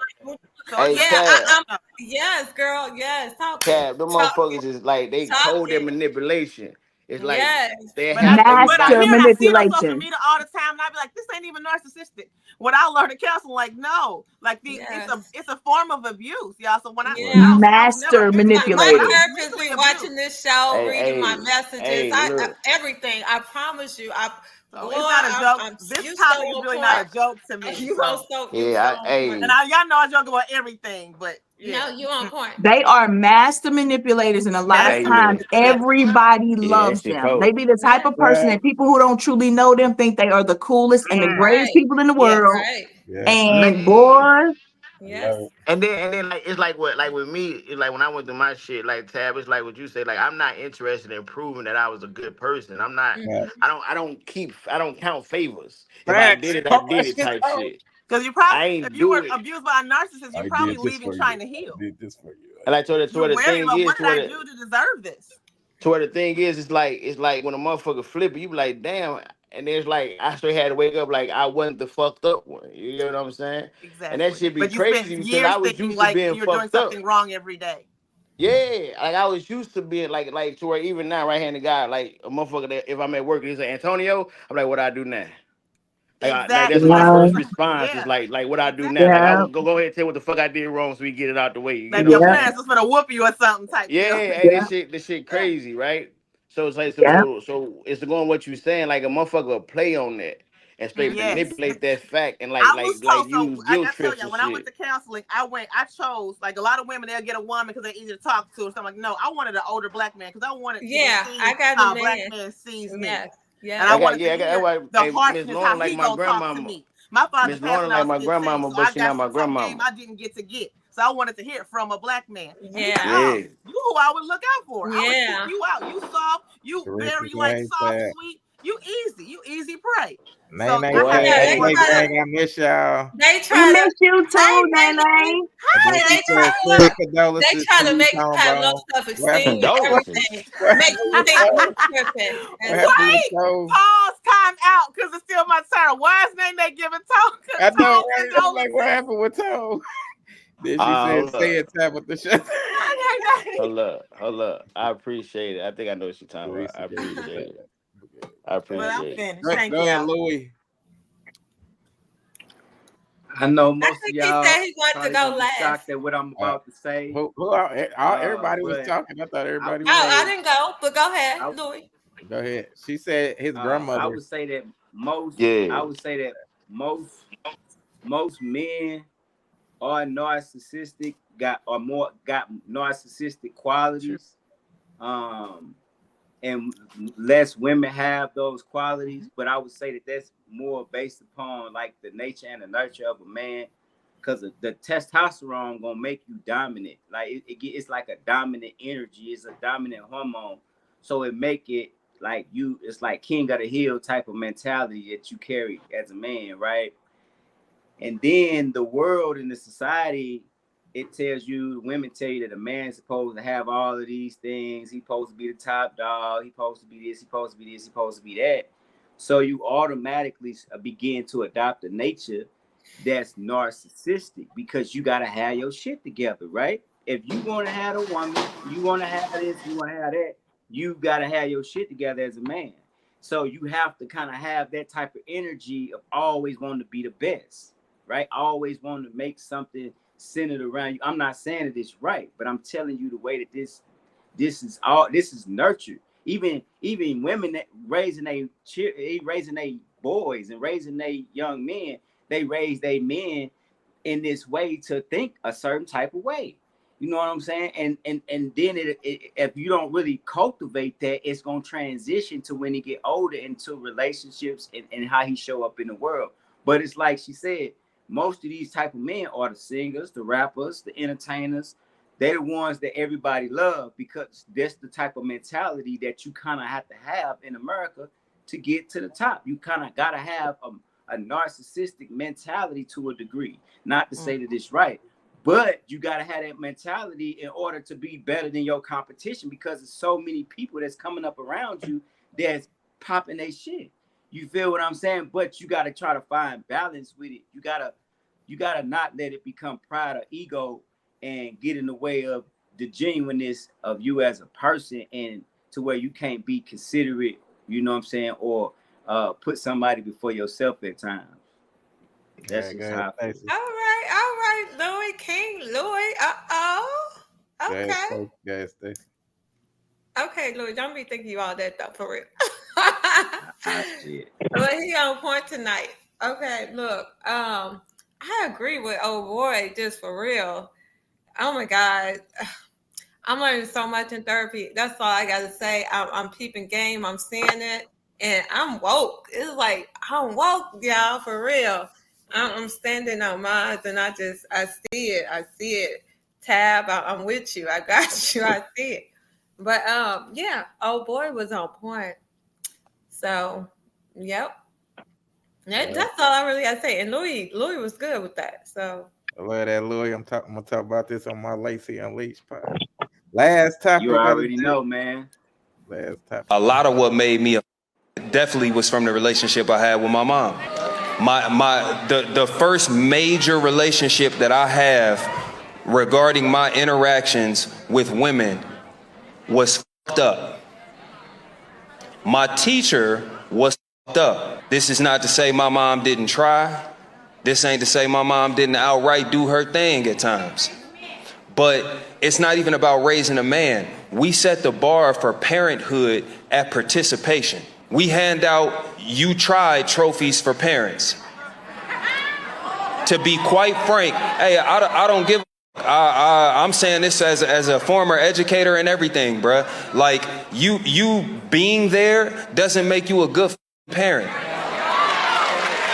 So it's Hey, a Yeah, Tad. yes, girl, yes. Tab, them Talk motherfuckers it, is like they talk cold in it. manipulation. It's like Yes, they But I have but I Master everybody. hear and I see it on social manipulation. media all the time, and I be like, this ain't even narcissistic. When I learned to counsel, like, no, like yes, it's a form of abuse, y'all. So when I Right. yeah. counsel, I was never Master physically abused, but I manipulator. was My therapist mentally be abused. watching this show, Hey, reading my hey, messages, hey, look. everything. I promise you. So Lord, it's not a joke. This you topic so is on really point. not a joke to me. You So. you so Yeah, on point. And y'all know I joke about everything, but yeah. No, you on point. They are master manipulators, and a lot of Master yeah, times manipulator. everybody yeah, that loves shit them. cold. They be the type Yeah. of person Right. that people who don't truly know them think they are the coolest and the greatest Right. people in the Yes. world. Right. Yeah. And Man. boy, Yes. And then like it's like what like with me, it's like when I went through my shit, like Tab, it's like what you say, like I'm not interested in proving that I was a good person. I'm not Yeah. Mm-hmm. I don't count favors. If I did Facts. it, I Oh, did that it shit type cold. shit. Because you I probably, if ain't you do were it. abused by a narcissist, you're I probably did this leaving for you. trying to I heal. did this for you. And like so You're the wary thing about is what did I do to deserve this? to where the thing is, it's like when a motherfucker flip it, you be like, damn. And there's like I still had to wake up like I wasn't the fucked up one. You know what I'm saying? And that Exactly. shit be But you spent crazy because I years was thinking used to like being you're doing fucked up. something wrong every day. Yeah, like I was used to being like to where even now, right handed guy, like a motherfucker that if I'm at work and he's like Antonio, I'm like, what I do now? Like that's Exactly. my That's first yeah, response is yeah. like what I do now. Exactly. Like I yeah, would go ahead and tell what the fuck I did wrong so we get it out the way. You get Like what your I'm yeah, saying? parents was gonna whoop you or something type Yeah, deal. hey, yeah, this shit Yeah. crazy, right? So it's like yeah, so it's going what you saying, like a motherfucker will play on that and straight Mm-hmm. Yes. manipulate that fact and I was like told so. use I guilt gotta tell trips y'all, and when I went shit. to counseling, I chose like a lot of women. They'll get a woman because they're easy to talk to or something. Like, no, I wanted an older black man because I wanted to be Yeah, I seen got a how a black man. man sees me, Yes. and I Yes. wanted to I got hear why the hey, Miss harshness how Lauren like he my gonna talk to grandmama. me. My father Miss passed Lauren when I like was my 15, grandmama, so but I she got not my some tough game grandmama. I didn't get to get. So I wanted to hear it from a black man, and he like, Yeah. oh, Yeah. you who I would look out for. I would pick Yeah. you out. You soft, you Teresa very like Gray soft, said, sweet. You easy prey. Nay So Nay I I had to said, know get hey they more Nay than try to that. gang, I miss y'all. they we try to miss you hey too, Nene. Nene. And then Hey, she they said, try send look, they condolences try to to you, make you Tone have low Condolences. Bone. What self-esteem happened with and Toe? everything. Make you What think happened you with Toe? tripping. What And happened with Wait, Toe? pause, time out, because it's still my turn. Why is Nene giving I know, Tone right? I'm like, what condolences? happened with Toe? Then she said, Hold say up. it, Tabitha. Shut Okay, Hold up. Hold up. I appreciate it. I think I know what you're talking about. Teresa I Gray appreciate it. said, I but I'm appreciate it. finished. Thank go ahead, y'all. Louis. I know I most of think he y'all said he wanted to probably go gonna be last. shocked at what I'm Uh, about to say. everybody was But talking. I thought I everybody would was. Oh, I say didn't go, but go ahead, I, Louis. Go ahead. She said his I grandmother. would say that Yeah. most most men are narcissistic, got narcissistic qualities. Um and less women have those qualities, but I would say that that's more based upon like the nature and the nurture of a man, because the testosterone gonna make you dominant. Like it's like a dominant energy. It's a dominant hormone, so it make it like you. It's like king of the hill type of mentality that you carry as a man, right? And then the world and the society, it tells you, women tell you that a man's supposed to have all of these things. He's supposed to be the top dog. He's supposed to be this. He's supposed to be this. He's supposed to be that. So you automatically begin to adopt a nature that's narcissistic because you got to have your shit together, right? If you want to have a woman, you want to have this, you want to have that, you got to have your shit together as a man. So you have to kind of have that type of energy of always wanting to be the best, right? Always wanting to make something centered around you. I'm not saying that it's right, but I'm telling you the way that this is nurtured. Even women that raising their boys and raising their young men, they raise their men in this way to think a certain type of way. You know what I'm saying? And then if you don't really cultivate that, it's gonna transition to when he get older into relationships and how he show up in the world. But it's like she said, most of these type of men are the singers, the rappers, the entertainers. They're the ones that everybody love because that's the type of mentality that you kind of have to have in America to get to the top. You kind of gotta have a narcissistic mentality to a degree. Not to say that it's right, but you got to have that mentality in order to be better than your competition, because there's so many people that's coming up around you that's popping their shit. You feel what I'm saying? But you got to try to find balance with it. You gotta not let it become pride or ego and get in the way of the genuineness of you as a person, and to where you can't be considerate, you know what I'm saying, or put somebody before yourself at times. That's Yeah, go just ahead, Mm. how I feel. Stacy. All right, Louis, King Louis. Go ahead, Okay. Stacy. Go ahead, Stacy. Okay, Louis, don't be thinking you all that though, for real. Shit. But he on point tonight. Okay, look. I agree with old boy, just for real. Oh my God. I'm learning so much in therapy. That's all I gotta say. I'm peeping game. I'm seeing it, and I'm woke. It's like I'm woke, y'all, for real. I'm standing on mine, and I see it. I see it. Tab, I'm with you. I got you. I see it. But yeah, old boy was on point. So, yep. That's all I really gotta say. And Louis was good with that. So I love that, Louis. I'm gonna talk about this on my Lacey Unleashed pod. Last You topic of the already day. know, man. Last topic. A lot of what made me definitely was from the relationship I had with my mom. The first major relationship that I have regarding my interactions with women was fucked up. My teacher was fucked up. This is not to say my mom didn't try. This ain't to say my mom didn't outright do her thing at times. But it's not even about raising a man. We set the bar for parenthood at participation. We hand out "you tried" trophies for parents. To be quite frank, hey, I don't give. I'm saying this as a former educator and everything, bruh. Like you being there doesn't make you a good parent.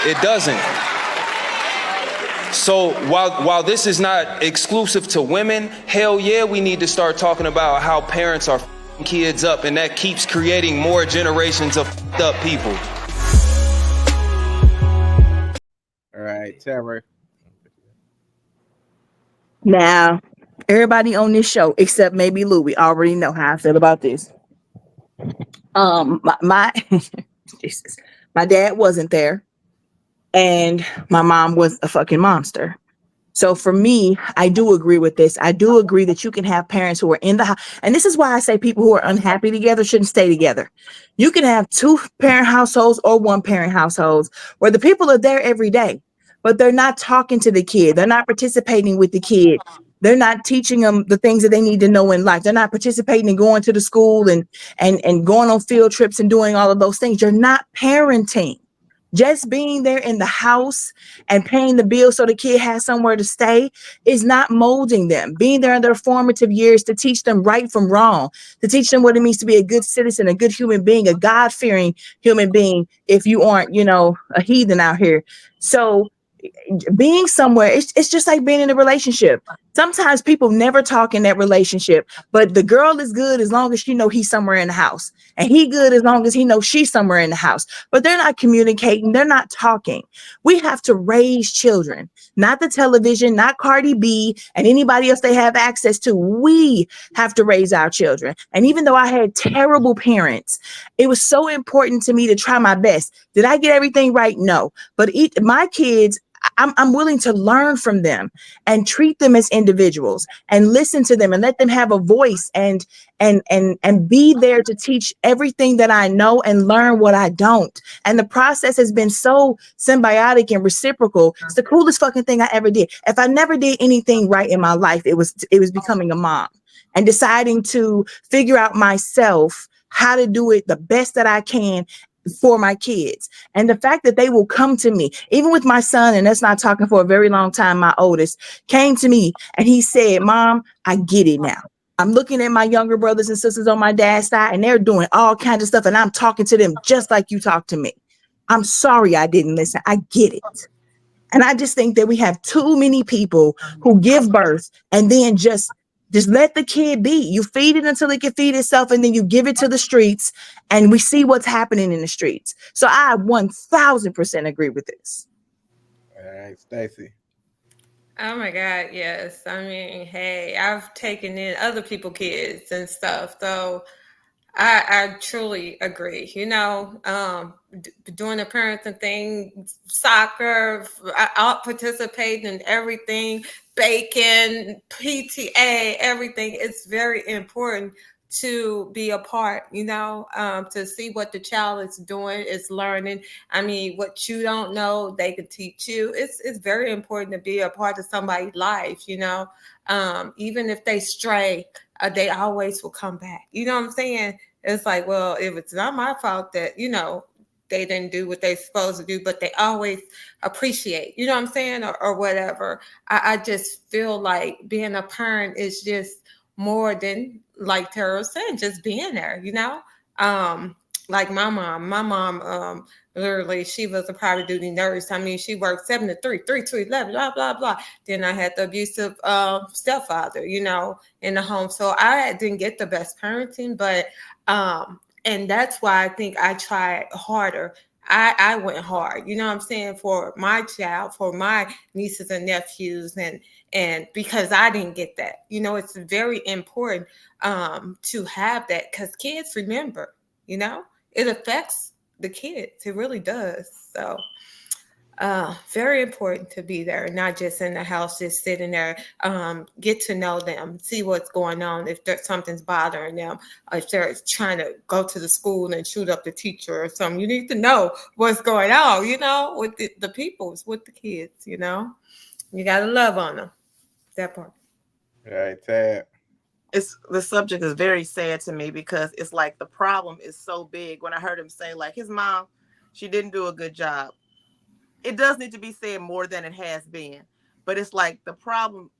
It doesn't. So while this is not exclusive to women, hell yeah, we need to start talking about how parents are kids up, and that keeps creating more generations of up people. All right, Terror. Now, everybody on this show, except maybe Louie, already know how I feel about this. My Jesus, my dad wasn't there, and my mom was a fucking monster. So for me, I do agree with this. I do agree that you can have parents who are in the house. And this is why I say people who are unhappy together shouldn't stay together. You can have 2-parent households or 1-parent households where the people are there every day, but they're not talking to the kid. They're not participating with the kid. They're not teaching them the things that they need to know in life. They're not participating in going to the school and going on field trips and doing all of those things. You're not parenting. Just being there in the house and paying the bill so the kid has somewhere to stay is not molding them. Being there in their formative years to teach them right from wrong, to teach them what it means to be a good citizen, a good human being, a God-fearing human being, if you aren't, a heathen out here. So being somewhere, it's just like being in a relationship. Sometimes people never talk in that relationship, but the girl is good as long as she know he's somewhere in the house, and he good as long as he knows she's somewhere in the house. But they're not communicating, they're not talking. We have to raise children, not the television, not Cardi B and anybody else they have access to. We have to raise our children. And even though I had terrible parents, it was so important to me to try my best. Did I get everything right? No. But my kids, I'm willing to learn from them and treat them as individuals and listen to them and let them have a voice and be there to teach everything that I know and learn what I don't. And the process has been so symbiotic and reciprocal. It's the coolest fucking thing I ever did. If I never did anything right in my life, it was becoming a mom and deciding to figure out myself how to do it the best that I can for my kids. And the fact that they will come to me, even with my son, and that's not talking for a very long time, my oldest came to me and he said, "Mom, I get it now. I'm looking at my younger brothers and sisters on my dad's side and they're doing all kinds of stuff and I'm talking to them just like you talk to me. I'm sorry I didn't listen. I get it." And I just think that we have too many people who give birth and then just let the kid be. You feed it until it can feed itself, and then you give it to the streets, and we see what's happening in the streets. So I 1000% agree with this. All right, Stacy. Oh my God, yes. I mean, hey, I've taken in other people's kids and stuff. So I truly agree. Doing the parenting thing, soccer, I participate in everything, baking, PTA, everything. It's very important to be a part, to see what the child is doing, is learning. I mean, what you don't know, they can teach you. It's very important to be a part of somebody's life, even if they stray, they always will come back. You know what I'm saying? it's like, well, if it's not my fault that, you know, they didn't do what they supposed to do, but they always appreciate, you know what I'm saying, or whatever. I just feel like being a parent is just more than, like Tara was saying, just being there, you know. Um, like my mom, literally, she was a private duty nurse. I mean, she worked 7 to 3, 3 to 11, blah blah blah. Then I had the abusive stepfather, you know, in the home. So I didn't get the best parenting, but and that's why I think I tried harder. I went hard, you know what I'm saying, for my child, for my nieces and nephews, and because I didn't get that, you know, it's very important to have that because kids remember, you know, it affects the kids. It really does. So very important to be there, not just in the house, just sitting there. Get to know them, see what's going on, if there's something's bothering them, if they're trying to go to the school and shoot up the teacher or something. You need to know what's going on, you know, with the peoples, with the kids, you know. You gotta love on them. That part. Right, Tab. It's the subject is very sad to me because it's like the problem is so big. When I heard him say like his mom, she didn't do a good job. It does need to be said more than it has been, but it's like the problem.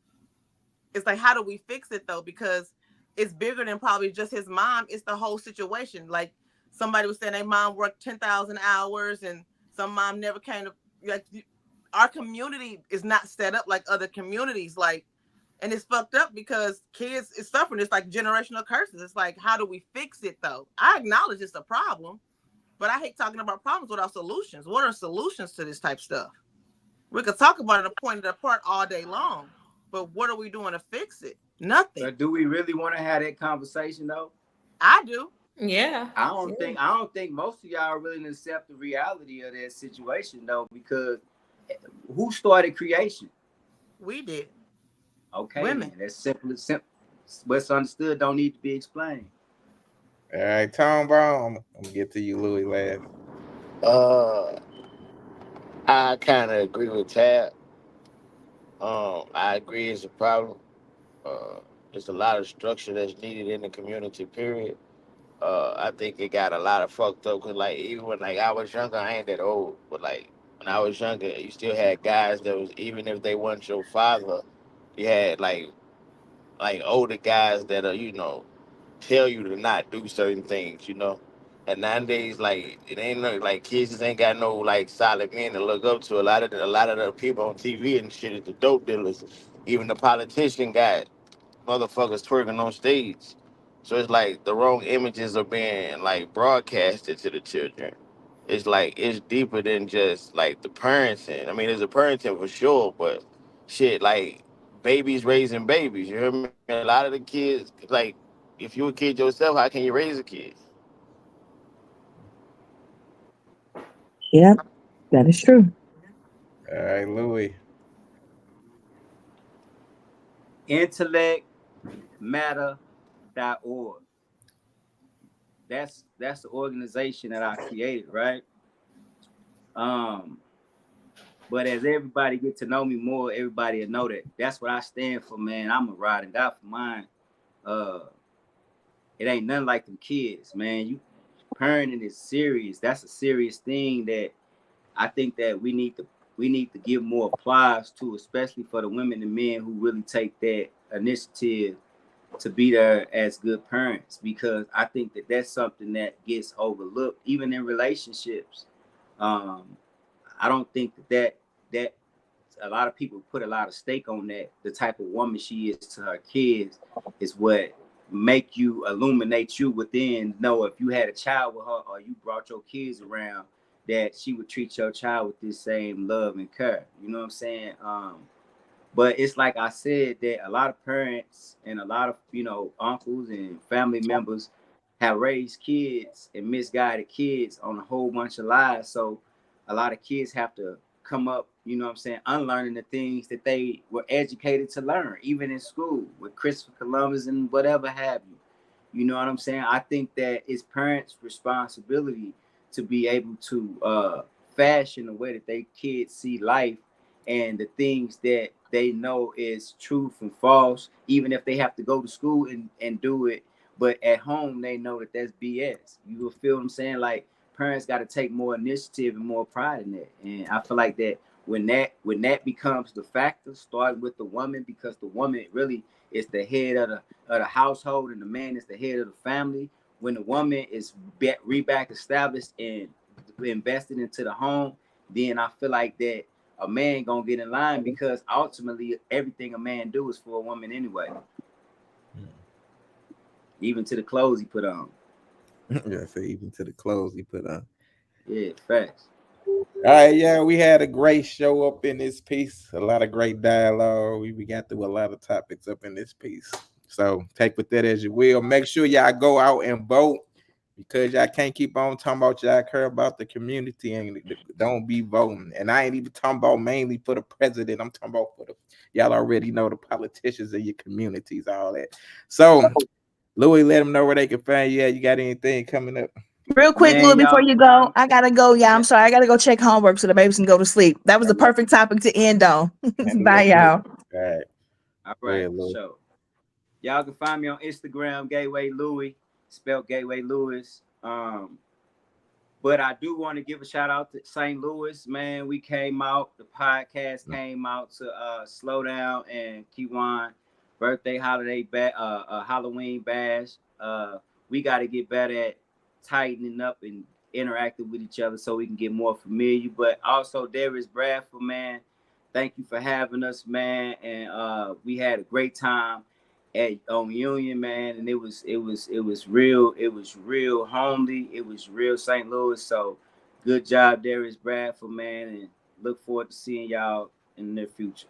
It's like, how do we fix it though? Because it's bigger than probably just his mom. It's the whole situation. Like somebody was saying, their mom worked 10,000 hours, and some mom never came to. Like our community is not set up like other communities. Like, and it's fucked up because kids is suffering. It's like generational curses. It's like, how do we fix it though? I acknowledge it's a problem, but I hate talking about problems without solutions. What are solutions to this type stuff? We could talk about it and point it apart all day long, but what are we doing to fix it? Nothing. But do we really want to have that conversation though? I do. Yeah. I don't think most of y'all are willing to accept the reality of that situation though, because who started creation? We did. Okay, Women. man, that's simple. What's understood don't need to be explained. All right, Tom Brown. I'm gonna get to you, Louis, last. Uh, I kind of agree with Tab. I agree it's a problem. Uh, there's a lot of structure that's needed in the community. Period. I think it got a lot of fucked up because, like, even when like I was younger, I ain't that old, but like when I was younger, you still had guys that was even if they weren't your father, you had like older guys that are tell you to not do certain things, And nowadays, like it ain't like kids just ain't got no like solid men to look up to. A lot of the people on TV and shit is the dope dealers. Even the politician got motherfuckers twerking on stage. So it's like the wrong images are being like broadcasted to the children. It's like it's deeper than just like the parenting. I mean, there's a parenting for sure, but shit, like babies raising babies. You hear me? A lot of the kids, like, if you a kid yourself, how can you raise a kid? Yep, that is true. All right, Louis. Intellectmatter.org. That's the organization that I created, right? But as everybody get to know me more, everybody will know that that's what I stand for, man. I'm a ride and die for mine. Uh, it ain't nothing like them kids, man. You parenting is serious. That's a serious thing that I think that we need to give more applause to, especially for the women and men who really take that initiative to be there as good parents, because I think that that's something that gets overlooked even in relationships. I don't think that a lot of people put a lot of stake on that. The type of woman she is to her kids is what make you illuminate you within. Know if you had a child with her or you brought your kids around, that she would treat your child with this same love and care. You know what I'm saying? But it's like I said, that a lot of parents and a lot of uncles and family members have raised kids and misguided kids on a whole bunch of lies. So a lot of kids have to come up, you know what I'm saying, unlearning the things that they were educated to learn, even in school with Christopher Columbus and whatever have you. You know what I'm saying? I think that it's parents' responsibility to be able to fashion the way that they kids see life and the things that they know is truth and false, even if they have to go to school and do it But at home, they know that that's BS. You will feel what I'm saying? Like parents got to take more initiative and more pride in that. And I feel like that when that becomes the factor, starting with the woman, because the woman really is the head of the household, and the man is the head of the family. When the woman is back established and invested into the home, then I feel like that a man gonna get in line, because ultimately everything a man do is for a woman anyway. Even to the clothes he put on. Yeah, so even to the clothes he put on. Yeah, facts. All right, yeah, we had a great show up in this piece. A lot of great dialogue. We got through a lot of topics up in this piece. So take with that as you will. Make sure y'all go out and vote, because y'all can't keep on talking about y'all care about the community and don't be voting. And I ain't even talking about mainly for the president. I'm talking about for the, y'all already know, the politicians in your communities, all that. So Louis, let them know where they can find you. You got anything coming up? Real quick, Man, Louis, before y'all you go, I gotta go. Yeah, I'm sorry. I gotta go check homework so the babies can go to sleep. That was the perfect topic to end on. Bye, y'all. All right. All Go right, ahead, Louis. so y'all can find me on Instagram, Gateway Louis, spelled Gateway Louis. But I do want to give a shout out to St. Louis, man. We came out, the podcast came out to Slow Down and Kiwan birthday holiday Halloween bash. We got to get better at tightening up and interacting with each other so we can get more familiar. But also, Darius Bradford, man, thank you for having us, man. And we had a great time on Union, man, and it was real homely, it was real St. Louis. So good job, Darius Bradford, man, and look forward to seeing y'all in the near future.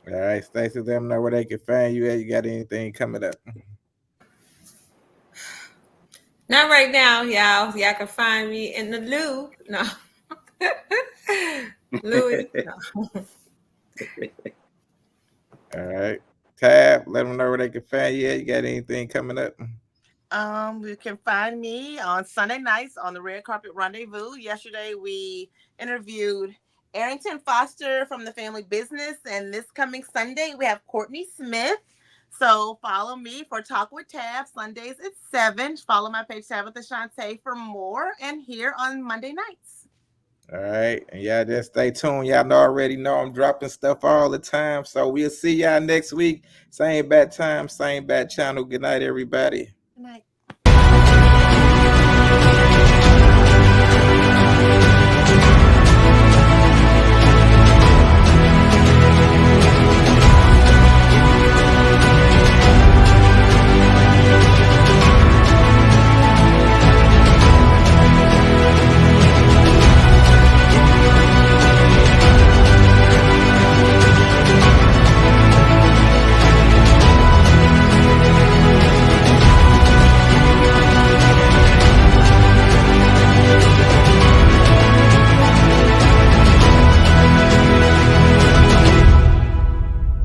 All right, Stacey, let them know where they can find you at. You got anything coming up? Not right now, y'all. Y'all can find me in the loo. No. Louis. No. All right. Tab, let them know where they can find you at. You got anything coming up? You can find me on Sunday nights on the Red Carpet Rendezvous. Yesterday we interviewed Arrington Foster from the Family Business, and this coming Sunday we have Courtney Smith. So follow me for Talk with Tab Sundays at 7. Follow my page Tabitha Shante for more, and here on Monday nights. All right. And y'all just stay tuned. Y'all already know I'm dropping stuff all the time. So we'll see y'all next week. Same bad time, same bad channel. Good night, everybody.